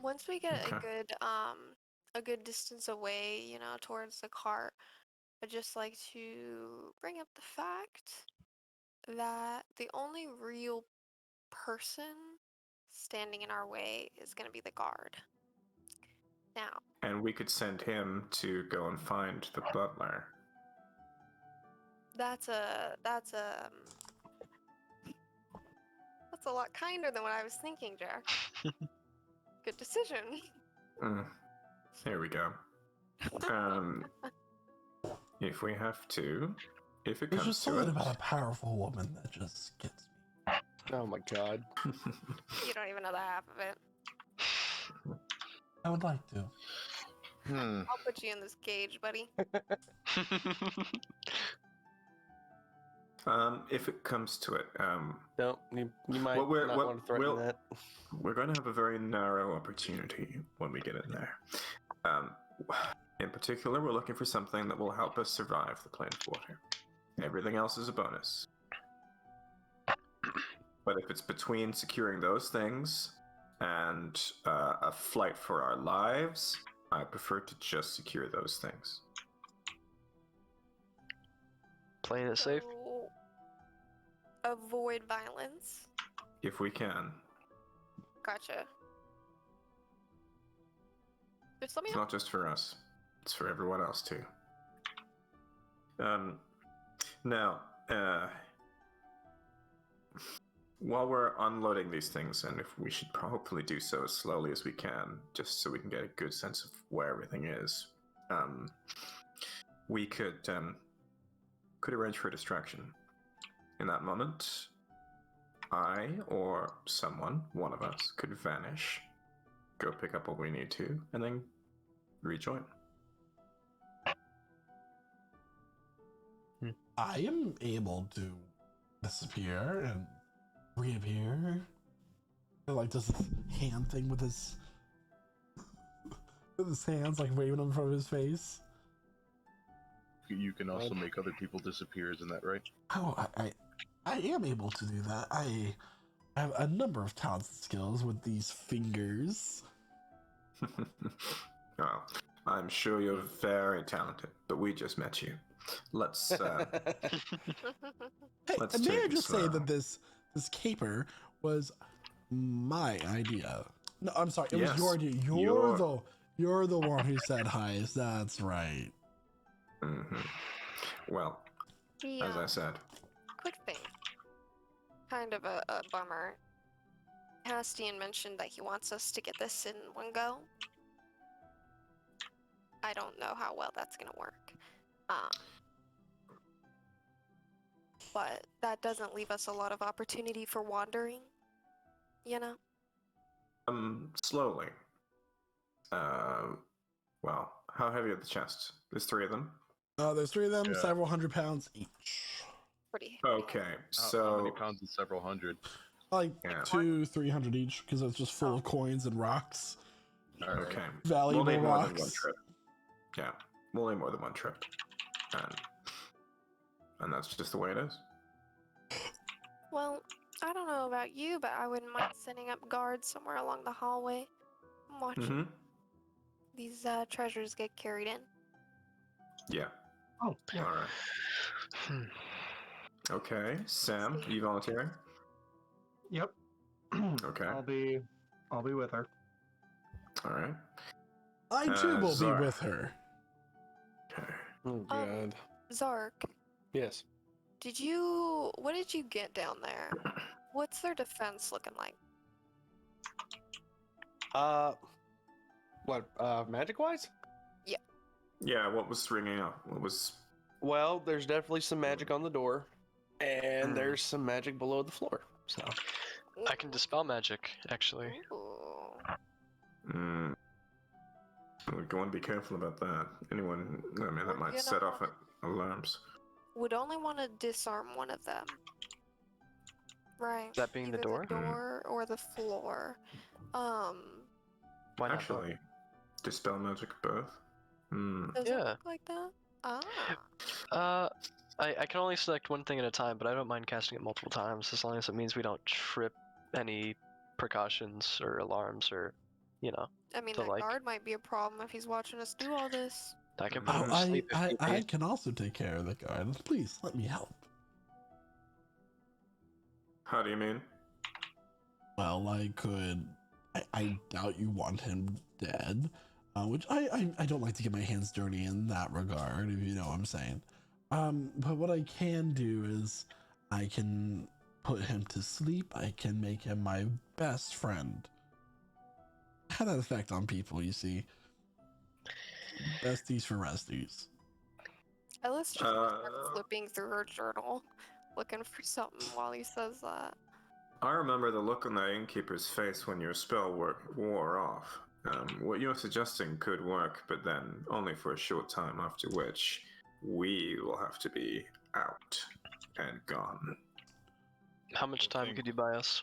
Once we get Okay. a good distance away, towards the cart, I'd just like to bring up the fact that the only real person standing in our way is going to be the guard. Now, And we could send him to go and find the butler. that's a lot kinder than what I was thinking, Jack. Good decision. Here we go. If we have to, if it There's comes just to something it. about a powerful woman that just gets me. Oh my god. You don't even know the half of it. I would like to. I'll put you in this cage, buddy. If it comes to it, No, you might Well, not want to threaten that. we're going to have a very narrow opportunity when we get in there. In particular, we're looking for something that will help us survive the plane of water. Everything else is a bonus. But if it's between securing those things and a flight for our lives, I prefer to just secure those things. Playing it safe? So, avoid violence. If we can. Gotcha. Just let me It's know. not just for us. It's for everyone else too. Now, while we're unloading these things, and if we should hopefully do so as slowly as we can, just so we can get a good sense of where everything is, we could arrange for a distraction. In that moment, I or someone, one of us, could vanish, go pick up what we need to, and then rejoin. I am able to disappear and reappear. Like just this hand thing with his hands like waving in front of his face. You can also make other people disappear, isn't that right? Oh, I am able to do that. I have a number of talents and skills with these fingers. Oh, I'm sure you're very talented, but we just met you. Let's Hey, Let's may I take it just say slow. that this caper was my idea? No, I'm sorry, it was Yes, your idea. You're the one who said heist. That's right. Well, Yeah. as I said, Quick thing. Kind of a bummer. Castian mentioned that he wants us to get this in one go. I don't know how well that's gonna work. But that doesn't leave us a lot of opportunity for wandering, you know? slowly. Well, how heavy are the chests? There's 3 of them. There's 3 of them, Yeah. several hundred pounds each. Pretty. Okay, How many so pounds is several hundred? Like Yeah. 200-300 each, because it's just full of coins and rocks. Alright. okay, Valuable we'll need more rocks. than one trip. Yeah, we'll need more than one trip, and that's just the way it is. Well, I don't know about you, but I wouldn't mind setting up guards somewhere along the hallway. I'm watching these treasures get carried in. Yeah. Oh, yeah. All right. Okay, Sam, See. you volunteering? Yep. Okay. I'll be with her. All right. I too will Zara. be with her. Okay. Oh god. Zark, Yes. what did you get down there? What's their defense looking like? Magic wise? Yeah. What was ringing up? What was? Well, there's definitely some magic on the door, and there's some magic below the floor. So I can dispel magic, actually. Ooh. We're going to be careful about that. Anyone? I mean, We're that might gonna set off wanna- alarms. Would only want to disarm one of them. Right. That being the Either door? The door or the floor. Why not? both? Actually, dispel magic both. Does it Yeah. look like that? Ah. I can only select one thing at a time, but I don't mind casting it multiple times as long as it means we don't trip any precautions or alarms or, you know, I mean, the that like. guard might be a problem if he's watching us do all this. I can put Oh, him to sleep if need I be. can also take care of the guard. Please let me help. How do you mean? Well, I could. I doubt you want him dead, which I don't like to get my hands dirty in that regard, if you know what I'm saying. But what I can do is I can put him to sleep. I can make him my best friend. Have that effect on people, you see. Besties for resties. Ellis just starts flipping through her journal, looking for something while he says that. I remember the look on the innkeeper's face when your spell wore off. What you're suggesting could work, but then only for a short time, after which we will have to be out and gone. How much time could you buy us?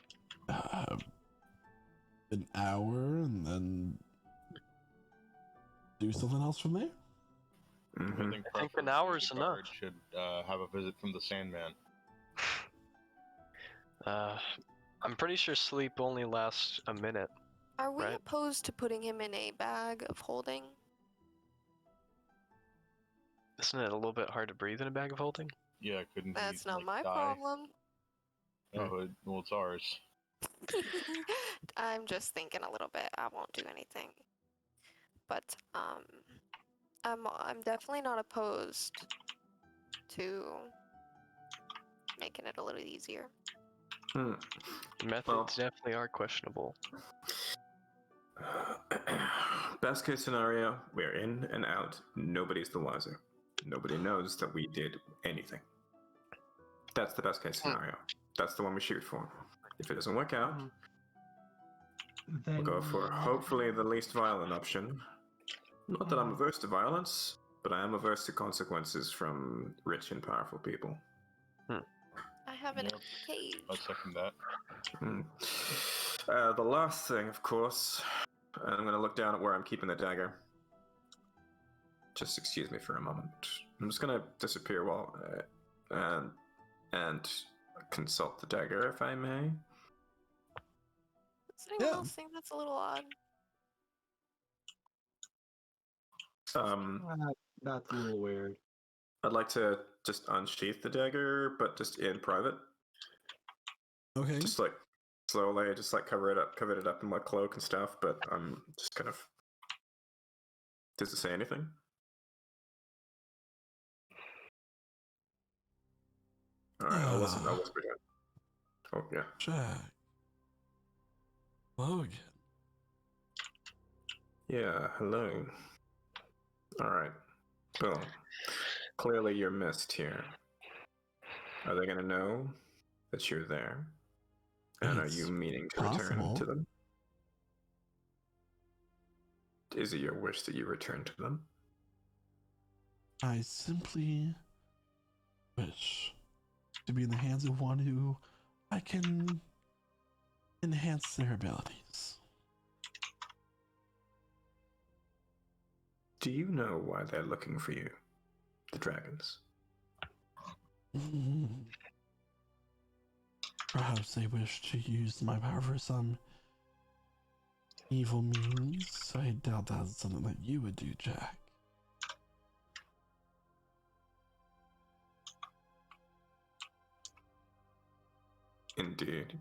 An hour, and then do something else from there. Mhm. I think an hour's the guard enough. Should have a visit from the Sandman. I'm pretty sure sleep only lasts a minute. Are we Right. opposed to putting him in a bag of holding? Isn't it a little bit hard to breathe in a bag of holding? Yeah, couldn't he, That's not like, my die? problem. Oh, well, it's ours. I'm just thinking a little bit. I won't do anything. But I'm definitely not opposed to making it a little easier. Hmm. The methods Well- definitely are questionable. Best case scenario, we're in and out. Nobody's the wiser. Nobody knows that we did anything. That's the best case scenario. that's the one we shoot for. If it doesn't work out, Then we'll go for hopefully the least violent option. Not that I'm averse to violence, but I am averse to consequences from rich and powerful people. I have an Yep. cage. I'll second that. The last thing, of course, and I'm going to look down at where I'm keeping the dagger. Just excuse me for a moment. I'm just going to disappear while and consult the dagger, if I may. Does anyone Yeah. else think that's a little odd? That's a little weird. I'd like to just unsheath the dagger, but just in private. Okay. Just like slowly, just like cover it up in my cloak and stuff. But I'm just kind of. Does it say anything? All right, I'll listen. I'll whisper again. Oh yeah. Jack. Hello again. Yeah. Hello. All right. Boom. Clearly, you're missed here. Are they gonna know that you're there? And are you It's meaning to return possible. to them? Is it your wish that you return to them? I simply wish to be in the hands of one who I can enhance their abilities. Do you know why they're looking for you? The dragons. Perhaps they wish to use my power for some evil means. I doubt that's something that you would do, Jack. Indeed.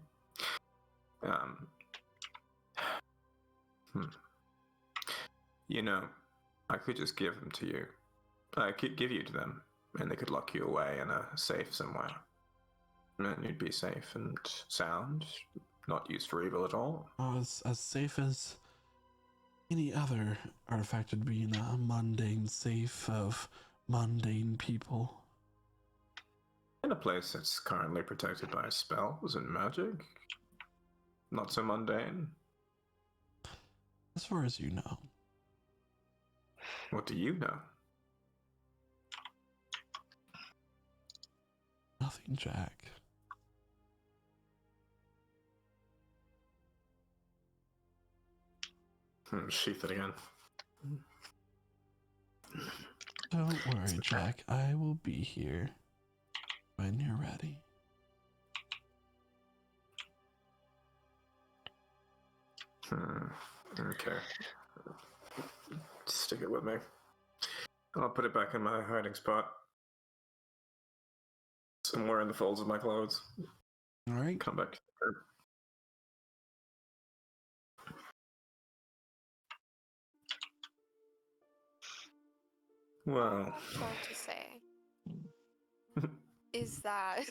You know, I could just give them to you. I could give you to them, and they could lock you away in a safe somewhere. And you'd be safe and sound, not used for evil at all. As safe as any other artifact would be in a mundane safe of mundane people. In a place that's currently protected by spells and magic. Not so mundane. As far as you know. What do you know? Nothing, Jack. Sheath it again. Don't worry, Jack. I will be here when you're ready. Okay. Stick it with me. I'll put it back in my hiding spot. Somewhere in the folds of my clothes. All right. Come back. Well. All I'm going to say is that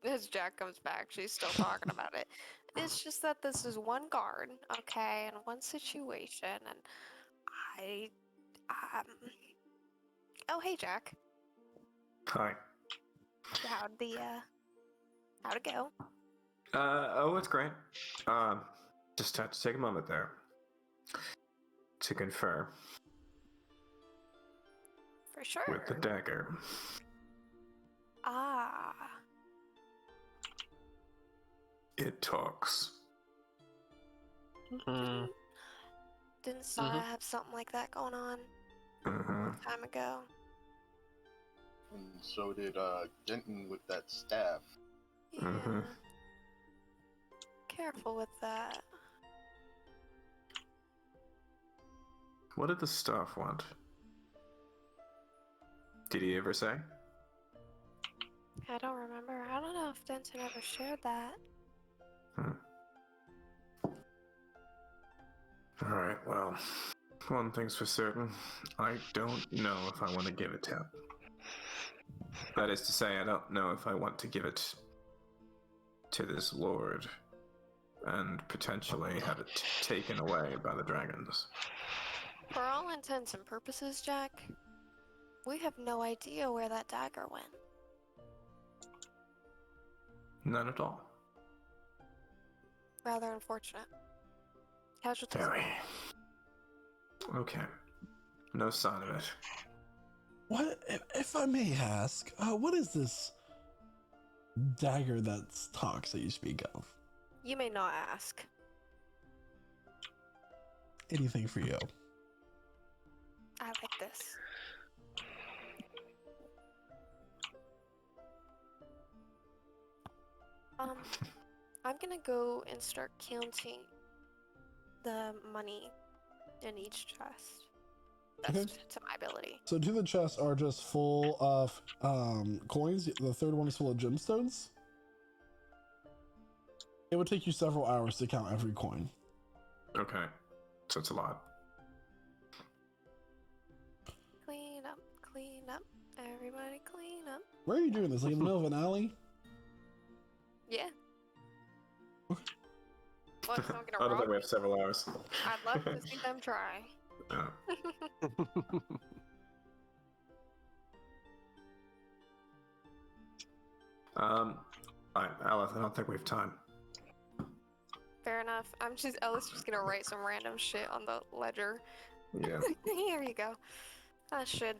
as Jack comes back, she's still talking about it. It's just that this is one guard, okay, and one situation, and oh, hey, Jack. Hi. How'd it go? Oh, it's great. Just had to take a moment there to confer For sure. with the dagger. Ah. It talks. Didn't Sarah have something like that going on a long time ago? And so did Denton with that staff. Yeah. Careful with that. What did the staff want? Did he ever say? I don't remember. I don't know if Denton ever shared that. Alright, well, one thing's for certain. I don't know if I want to give it to him. That is to say, I don't know if I want to give it to this lord and potentially have it taken away by the dragons. For all intents and purposes, Jack, we have no idea where that dagger went. None at all. Rather unfortunate. Casualties. Very. Okay. No sign of it. What, if I may ask, what is this dagger that talks that you speak of? You may not ask. Anything for you. I like this. I'm gonna go and start counting the money in each chest. That's Okay. to my ability. So two of the chests are just full of coins. The third one is full of gemstones. It would take you several hours to count every coin. Okay. So it's a lot. Clean up, everybody clean up. Where are you doing this? Like in the middle of an alley? Yeah. Okay. Well, it's not I gonna don't rob think we me. have several hours. I'd love to see them try. Alright, Alice, I don't think we have time. Fair enough. Ella's just gonna write some random shit on the ledger. Yeah. Here you go. That should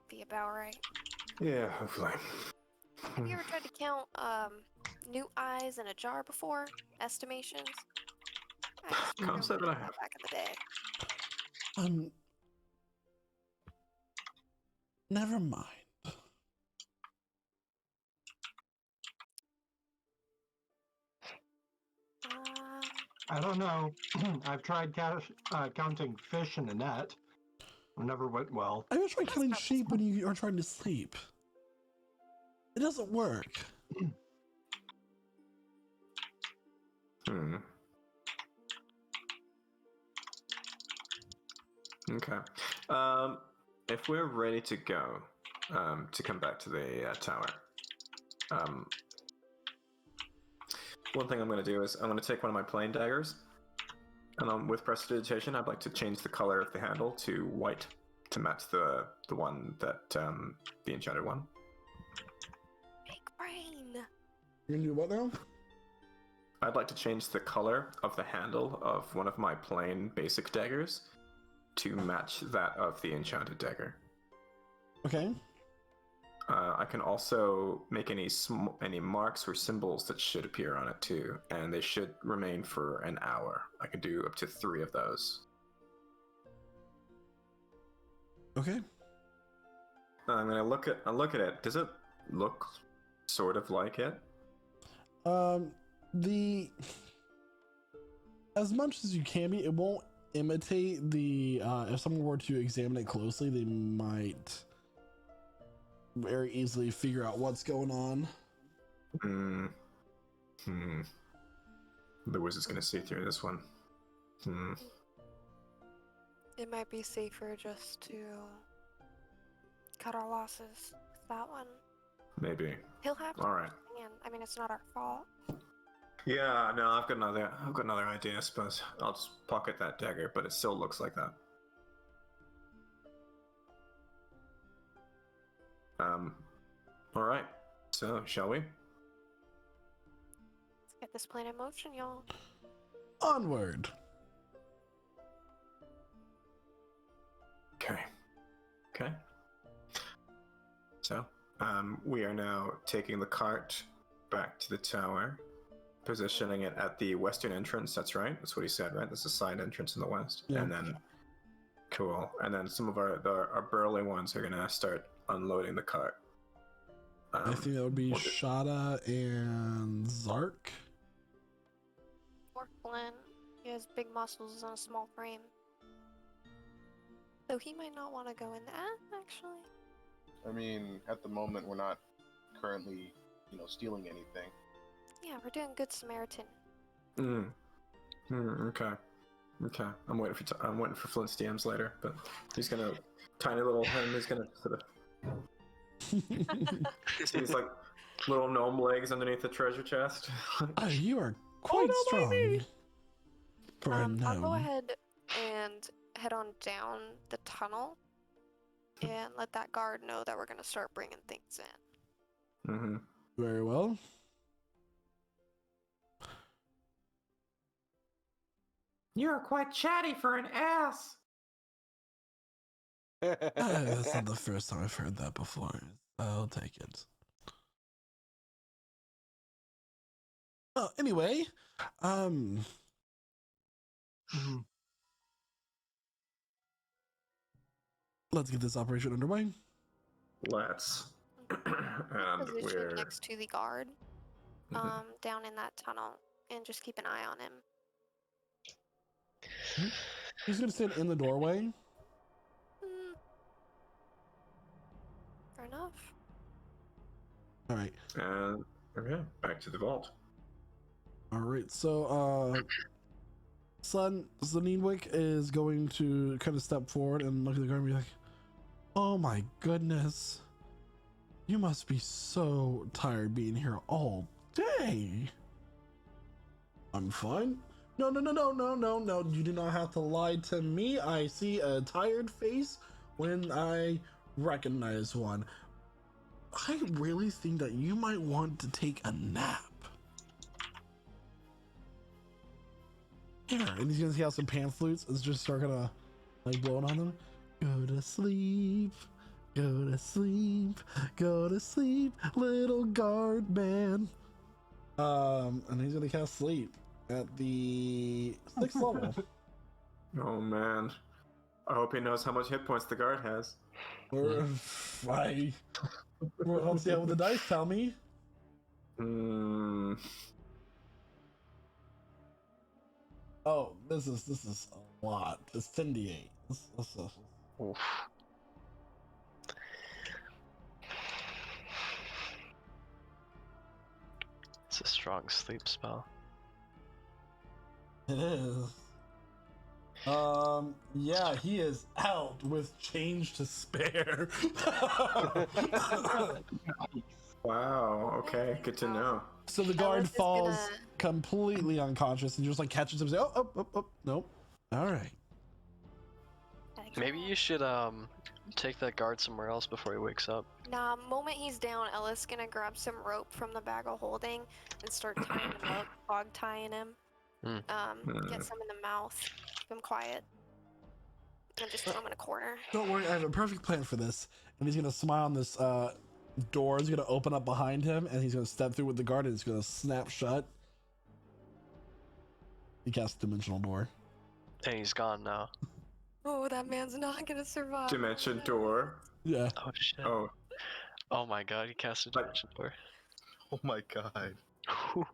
be about right. Yeah, hopefully. Have you ever tried to count new eyes in a jar before? Estimations? I used to Can't say do that I that have. back in the day. Never mind. I don't know. I've tried counting fish in a net. It never went well. I was trying counting sheep when you are trying to sleep. It doesn't work. Hmm. Okay. If we're ready to go, to come back to the tower, one thing I'm going to do is I'm going to take one of my plain daggers, and with prestidigitation, I'd like to change the color of the handle to white to match the one that the enchanted one. Big brain. You're gonna do what now? I'd like to change the color of the handle of one of my plain basic daggers to match that of the enchanted dagger. Okay. I can also make any marks or symbols that should appear on it too, and they should remain for an hour. I can do up to 3 of those. Okay. I'm gonna look at it. Does it look sort of like it? As much as you can be, it won't imitate the. If someone were to examine it closely, they might very easily figure out what's going on. The wizard's gonna see through this one. It might be safer just to cut our losses with that one. Maybe. He'll have to All right. understand. I mean, it's not our fault. Yeah, no, I've got another idea, I suppose. I'll just pocket that dagger, but it still looks like that. Alright. So, shall we? Let's get this plan in motion, y'all. Onward. Okay. So, we are now taking the cart back to the tower, positioning it at the western entrance. That's right. That's what he said, right? That's a side entrance in the west. Yeah. And then, cool. And then some of our burly ones are gonna start unloading the cart. I think that would be Shada and Zark. Or Flynn. He has big muscles on a small frame. So he might not want to go in that, actually. I mean, at the moment, we're not currently, stealing anything. Yeah, we're doing good Samaritan. Okay. I'm waiting for Flint's DMs later, but he's gonna tiny little him. He's gonna sort of see these like little gnome legs underneath the treasure chest. You are quite strong. For a I'll go gnome. ahead and head on down the tunnel and let that guard know that we're gonna start bringing things in. Mm-hmm. Very well. You're quite chatty for an ass. That's not the first time I've heard that before. I'll take it. Anyway, let's get this operation underway. Let's. And Position we're. next to the guard, Mhm. down in that tunnel, and just keep an eye on him. He's gonna stand in the doorway. Hmm. Fair enough. All right. And okay, back to the vault. All right. So, Zaneenwick is going to kind of step forward and look at the guard and be like, "Oh my goodness, you must be so tired being here all day." "I'm fine." No. You do not have to lie to me. I see a tired face when I recognize one. I really think that you might want to take a nap. Here, and he's gonna see how some pan flutes is just start gonna like blowing on them. Go to sleep, go to sleep, go to sleep, little guard man. And he's gonna cast sleep at the 6th level. Oh man. I hope he knows how much hit points the guard has. Or let's see what the dice tell me. Hmm. Oh, this is a lot. It's 10d8. Oof. It's a strong sleep spell. It is. Yeah, he is out with change to spare. Wow. Okay. Good to know. So the guard Ellis is falls gonna- completely unconscious and just like catches him and says, oh, nope. All right. Maybe you should take that guard somewhere else before he wakes up. Nah, moment he's down, Ellis gonna grab some rope from the bag of holding and start tying him up, hog tying him. Get some in the mouth, keep him quiet, and just throw him in a corner. Don't worry, I have a perfect plan for this. And he's gonna smile, and this door is gonna open up behind him, and he's gonna step through with the guard, and it's gonna snap shut. He casts Dimensional Door. And he's gone now. Oh, that man's not gonna survive. Dimension door. Yeah. Oh shit. Oh. Oh my god, he cast a dimension door. Oh my god. Who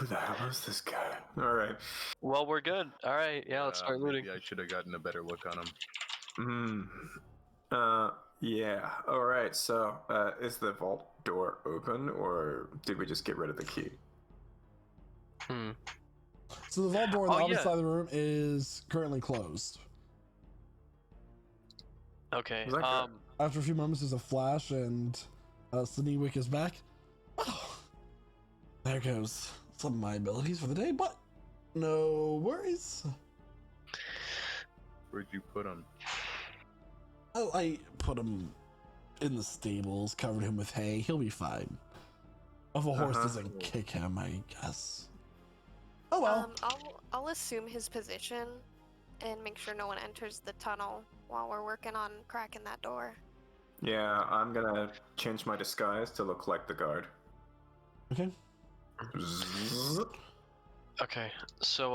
the hell is this guy? All right. Well, we're good. Alright, yeah, let's start looting. Maybe I should have gotten a better look on him. Yeah. All right. So, is the vault door open, or did we just get rid of the key? So the vault door on the Oh, other yeah. side of the room is currently closed. Okay, Was that good? After a few moments, there's a flash, and Zaneenwick is back. Oh, there goes some of my abilities for the day, but no worries. Where'd you put him? Oh, I put him in the stables, covered him with hay. He'll be fine. If a horse doesn't kick him, I guess. Oh well. I'll assume his position and make sure no one enters the tunnel while we're working on cracking that door. Yeah, I'm gonna change my disguise to look like the guard. Okay. Zzz. Okay, so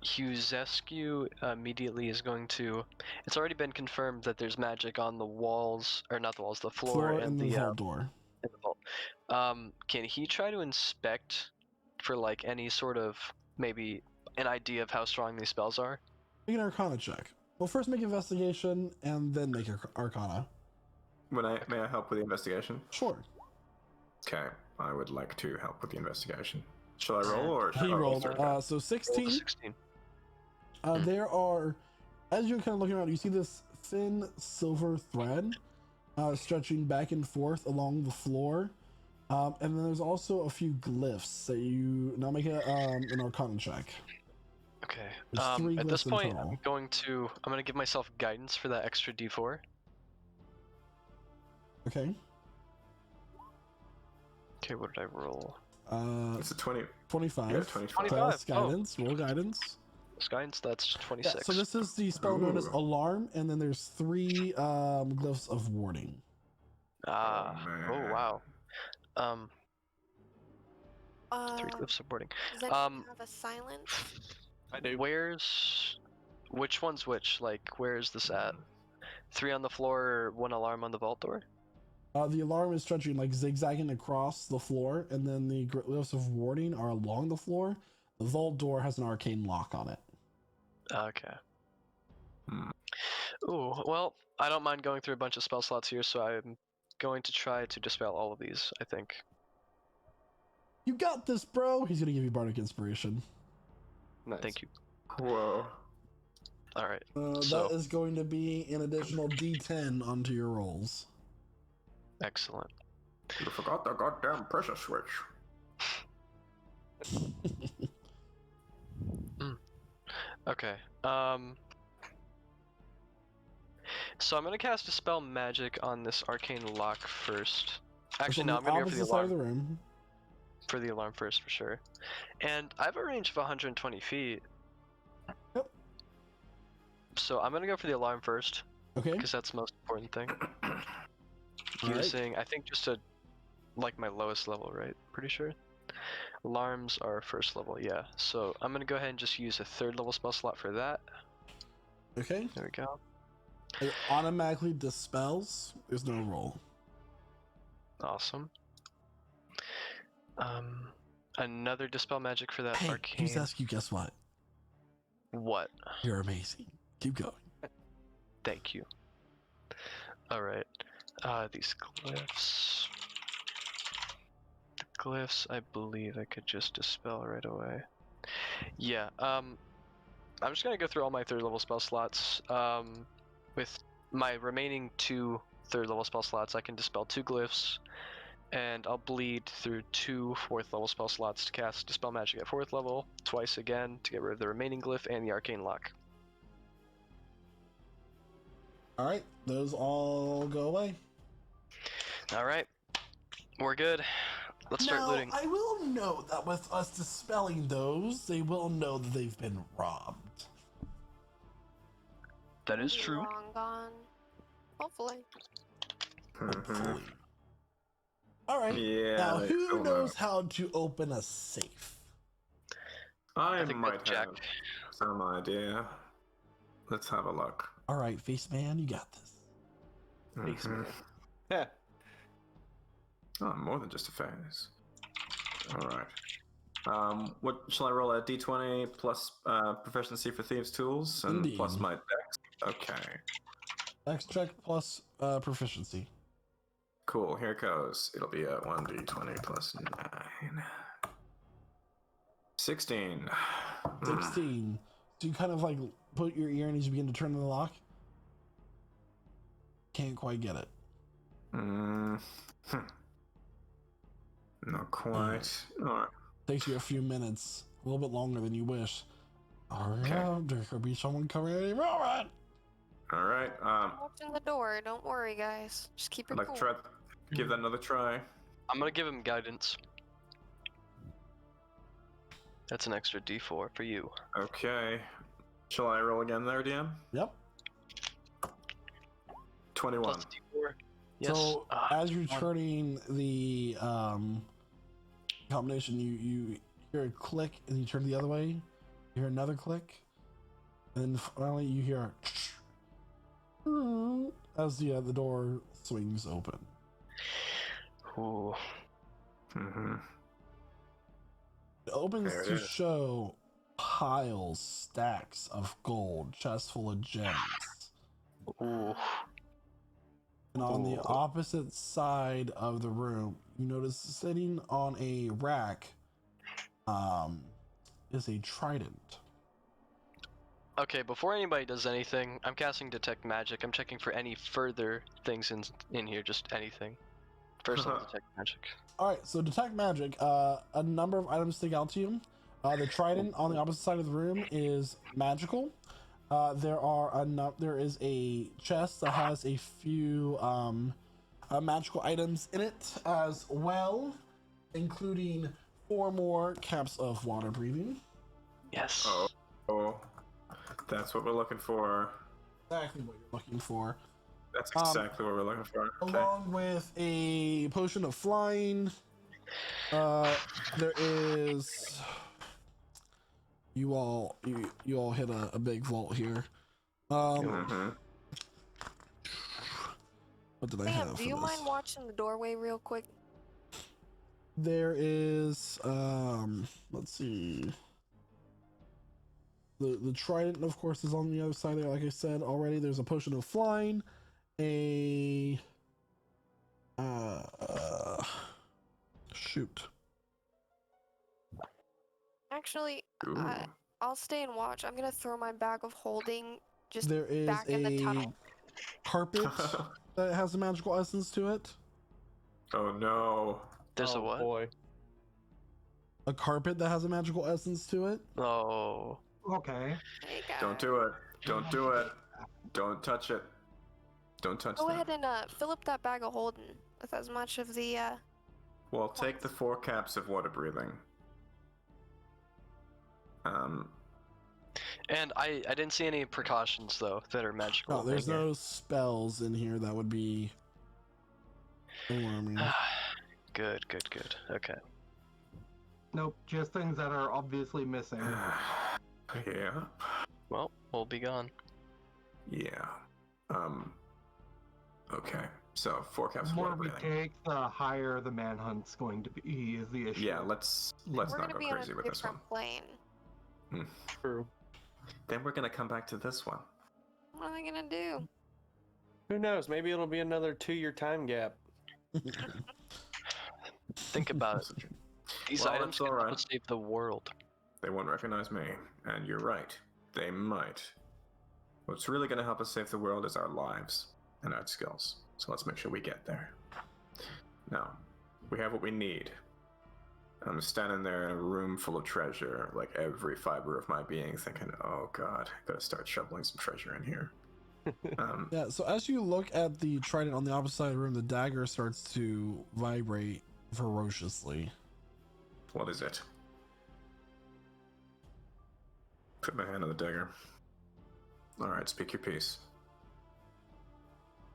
Huzescu immediately is going to. It's already been confirmed that there's magic on the walls, or not the walls, the floor, and the vault door. in the vault. Can he try to inspect for like any sort of maybe an idea of how strong these spells are? Make an Arcana check. Well, first make investigation, and then make Arcana. May I help with the investigation? Sure. Okay, I would like to help with the investigation. Shall I roll or? He oh, rolled. sorry. So Roll 16. a 16. There are, as you're kind of looking around, you see this thin silver thread stretching back and forth along the floor. And then there's also a few glyphs that you now make an Arcana check. Okay. There's 3 At glyphs this in point, total. I'm gonna give myself guidance for that extra D4. Okay. Okay, what did I roll? It's a 20. 25. Yeah, 25. Plus 25. Oh. guidance. Roll guidance. plus guidance. That's Yeah, 26. so this is the spell known as Ooh. Alarm, and then there's 3 glyphs of warding. Ah. Oh, man. wow. 3 Um, glyphs of boarding. does anyone have a silent? I do. Which one's which? Like, where's this at? 3 on the floor, 1 alarm on the vault door? The alarm is stretching like zigzagging across the floor, and then the glyphs of warding are along the floor. The vault door has an arcane lock on it. Okay. Hmm. Ooh, well, I don't mind going through a bunch of spell slots here, so I'm going to try to dispel all of these, I think. You got this, bro. He's gonna give you bardic inspiration. Nice. Thank you. Whoa. Alright. That is going to be an additional D10 onto your rolls. Excellent. You forgot the goddamn pressure switch. Okay. So I'm gonna cast Dispel Magic on this arcane lock first. Actually, no, I'm gonna go for the opposite side of the alarm. room. For the alarm first, for sure. And I have a range of 120 feet. Yep. So I'm gonna go for the alarm first, Okay. because that's the most important thing. Alright. Using, I think, just like my lowest level, right? Pretty sure. Alarms are first level, yeah. So I'm gonna go ahead and just use a 3rd level spell slot for that. Okay. There we go. It automatically dispels. There's no roll. Awesome. Another dispel magic for that Hey, arcane. who's asking you? Guess what? What? You're amazing. Keep going. Thank you. Alright. These glyphs. The glyphs, I believe I could just dispel right away. Yeah, I'm just gonna go through all my 3rd level spell slots. With my remaining 2 3rd level spell slots, I can dispel 2 glyphs, and I'll bleed through 2 4th level spell slots to cast Dispel Magic at 4th level, twice again to get rid of the remaining glyph and the arcane lock. Alright, those all go away. Alright, we're good. Let's start now, looting. I will note that with us dispelling those, they will know that they've been robbed. That is Be true. Long gone. Hopefully. Hopefully. Alright, Yeah. now they who still knows how to open a safe? I think might that's Jack. have some idea. Let's have a look. Alright, face man, you got this. Face Mhm. man. Yeah. Oh, more than just a face. All right. What shall I roll? A d20 plus proficiency for thieves' tools and Indeed. plus my dex. Okay. Dex check plus proficiency. Cool. Here it goes. It'll be a 1d20 plus 9. 16. 16. So you kind of like put your ear in as you begin to turn the lock. Can't quite get it. Not quite. All right. Takes you a few minutes, a little bit longer than you wish. Okay. Yeah, there could be someone coming any moment. All right. Watching the door. Don't worry, guys. Just keep I'd it like cool. to try. Give that another try. I'm gonna give him guidance. That's an extra d4 for you. Okay. Shall I roll again there, DM? Yep. 21. Plus d4. Yes. So as you're 21. turning the combination, you hear a click, and you turn the other way. You hear another click, and then finally you hear as the door swings open. Ooh. Mm-hmm. It opens There it to is. show piles, stacks of gold, chests full of gems. Ooh. And on the Ooh. opposite side of the room, you notice sitting on a rack is a trident. Okay, before anybody does anything, I'm casting Detect Magic. I'm checking for any further things in here, just anything. First level Detect Magic. Alright, so detect magic. A number of items stick out to you. The trident on the opposite side of the room is magical. There is a chest that has a few magical items in it as well, including 4 more caps of water breathing. Yes. Oh. That's what we're looking for. Exactly what you're looking for. That's exactly what we're looking for. Okay. Along with a potion of flying. There is. You all hit a big vault here. Mhm. What did I Sam, have do for you this? mind watching the doorway real quick? There is let's see. The trident, of course, is on the other side there. Like I said already, there's a potion of flying, a shoot. Actually, Ooh. I'll stay and watch. I'm gonna throw my bag of holding just There is back in the a tunnel. carpet that has a magical essence to it. Oh no. There's a Oh, what? boy. A carpet that has a magical essence to it. Oh. Okay. Hey, guys. Don't do it. Don't do it. Don't touch it. Don't touch Go that. ahead and fill up that bag of holding with as much of the Well, take the 4 caps of water breathing. And I didn't see any precautions though that are magical. No, there's in here. no spells in here that would be alarming. Good. Okay. Nope, just things that are obviously missing. Yeah. Well, we'll be gone. Yeah. Okay. So 4 caps The of more water we breathing. take, the higher the manhunt's going to be, is the issue. Yeah, let's we're not gonna go be on crazy a with this one. different plane. True. Then we're gonna come back to this one. What am I gonna do? Who knows? Maybe it'll be another 2-year time gap. Think about it. These Well, items it's can help alright. us save the world. They won't recognize me, and you're right. They might. What's really gonna help us save the world is our lives and our skills. So let's make sure we get there. Now, we have what we need. I'm standing there in a room full of treasure, like every fiber of my being thinking, oh god, gotta start shoveling some treasure in here. Yeah, so as you look at the trident on the opposite side of the room, the dagger starts to vibrate ferociously. What is it? Put my hand on the dagger. Alright, speak your piece.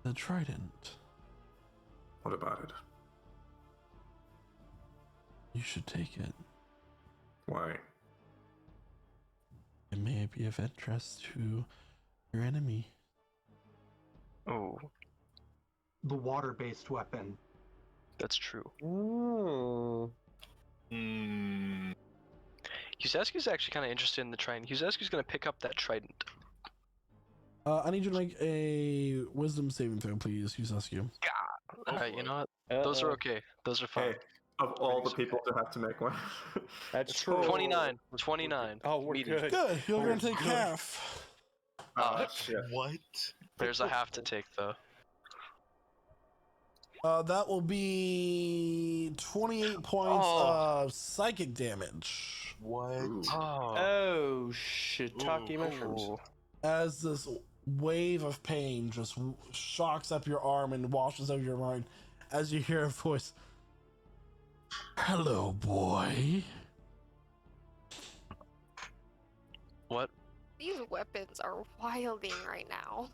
The trident. What about it? You should take it. Why? It may be of interest to your enemy. Oh, The water-based weapon. that's true. Ooh. Yuzesku's actually kind of interested in the trident. Yuzesku's gonna pick up that trident. I need you to make a wisdom saving throw, please, Yuzesku. Alright, you know what? Those are okay. Those are fine. Hey, of all the people to have to make one. That's true. 29. 29. Oh, we're Medium. good. Good. You're We're gonna take good. half. Shit. What? There's a half to take though. That will be 28 points Oh. of psychic damage What? Ooh. Oh. Oh, shiitake Ooh. mushrooms. as this wave of pain just shocks up your arm and washes over your mind as you hear a voice. Hello, boy. What? These weapons are wilding right now.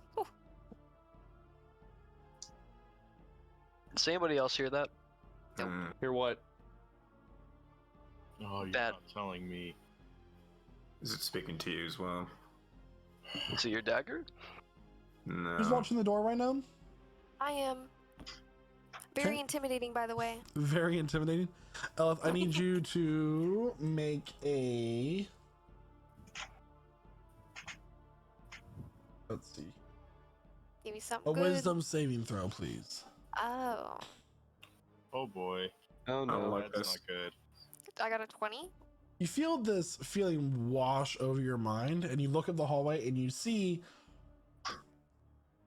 Does anybody else hear that? Hmm. Hear what? Oh, you're That- not telling me. Is it speaking to you as well? Is it your dagger? No. Who's watching the door right now? I am very Okay. intimidating, by the way. Very intimidating. Elif, I need you to make a. Let's see. Give me something A good. wisdom saving throw, please. Oh, Oh boy. Oh I don't no. like That's this. not good. I got a 20. You feel this feeling wash over your mind, and you look at the hallway and you see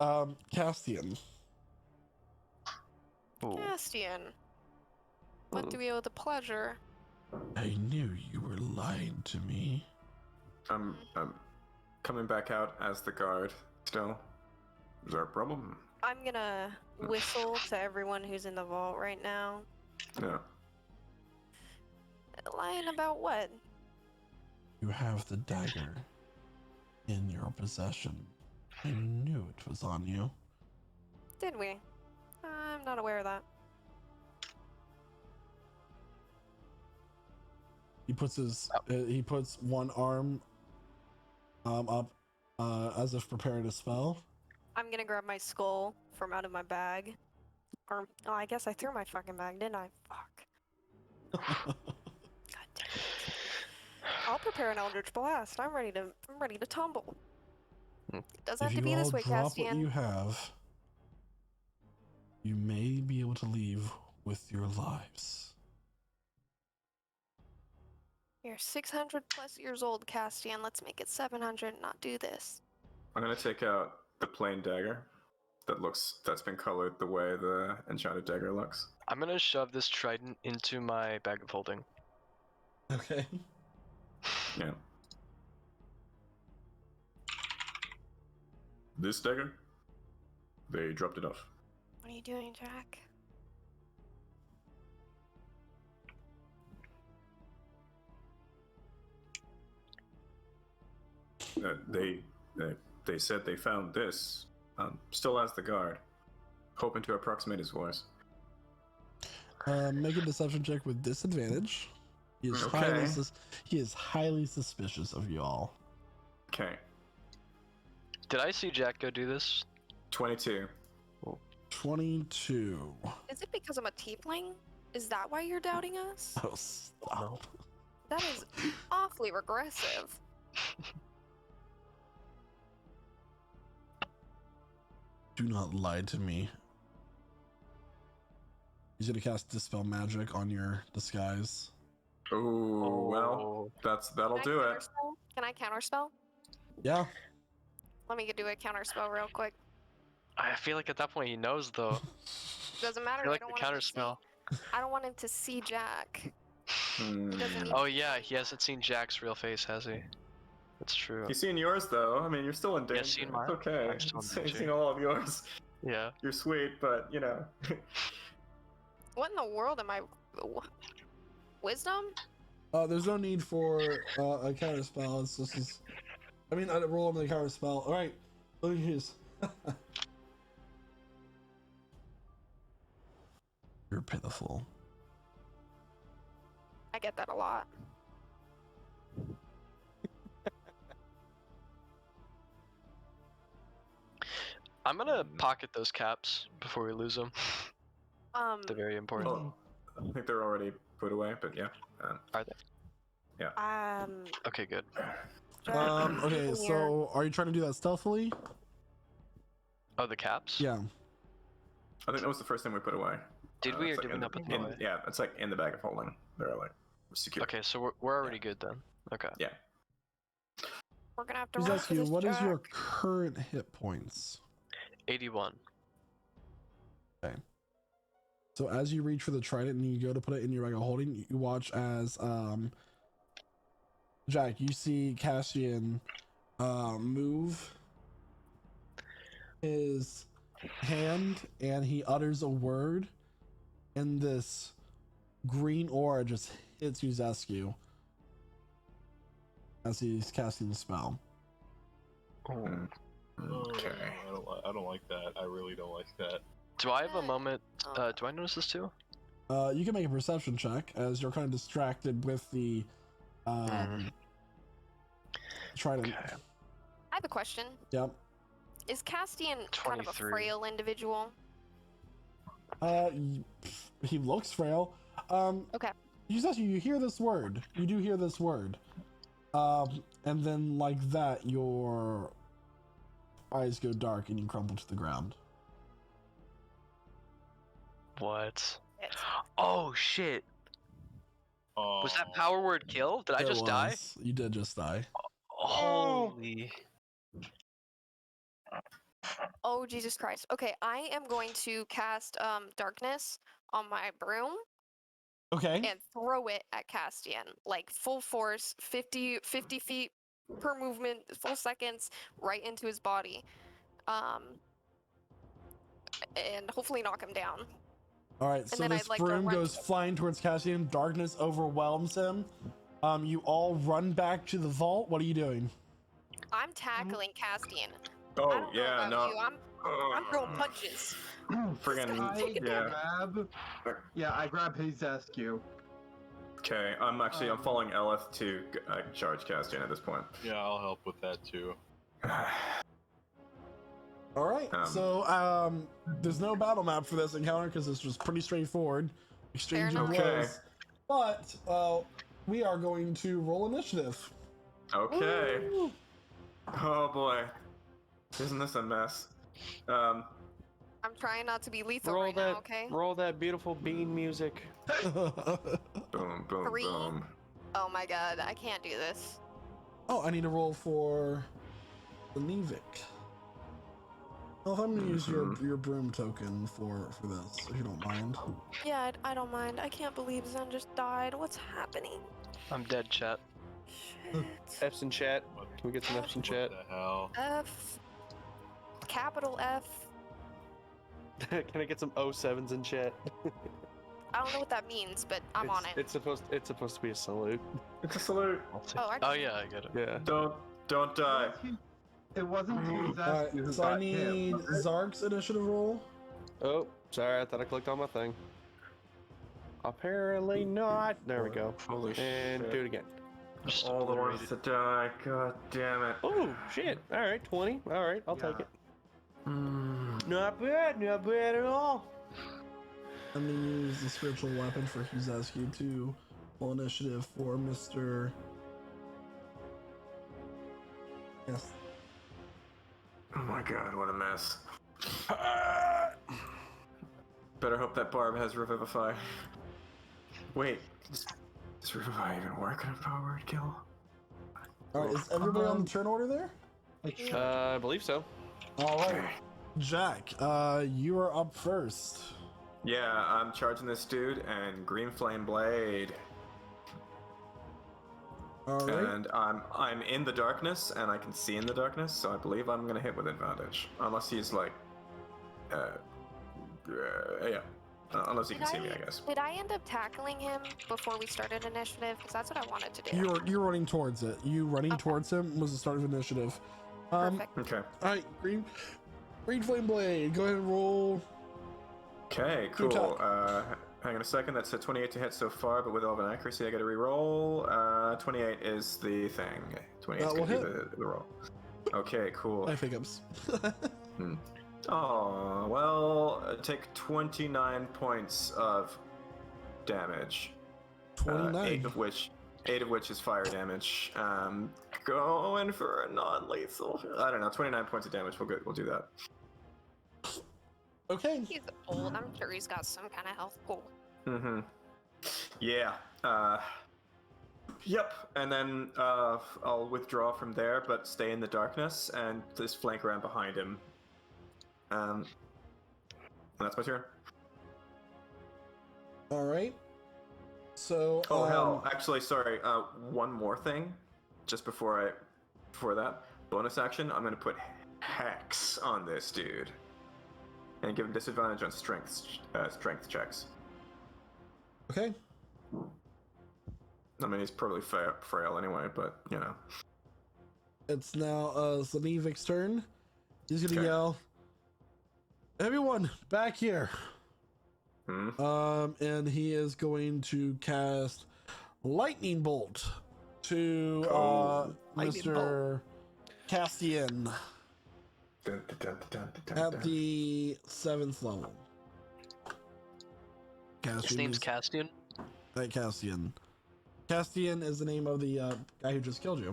Castian. Oh. Castian. What do we owe the pleasure? I knew you were lying to me. I'm coming back out as the guard still. Is there a problem? I'm gonna whistle to everyone who's in the vault right now. No. Lying about what? You have the dagger in your possession. I knew it was on you. Did we? I'm not aware of that. He puts one arm up as if preparing a spell. I'm gonna grab my skull from out of my bag. Or, oh, I guess I threw my fucking bag, didn't I? Fuck. God damn it. I'll prepare an Eldritch Blast. I'm ready to tumble. It doesn't If have to you be all this way, drop what Castian. you have, you may be able to leave with your lives. You're 600 plus years old, Castian. Let's make it 700 and not do this. I'm gonna take out the plain dagger that's been colored the way the enchanted dagger looks. I'm gonna shove this trident into my bag of holding. Okay. Yeah. This dagger, they dropped it off. What are you doing, Jack? They said they found this. Still as the guard, hoping to approximate his voice. Make a deception check with disadvantage. He is Okay. he is highly suspicious of you all. Okay. Did I see Jack go do this? 22. 22. Is it because I'm a tiefling? Is that why you're doubting us? Oh, stop. That is awfully regressive. Do not lie to me. He's gonna cast Dispel Magic on your disguise. Oh, well, that'll do it. Can I counterspell? Yeah. Let me do a counterspell real quick. I feel like at that point he knows though. Doesn't matter. I feel like don't the want him to counterspell. I don't want him to see Jack. Hmm. He doesn't need Oh to yeah, see. he hasn't seen Jack's real face, has he? That's true. He's seen yours though. I mean, you're still in danger. Yeah, seen mine. It's okay. I'm still in He's danger. seen all of yours. Yeah. You're sweet, but you know. What in the world am I? Wisdom? There's no need for a counter spell. It's just, I mean, I roll on the counter spell. All right, look at his. You're pitiful. I get that a lot. I'm gonna pocket those caps before we lose them. They're very important. Oh, I think they're already put away, but yeah. Are they? Yeah. Okay, good. Jack, Okay, so are you trying to do that stealthily? Oh, the caps? Yeah. I think that was the first thing we put away. Did we or it's did we in not put the- them in- away? Yeah, it's like in the bag of holding. They're like secure. Okay, so we're already good then. Okay. Yeah. we're gonna have to Please roll ask for you, this, what is your Jack. current hit points? 81. So as you reach for the trident and you go to put it in your bag of holding, you watch as Jack, you see Cassian move his hand and he utters a word, and this green aura just hits Uzescu as he's casting the spell. Okay. I don't like that. I really don't like that. Do I have a moment? Do I notice this too? You can make a perception check as you're kind of distracted with the trident. Okay. I have a question. Yep. Is Castian kind of a 23. frail individual? He looks frail. Okay. You hear this word. You do hear this word. And then like that, your eyes go dark and you crumble to the ground. What? Yes. Oh shit! Was that power word kill? Did I It just die? was. You did just die. Holy! Oh Jesus Christ. Okay, I am going to cast darkness on my broom Okay. and throw it at Castian. Like full force, 50 feet per movement, full seconds, right into his body. And hopefully knock him down. All right. So then this I'd like to broom run goes to- flying towards Cassian. Darkness overwhelms him. You all run back to the vault. What are you doing? I'm tackling Castian. I Oh don't know yeah, about no. you. I'm throwing punches. Friggin' I yeah. grab. Yeah, I grab his SQ. Okay, I'm following Eleth to charge Castian at this point. Yeah, I'll help with that too. All right. So there's no battle map for this encounter because this was pretty straightforward. Exchanging enough. blows. But we are going to roll initiative. Okay. Oh boy, isn't this a mess? I'm trying not to be lethal Roll right that. now, okay? Roll that beautiful bean music. Boom, boom, 3. boom. Oh my god, I can't do this. Oh, I need to roll for the Nevik. Well, if I'm gonna use your broom token for this, if you don't mind. Yeah, I don't mind. I can't believe Zen just died. What's happening? I'm dead, chat. Shit. F's in chat. Can we get some F's in chat? What the hell? F. Capital F. Can I get some 07s in chat? I don't know what that means, but I'm on it. It's supposed to be a salute. It's a salute. Oh yeah, I get it. Yeah. Don't die. It wasn't too Alright, zesty. so I need Zark's initiative roll. Oh, sorry, I thought I clicked on my thing. Apparently not. There we go. Holy And shit. do it again. Just All the ones obliterated. to die. God damn it. Oh shit! All right, 20. All right, I'll take it. Mm. Not bad at all. I'm gonna use the spiritual weapon for Huzescu to roll initiative for Mr. Yes. Oh my god, what a mess. Better hope that Barb has Revivify. Wait, does Revivify even work on a powered kill? Alright, is everybody on the turn order there? I believe so. Alright. Jack, you are up first. Yeah, I'm charging this dude and Green Flame Blade. Alright. And I'm in the darkness and I can see in the darkness, so I believe I'm gonna hit with advantage. Unless he's like yeah. Unless he can see me, I guess. Did I end up tackling him before we started initiative? Because that's what I wanted to do. You're running towards it. You running towards him was the start of initiative. Perfect. Okay. Alright, Green Flame Blade, go ahead and roll. Okay, Good cool. Hang on a second. That's a 28 to hit so far, but with all of an accuracy, I got to re-roll. 28 is the thing. 28 is will going to be hit. the roll. Okay, cool. Life hiccups. Oh, well, take 29 points of damage. 29. 8 of which is fire damage. Going for a non-lethal. I don't know. 29 points of damage. We'll do that. Okay. He's old. I'm sure he's got some kind of health goal. Mm-hmm. Yeah. Yep. And then I'll withdraw from there, but stay in the darkness and just flank around behind him. And that's my turn. All right. So. Oh hell! Actually, sorry. One more thing, just before that bonus action, I'm gonna put Hex on this dude, and give him disadvantage on strength checks. Okay. I mean, he's probably frail anyway, but you know. It's now Zanivik's turn. He's gonna Okay. yell, "Everyone, back here!" And he is going to cast Lightning Bolt to Mr. Castian at the 7th level. His name's Castian. Right, Castian. Castian is the name of the guy who just killed you.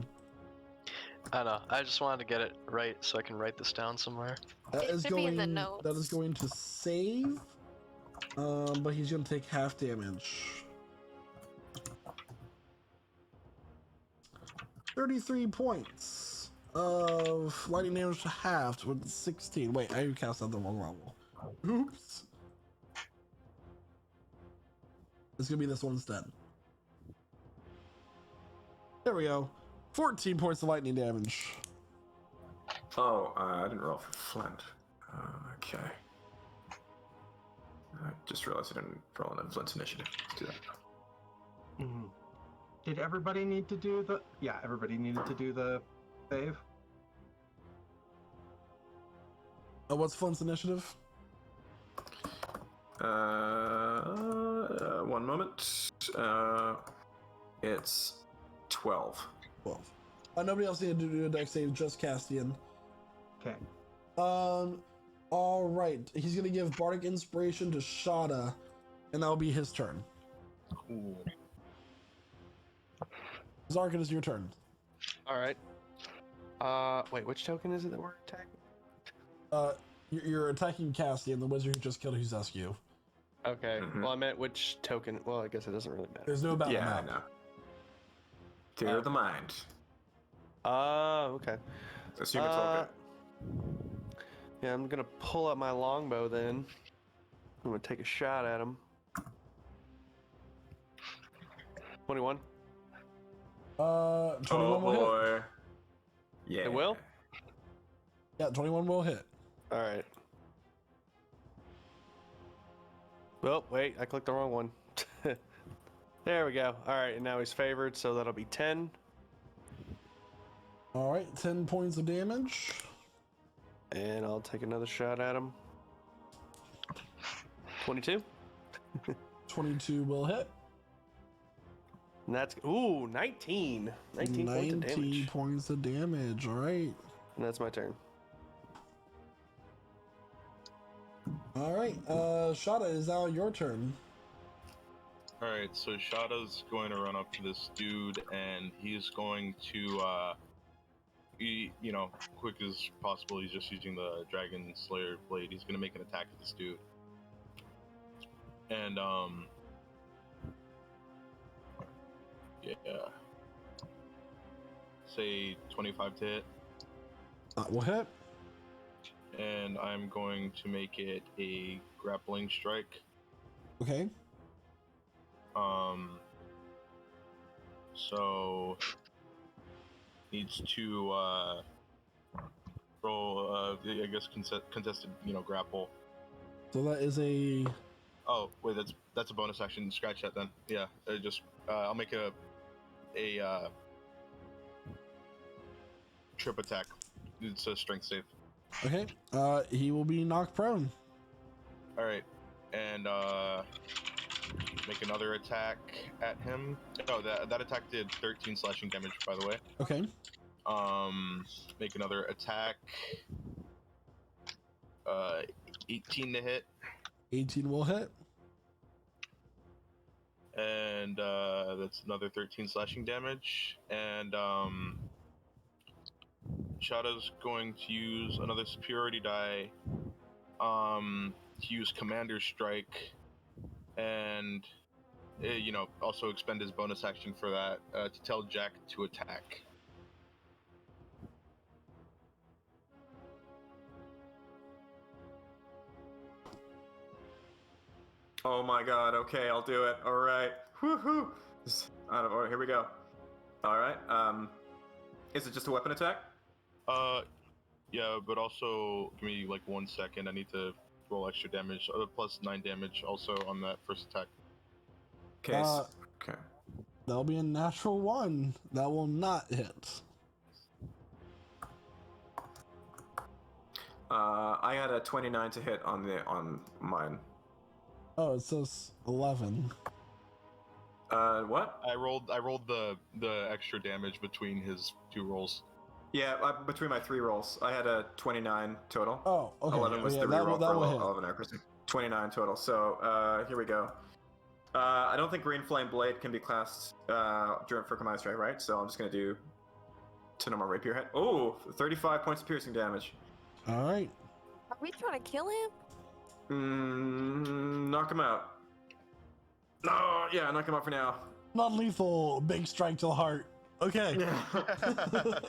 I know. I just wanted to get it right so I can write this down somewhere. That It is should be in the going. notes. That is going to save. But he's going to take half damage. 33 points of lightning damage halved with 16. Wait, I cast out the wrong level. Oops. It's gonna be this one instead. There we go. 14 points of lightning damage. Oh, I didn't roll for Flint. Okay. I just realized I didn't roll on Flint's initiative. Let's do that. Did everybody need to do the? Yeah, everybody needed to do the save. What's Flint's initiative? 1 moment. It's 12. 12. Nobody else needed to do a dex save, just Castian. Okay. All right. He's gonna give Bardic Inspiration to Shada, and that'll be his turn. Cool. Zarkin, it's your turn. All right. Wait, which token is it that we're attacking? You're attacking Castian, the wizard who just killed Huzescu. Okay. Mhm. Well, I meant which token. Well, I guess it doesn't really matter. There's no battle Yeah, I map. know. Theater of the mind. Okay. Assume it's all good. Yeah, I'm gonna pull up my longbow then. I'm gonna take a shot at him. 21. 21 Oh will hit. boy. Yeah. It will? Yeah, 21 will hit. All right. Well, wait, I clicked the wrong one. There we go. All right, and now he's favored, so that'll be 10. All right, 10 points of damage. And I'll take another shot at him. 22. 22 will hit. And that's, ooh, 19. 19 points of 19 damage. points of damage. All right. And that's my turn. All right. Shada, is now your turn. Alright, so Shada's going to run up to this dude, and he's going to, quick as possible, he's just using the Dragon Slayer blade. He's going to make an attack at this dude. And, yeah. Say 25 to hit. That will hit. And I'm going to make it a grappling strike. Okay. So needs to roll I guess contested, grapple. So that is a. Oh wait, that's a bonus action. Scratch that then. Yeah, I'll make a trip attack. It's a strength save. Okay. He will be knocked prone. All right, and make another attack at him. Oh, that attack did 13 slashing damage, by the way. Okay. Make another attack. 18 to hit. 18 will hit. And that's another 13 slashing damage. And Shada's going to use another superiority die to use Commander Strike, and also expend his bonus action for that to tell Jack to attack. Oh my god, okay, I'll do it. Alright. Woohoo! Out of order, here we go. Alright, is it just a weapon attack? Yeah, but also, give me like 1 second, I need to roll extra damage, plus 9 damage also on that first attack. Okay, okay. That'll be a natural 1. That will not hit. I had a 29 to hit on mine. Oh, it says 11. What? I rolled the extra damage between his 2 rolls. Yeah, between my 3 rolls, I had a 29 total. Oh, okay. 11 was yeah, the that reroll will for hit. 11 accuracy. 29 total. So here we go. I don't think Green Flame Blade can be classed for Command Strike, right? So I'm just gonna do 2 normal rapier hit. Oh, 35 points of piercing damage. All right. Are we trying to kill him? Knock him out. No, yeah, knock him out for now. Non-lethal, big strike to the heart. Okay. Is that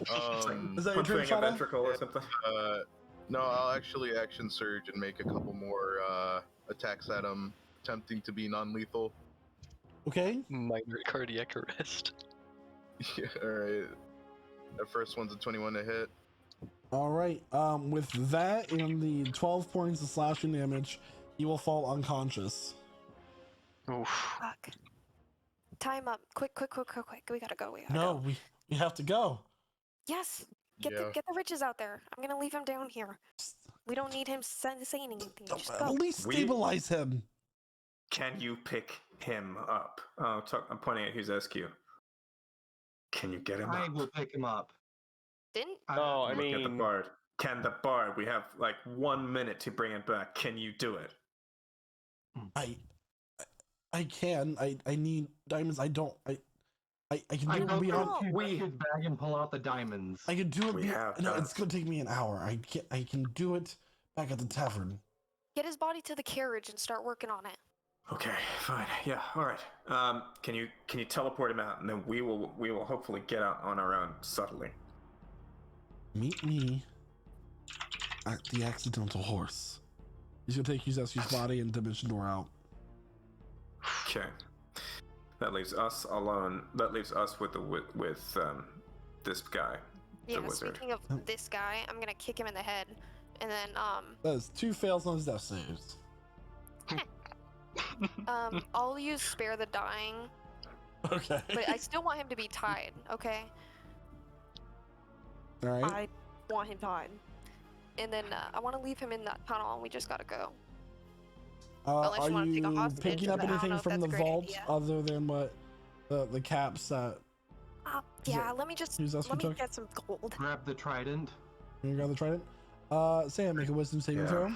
your turn, Puncturing a Shada? ventricle or something. No, I'll actually action surge and make a couple more attacks at him, attempting to be non-lethal. Okay. Minor cardiac arrest. Yeah, alright. The first one's a 21 to hit. All right. With that and the 12 points of slashing damage, he will fall unconscious. Oof. Fuck. Time up. Quick. We gotta go. No, we have to go. Yes. Yeah. Get the riches out there. I'm gonna leave him down here. We don't need him saying anything. Just At go. least We- stabilize him. Can you pick him up? I'm pointing at his SQ. Can you get him I up? will pick him up. Didn't No, I Look at the mean, bard. Can the bard? We have like 1 minute to bring it back. Can you do it? I can. I need diamonds. I can do I it go beyond. to his bag and pull out the diamonds. I can do it. We have No, time. it's gonna take me an hour. I can do it back at the tavern. get his body to the carriage and start working on it. Okay, fine. Yeah, all right. Can you teleport him out, and then we will hopefully get out on our own subtly. Meet me at the accidental horse. He's gonna take Yuzetsu's body and dimension door out. Okay. That leaves us alone. That leaves us with this guy, the Yeah, wizard. speaking of this guy, I'm gonna kick him in the head. And then, That is 2 fails on his death saves. I'll use spare the dying, Okay. but I still want him to be tied, okay? All right. I want him tied. And then, I want to leave him in that tunnel, and we just gotta go. unless Are you wanna take a you hostage, picking up but I don't anything know if from that's the a great vault idea. other than what the caps that Yeah, let me just, who's else let we me took? get some gold. Grab the trident. you got the trident? Sam, make a wisdom saving Yeah. throw.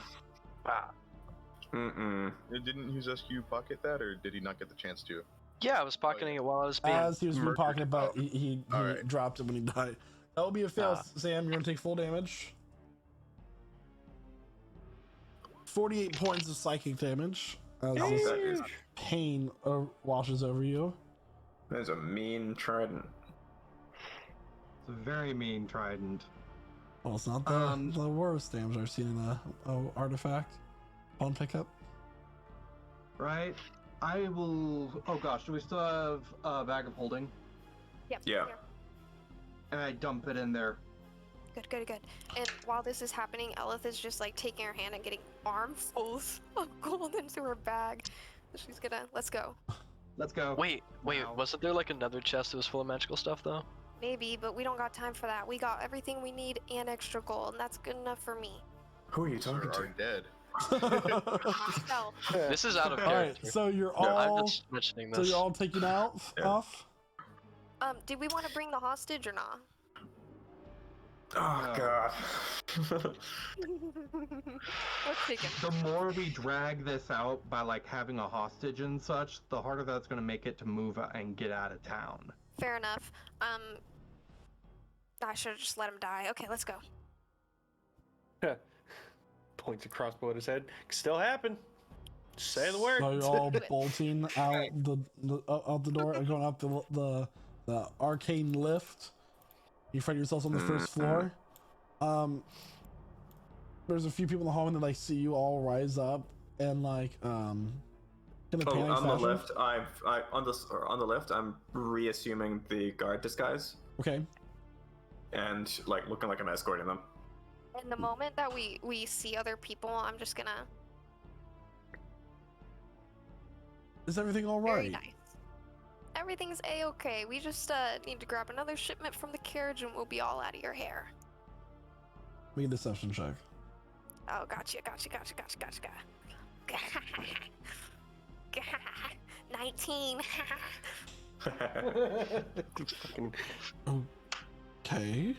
Didn't Huzescu pocket that, or did he not get the chance to? Yeah, I was pocketing it while I was being As he was murdered. pocketed, but Oh, he alright. dropped it when he died. That will be a fail, Ah. Sam. You're gonna take full damage. 48 points of psychic damage as this That is pain washes over you. that is a mean trident. It's a very mean trident. Well, it's not the worst damage I've seen in a artifact upon pickup. Right? I will. Oh gosh, do we still have a bag of holding? Yep. Yeah. here. And I dump it in there. Good. And while this is happening, Elith is just like taking her hand and getting armfuls of gold into her bag. She's gonna, let's go. Let's go. Wait, Wow. wasn't there like another chest that was full of magical stuff though? Maybe, but we don't got time for that. We got everything we need and extra gold, and that's good enough for me. Who are you talking Are to? dead. So, This is out of All right, character. so you're No, I'm all just mentioning so this. you're all taken out Yeah. off. did we want to bring the hostage or not? Oh No. God. Let's take him. The more we drag this out by like having a hostage and such, the harder that's gonna make it to move and get out of town. Fair enough. I should have just let him die. Okay, let's go. points a crossbow at his head. Still happen. Say the word. So you're all Do it. bolting out out the door and going up the arcane lift. You find yourselves on the first floor. There's a few people in the hallway that like see you all rise up and like in a Oh, panic on the fashion. left, on the left, I'm reassuming the guard disguise Okay. and like looking like I'm escorting them. In the moment that we see other people, I'm just gonna. Is everything all Very right? nice. Everything's a-okay. We just need to grab another shipment from the carriage, and we'll be all out of your hair. Make a deception check. Oh, gotcha. 19. Fucking- Okay.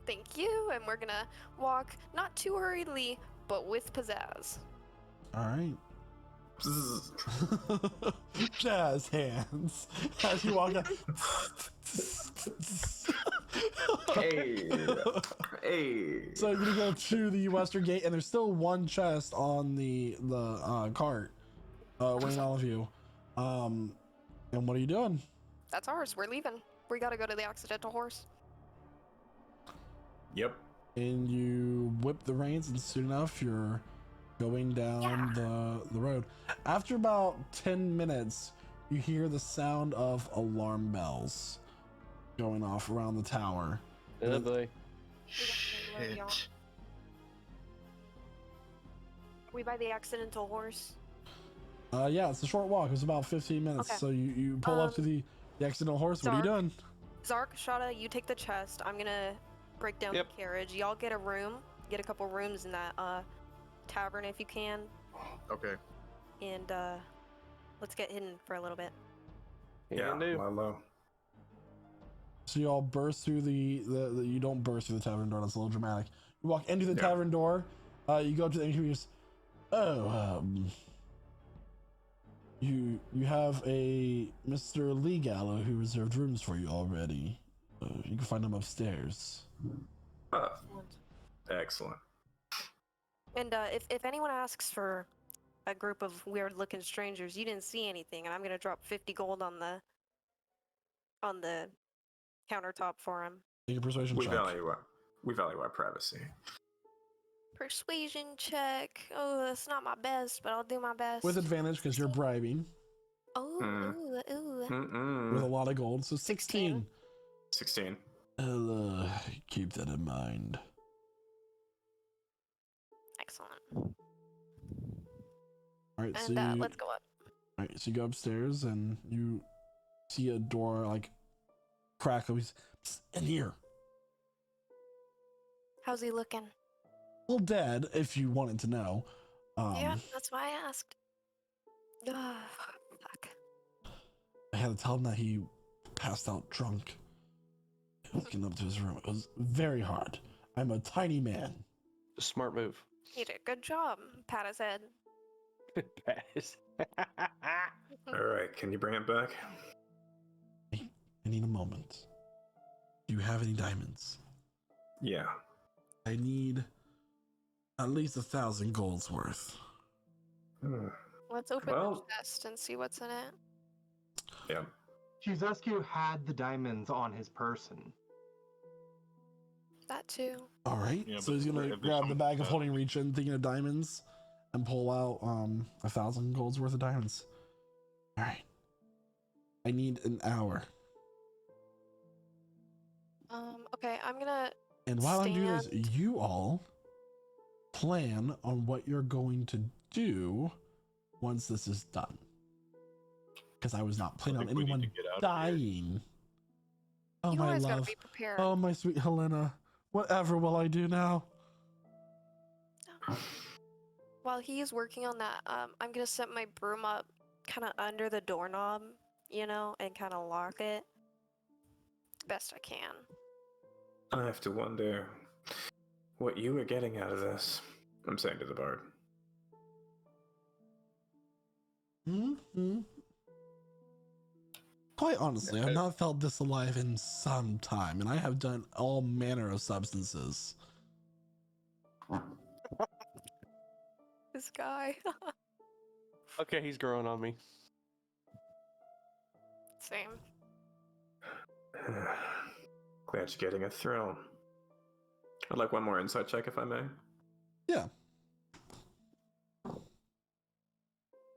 Thank you. And we're gonna walk not too hurriedly, but with pizzazz. All right. Bzzz. Jazz hands as you walk out. Hey. Hey. So you're gonna go to the western gate, and there's still one chest on the cart, waiting all of you. And what are you doing? That's ours. We're leaving. We gotta go to the accidental horse. Yep. And you whip the reins, and soon enough you're going down the road. After about 10 minutes, you hear the sound of alarm bells going off around the tower. Oh boy. Shit. Are we by the accidental horse? Yeah, it's a short walk. It's about 15 minutes. Okay. So you pull up to the accidental horse. What are you Zark. doing? Zark, Shada, you take the chest. I'm gonna break down Yep. the carriage. Y'all get a room. get a couple rooms in that tavern if you can, Okay. and let's get hidden for a little bit. Yeah, do. lie low. So you all burst through the you don't burst through the tavern door. That's a little dramatic. You walk into the Yeah. tavern door. You go up to the innkeeper. Oh, you have a Mr. Lee Gallo who reserved rooms for you already. You can find him upstairs. Excellent. And if anyone asks for a group of weird-looking strangers, you didn't see anything, and I'm gonna drop 50 gold on the countertop for him. Make a persuasion We check. value our privacy. Persuasion check. Oh, that's not my best, but I'll do my best. With advantage because you're bribing Oh, ooh. with a lot of gold. So 16. 16. I'll keep that in mind. Excellent. All right, And so let's go up. All right, so you go upstairs and you see a door like crack. He's in here. How's he looking? Well, dead, if you wanted to know. Yeah, that's why I asked. Fuck. I had to tell him that he passed out drunk. Looking up to his room. It was very hard. I'm a tiny man. Smart move. You did a good job. Pat his head. Pass. All right, can you bring him back? I need a moment. Do you have any diamonds? Yeah. I need at least 1,000 golds worth. Let's open Well- the chest and see what's in it. Yeah. Chizescu had the diamonds on his person. That too. All right, Yeah, so but he's gonna if there's grab the some- bag of holding reach in, thinking of diamonds, and pull out 1,000 golds worth of diamonds. All right, I need an hour. Okay, I'm gonna. And while I'm doing this, Stand. you all plan on what you're going to do once this is done. Because I was not planning on think we need anyone to get out of here. dying. Oh, You my always gotta love. be prepared. Oh, my sweet Helena. Whatever will I do now? While he is working on that, I'm gonna set my broom up kind of under the doorknob, you know, and kind of lock it best I can. I have to wonder what you were getting out of this. I'm saying to the bard. Hmm. Quite honestly, I've not felt this alive in some time, and I have done all manner of substances. This guy. Okay, he's growing on me. Same. Glad you're getting a thrill. I'd like one more insight check, if I may. Yeah.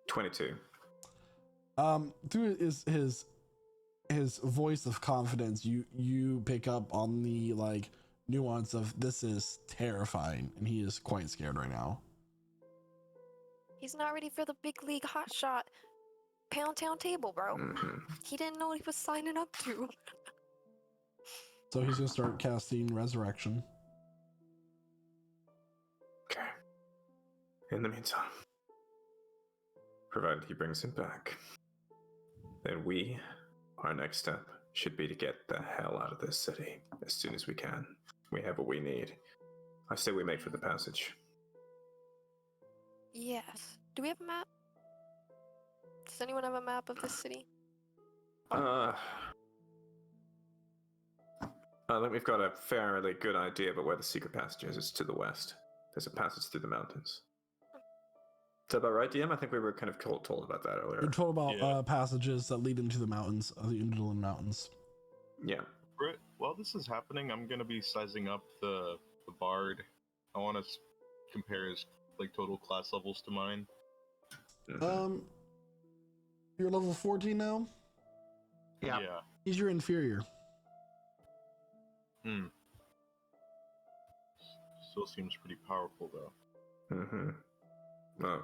22. Through his voice of confidence, you pick up on the like nuance of this is terrifying, and he is quite scared right now. He's not ready for the big league hot shot pound town table, bro. Mhm. He didn't know what he was signing up to. So he's gonna start casting resurrection. Okay. In the meantime, provided he brings him back, then our next step should be to get the hell out of this city as soon as we can. We have what we need. I say we make for the passage. Yes. Do we have a map? Does anyone have a map of this city? I think we've got a fairly good idea about where the secret passage is. It's to the west. There's a passage through the mountains. Is that about right, DM? I think we were kind of told about that earlier. You're told about Yeah. passages that lead into the mountains, the Indolin Mountains. Yeah. Britt, while this is happening, I'm gonna be sizing up the bard. I want to compare his like total class levels to mine. Mhm. You're level 14 now. Yeah. Yeah. He's your inferior. Still seems pretty powerful though. Mm-hmm. Oh,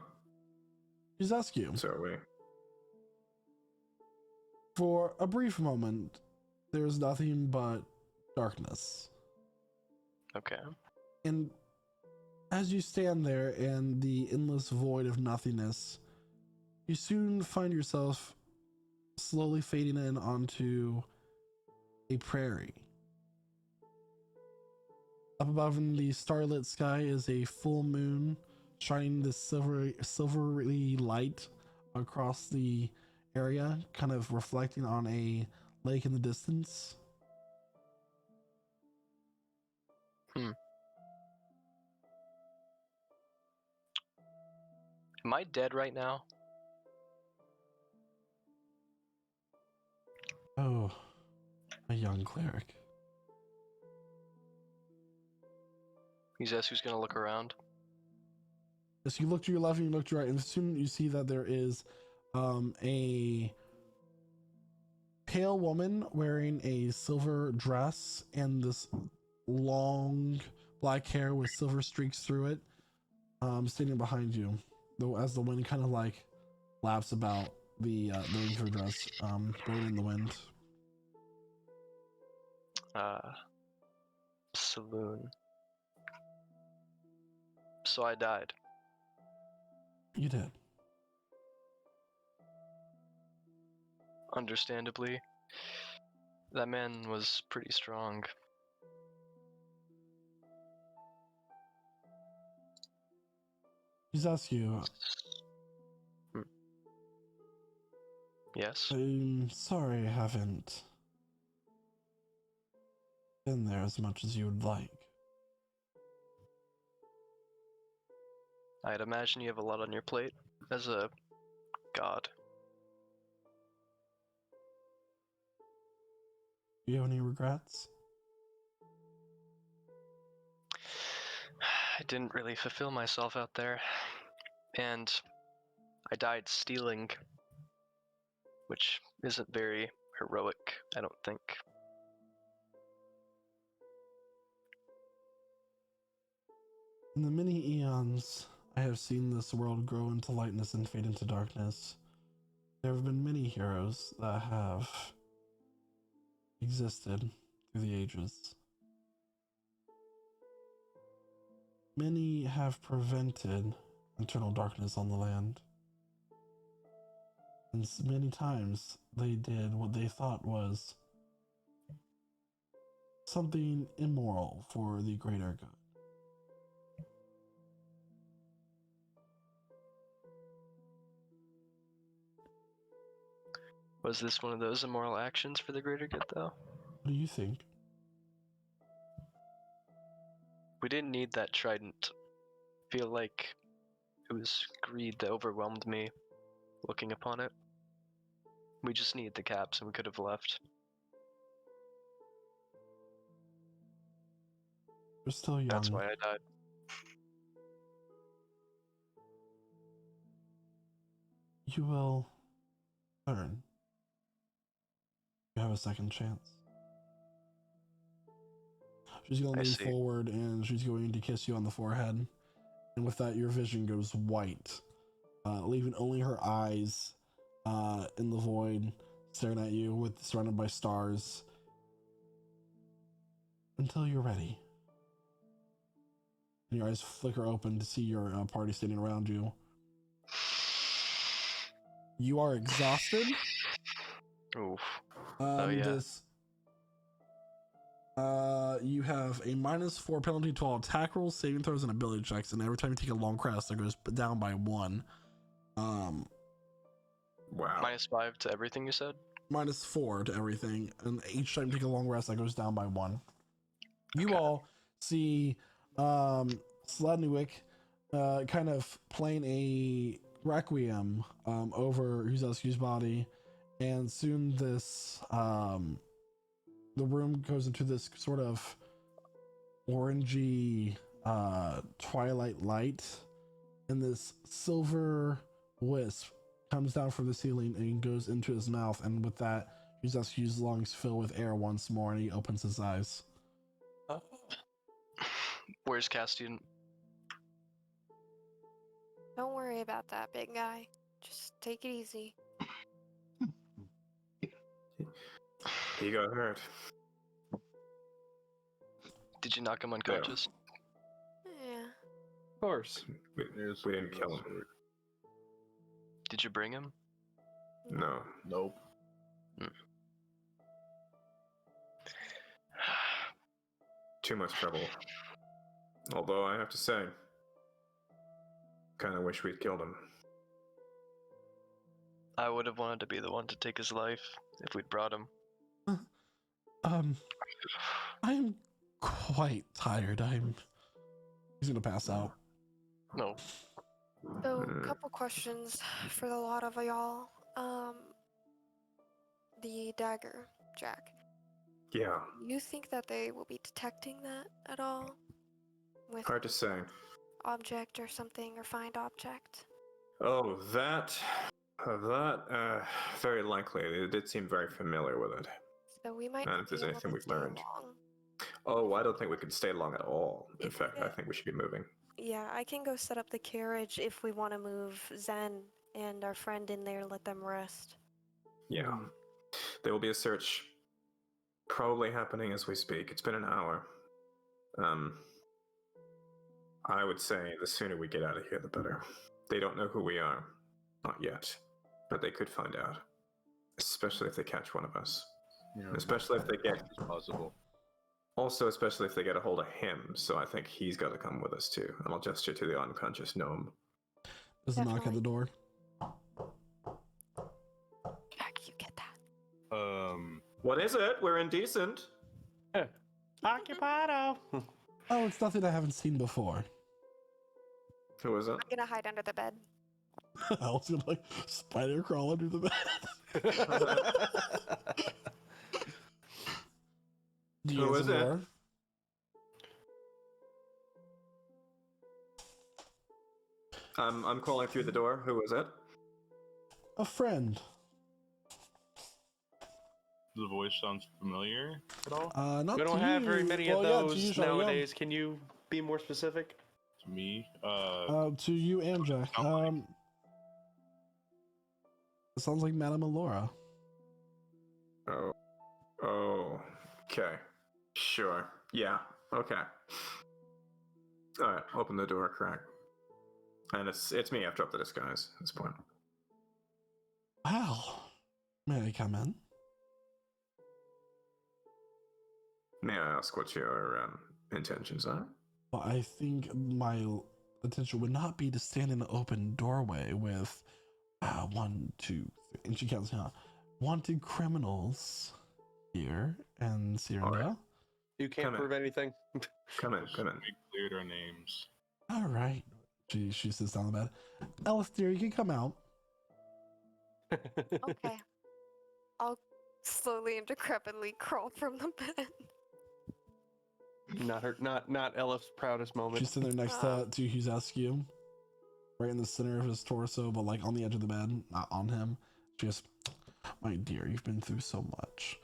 He's asked you. so are we. For a brief moment, there's nothing but darkness. Okay. And As you stand there in the endless void of nothingness, you soon find yourself slowly fading in onto a prairie. Up above in the starlit sky is a full moon shining this silvery light across the area, kind of reflecting on a lake in the distance. Am I dead right now? Oh, a young cleric. He says who's gonna look around. As you look to your left and you look to your right, and soon you see that there is a pale woman wearing a silver dress and this long black hair with silver streaks through it, standing behind you. Though as the wind kind of like laps about the wings of her dress, blowing in the wind. Saloon. So I died. You did. Understandably. That man was pretty strong. He's asked you. Yes? I'm sorry I haven't been there as much as you would like. I'd imagine you have a lot on your plate as a god. Do you have any regrets? I didn't really fulfill myself out there. And I died stealing, which isn't very heroic, I don't think. In the many eons I have seen this world grow into lightness and fade into darkness, there have been many heroes that have existed through the ages. Many have prevented eternal darkness on the land. And many times they did what they thought was something immoral for the greater good. Was this one of those immoral actions for the greater good, though? What do you think? We didn't need that trident. Feel like it was greed that overwhelmed me looking upon it. We just needed the caps and we could have left. You're still young. That's why I died. You will learn. You have a second chance. She's going to lean forward and she's going to kiss you on the forehead. And with that, your vision goes white, leaving only her eyes in the void, staring at you, surrounded by stars, until you're ready. And your eyes flicker open to see your party standing around you. You are exhausted. Oof. Oh yeah. You have a -4 penalty to all attack rolls, saving throws, and ability checks, and every time you take a long rest, it goes down by 1. Wow. -5 to everything you said? -4 to everything, and each time you take a long rest, that goes down by 1. You all see Sladniwick kind of playing a requiem over Huzescu's body, and soon this the room goes into this sort of orangey twilight light, and this silver wisp comes down from the ceiling and goes into his mouth, and with that, Huzescu's lungs fill with air once more, and he opens his eyes. Where's Castian? Don't worry about that, big guy. Just take it easy. He got hurt. Did you knock him unconscious? Yeah. course. We didn't kill him. Did you bring him? No. Nope. Too much trouble. Although I have to say, kind of wish we'd killed him. I would have wanted to be the one to take his life if we'd brought him. I'm quite tired. He's gonna pass out. No. So, couple questions for the lot of y'all. The dagger, Jack. Yeah, You think that they will be detecting that at all? With hard to say. object or something, or find object? Oh, that, very likely. They did seem very familiar with it. So we might And not if there's be able anything to we've stay learned. long. Oh, I don't think we can stay long at all. In If fact, I it- think we should be moving. Yeah, I can go set up the carriage if we want to move Zen and our friend in there, let them rest. Yeah. There will be a search probably happening as we speak. It's been an hour. I would say the sooner we get out of here, the better. They don't know who we are. Not yet. But they could find out. Especially if they catch one of us. Yeah, Especially if they get... it's possible. Also, especially if they get a hold of him. So I think he's got to come with us too. And I'll gesture to the unconscious gnome. There's a knock at the door. Jack, you get that. What is it? We're indecent. Occupado. Oh, it's nothing I haven't seen before. Who is it? I'm gonna hide under the bed. I was gonna like spider crawl under the bed. Do you Who answer is the it? door? I'm crawling through the door. Who is it? A friend. The voice sounds familiar at all? Not We to don't have very you. many Well, of yeah, to those you, Shao, yeah. nowadays. Can you be more specific? To me? To you and Jack. It sounds like Madame Alora. Oh. Oh. Okay. Sure. Yeah. Okay. Alright, open the door, crack. And it's me, I've dropped the disguise at this point. Well, may I come in? May I ask what your intentions are? Well, I think my intention would not be to stand in an open doorway with 1, 2, 3, and she counts down. Wanted criminals here and Cyrundail. You can't Come in. prove anything. Come in, come in. We cleared our names. All right. She sits down on the bed. Ellis, dear, you can come out. Okay. I'll slowly and decrepitly crawl from the bed. Not Elif's proudest moment. She's sitting there next to Hughes Askew, right in the center of his torso, but like on the edge of the bed, not on him. She goes, my dear, you've been through so much.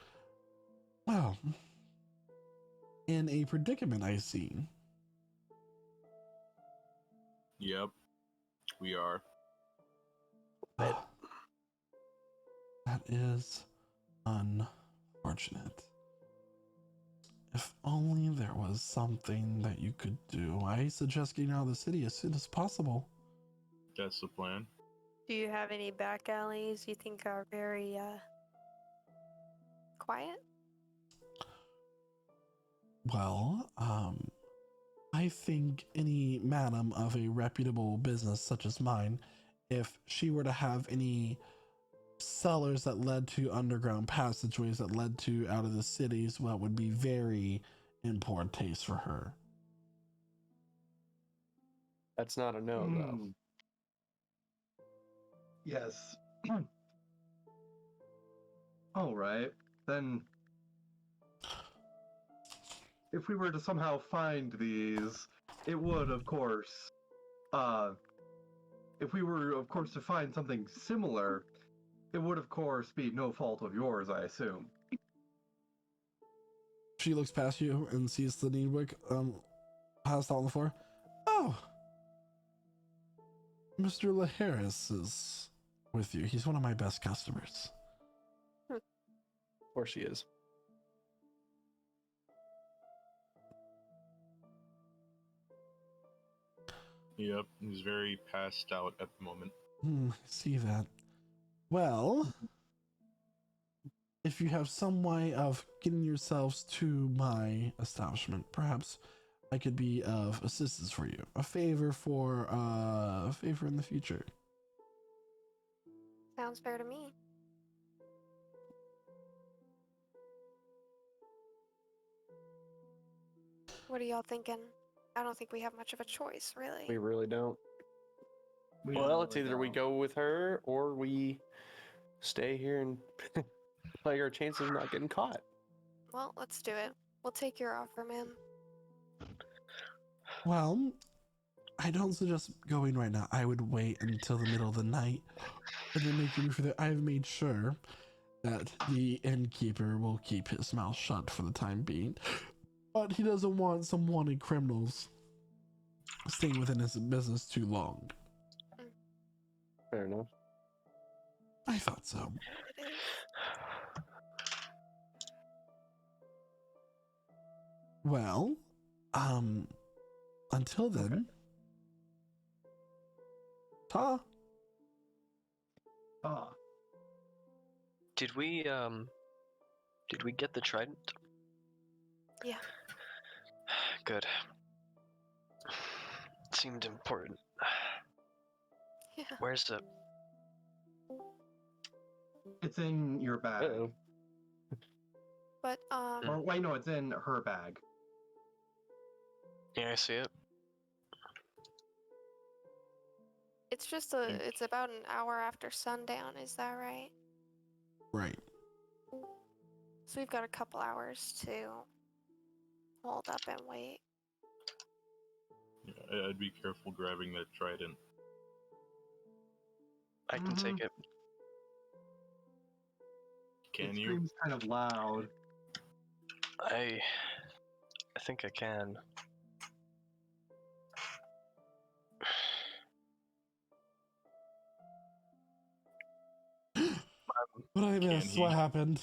Well, in a predicament, I see. Yep. We are. That is unfortunate. If only there was something that you could do. I suggest getting out of the city as soon as possible. That's the plan. Do you have any back alleys you think are very quiet? Well, I think any madam of a reputable business such as mine, if she were to have any cellars that led to underground passageways that led to out of the cities, well, it would be very in poor taste for her. That's not a no, though. Yes. All right. Then, if we were to somehow find these, it would, of course, if we were, of course, to find something similar, it would, of course, be no fault of yours, I assume. She looks past you and sees the Needwick passed out on the floor. Oh, Mr. LaHarris is with you. He's one of my best customers. Of course she is. Yep, he's very passed out at the moment. I see that. Well, if you have some way of getting yourselves to my establishment, perhaps I could be of assistance for you. A favor in the future. Sounds fair to me. What are y'all thinking? I don't think we have much of a choice, really. We really don't. We Well, it's really either we don't. go with her or we stay here and play our chances of not getting caught. Well, let's do it. We'll take your offer, ma'am. Well, I don't suggest going right now. I would wait until the middle of the night and then make your move for that. I've made sure that the innkeeper will keep his mouth shut for the time being, but he doesn't want some wanted criminals staying within his business too long. Fair enough. I thought so. It is. Well, until then, ta. Ah, Did we get the trident? Yeah. Good. Seemed important. Yeah. Where's it? it's in your bag. Uh-oh. But, Or wait, no, it's in her bag. Yeah, I see it. it's just it's about an hour after sundown, is that right? Right. So we've got a couple hours to hold up and wait. Yeah, I'd be careful grabbing that trident. I can take it. Can It you? screams kind of loud. I think I can. What I Can missed? he? What happened?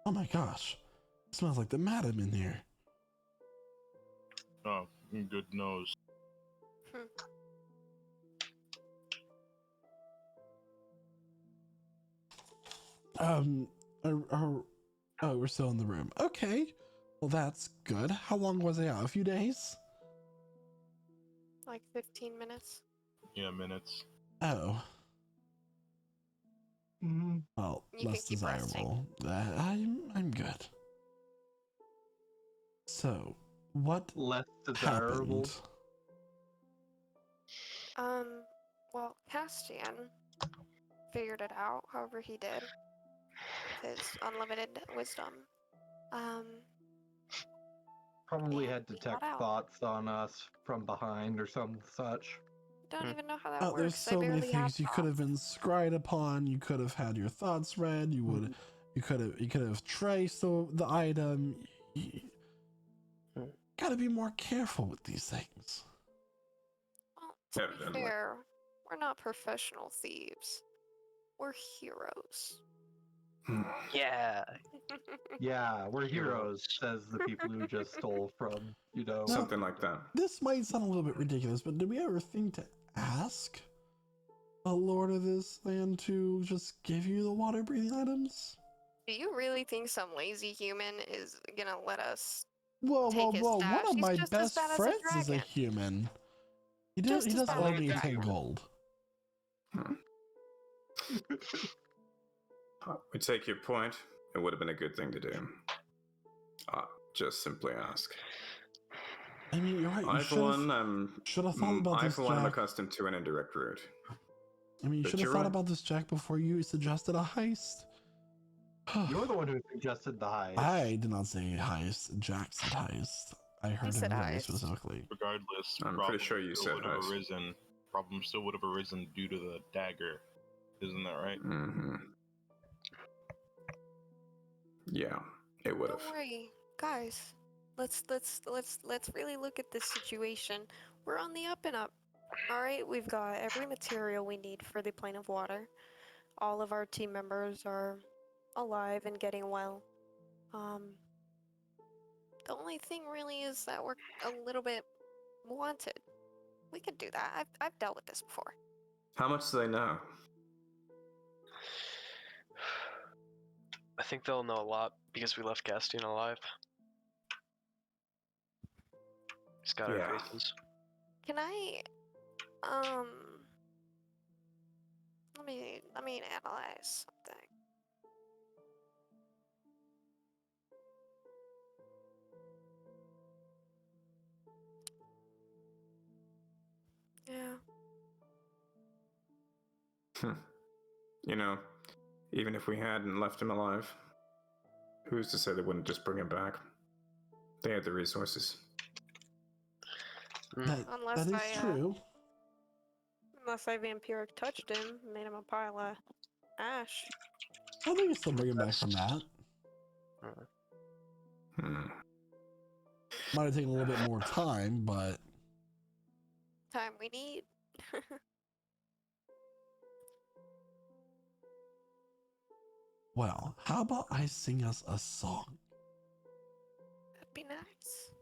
Oh my gosh. It smells like the madam in here. Oh, good nose. Oh, we're still in the room. Okay. Well, that's good. How long was I out? A few days? Like 15 minutes. Yeah, minutes. Oh. Mhm. Well, You can less keep resting. desirable. I'm good. So, what Less desirable. happened? Well, Castian figured it out, however he did. With his unlimited wisdom. Probably And had we got detect out. thoughts on us from behind or some such. Don't even know how that Oh, there's works. I so many barely have things you could have thoughts. been scryed upon. You could have had your thoughts read. You could have traced the item. You gotta be more careful with these things. Well, to be Evidently. fair, we're not professional thieves. We're heroes. Yeah. Yeah, we're heroes, Heroes. says the people who just stole from, Something like that. This might sound a little bit ridiculous, but did we ever think to ask a lord of this land to just give you the water breathing items? Do you really think some lazy human is gonna let us Whoa, take his one stash? of He's my just as best bad as a friends is a dragon. human. He Just as does bad owe as a me 10 dragon. gold. We take your point. It would have been a good thing to do. Just simply ask. I mean, you're right. You I, for one, should have thought about this, am Jack. accustomed to an indirect route. I mean, you But should have you're thought right. about this, Jack, before you suggested a heist. You're the one who suggested the heist. I did not say heist. Jack said heist. I heard him said very heist. specifically. Regardless, I'm pretty sure you said heist. Problem still would have arisen due to the dagger. Isn't that right? Mm-hmm. Yeah, it would have. Don't worry, guys. Let's really look at this situation. We're on the up and up. All right, we've got every material we need for the plane of water. All of our team members are alive and getting well. The only thing really is that we're a little bit wanted. We could do that. I've dealt with this before. How much do they know? I think they'll know a lot because we left Gastian alive. He's got Yeah. our faces. Can I let me analyze something. Yeah. You know, even if we hadn't left him alive, who's to say they wouldn't just bring him back? They had the resources. Unless that is true. Unless I vampiric touched him, made him a pile of ash. I think you still bring him back from that. Might have taken a little bit more time, but Time we need. well, how about I sing us a song? That'd be nice.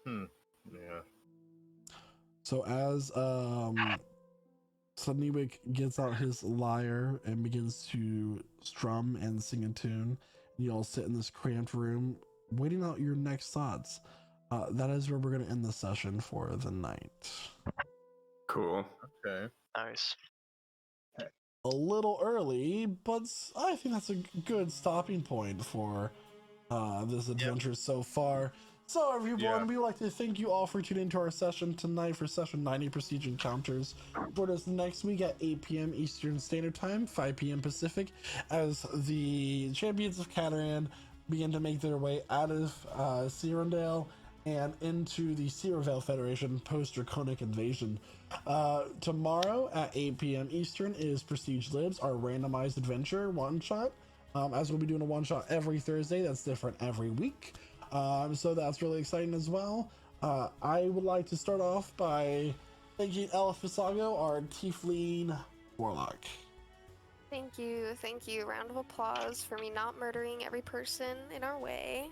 Yeah. So as Suddenlywick gets out his lyre and begins to strum and sing a tune, you all sit in this cramped room waiting out your next thoughts. That is where we're going to end the session for the night. Cool. Okay. Nice. A little early, but I think that's a good stopping point for this adventure so far. So everyone, we would like to thank you all for tuning into our session tonight for session 90 Prestige Encounters. Join us next week at 8 p.m. Eastern Standard Time, 5 p.m. Pacific, as the champions of Cataran begin to make their way out of Cyrundail and into the Cyrundail Federation post-Draconic invasion. Tomorrow at 8 p.m. Eastern is Prestige Lives, our randomized adventure one-shot. As we'll be doing a one-shot every Thursday, that's different every week. So that's really exciting as well. I would like to start off by thanking Ella Fisago, our Tiefling Warlock. Thank you. Round of applause for me not murdering every person in our way.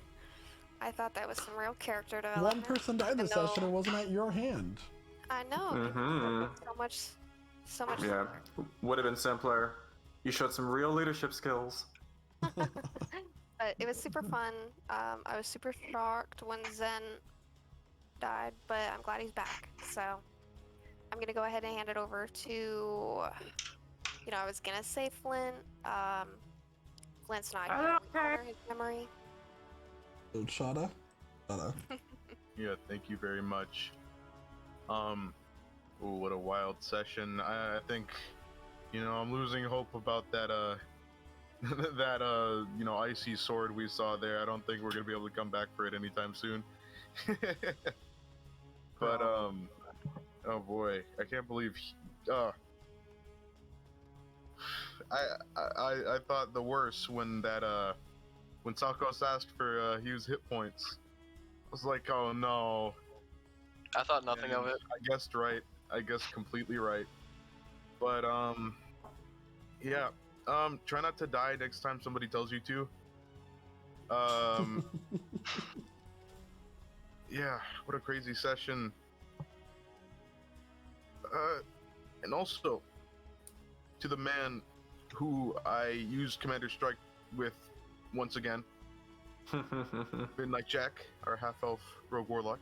I thought that was some real character development. One person died this session and wasn't at your hand. I know. So much. Yeah, would have been simpler. You showed some real leadership skills. But it was super fun. I was super shocked when Zen died, but I'm glad he's back. So I'm gonna go ahead and hand it over to, I was gonna say Flint. Flint's not here. We honor his memory. Shada? Yeah, thank you very much. What a wild session. I think, I'm losing hope about that, that icy sword we saw there. I don't think we're gonna be able to come back for it anytime soon. But oh boy, I can't believe I thought the worst when when Salkos asked for Hugh's hit points. I was like, oh no. I thought nothing of it. I guessed right. I guess completely right. But yeah. Try not to die next time somebody tells you to. Yeah, what a crazy session. And also, to the man who I used Commander Strike with once again, Midnight Jack, our half-elf rogue warlock.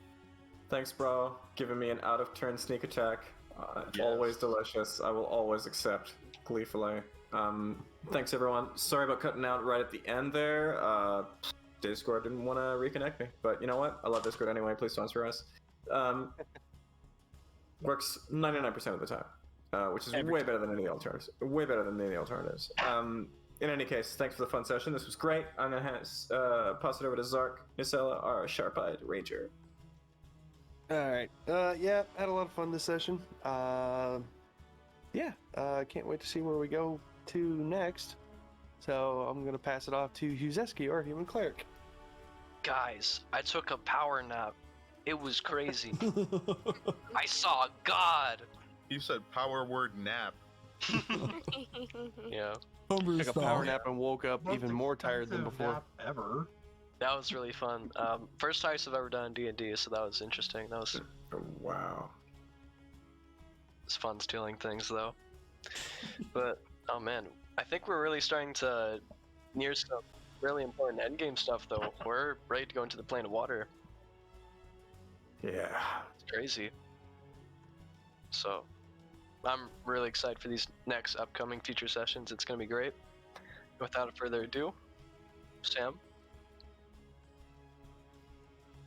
Thanks, bro. Giving me an out-of-turn sneak attack. Yes. Always delicious. I will always accept gleefully. Thanks everyone. Sorry about cutting out right at the end there. Discord didn't want to reconnect me, but you know what? I love Discord anyway. Please sponsor us. Works 99% of the time, which is way better than any alternatives. Way better than any alternatives. In any case, thanks for the fun session. This was great. I'm gonna pass it over to Zark Nisela, our sharp-eyed ranger. Alright. Yeah, had a lot of fun this session. Yeah, can't wait to see where we go to next. So I'm gonna pass it off to Huzeski, our human cleric. Guys, I took a power nap. It was crazy. I saw God. You said power word nap. Yeah. Took a power nap and woke up even more tired than before. Nap ever. That was really fun. First heist I've ever done in D&D, so that was interesting. That was Oh, wow. It's fun stealing things though. But oh man, I think we're really starting to near some really important endgame stuff though. We're ready to go into the plane of water. Yeah. It's crazy. So I'm really excited for these next upcoming feature sessions. It's gonna be great. Without further ado, Sam,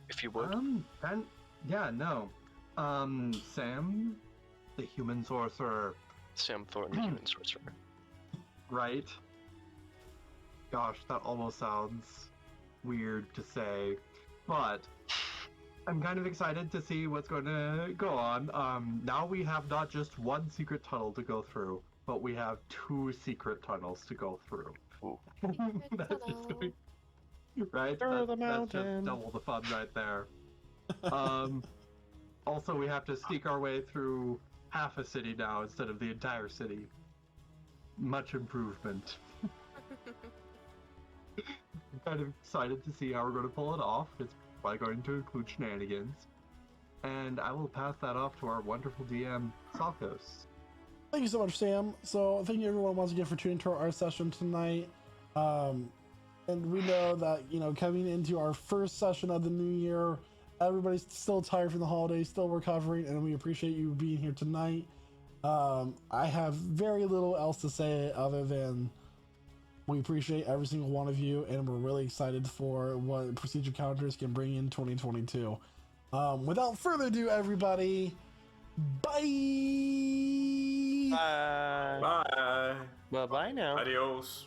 if you would. And yeah, no. Sam, the human sorcerer, Sam Thornton, the human sorcerer. right? Gosh, that almost sounds weird to say, but I'm kind of excited to see what's going to go on. Now we have not just one secret tunnel to go through, but we have 2 secret tunnels to go through. That's just going, right? Through the That's just mountain. double the fun right there. Also, we have to sneak our way through half a city now instead of the entire city. Much improvement. I'm kind of excited to see how we're going to pull it off. It's probably going to include shenanigans. And I will pass that off to our wonderful DM, Salkos. Thank you so much, Sam. So thank you everyone once again for tuning to our session tonight. And we know that, you know, coming into our first session of the new year, everybody's still tired from the holidays, still recovering, and we appreciate you being here tonight. I have very little else to say other than we appreciate every single one of you, and we're really excited for what Prestige Encounters can bring in 2022. Without further ado, everybody, bye! Bye. Bye. Bye-bye now. Adios.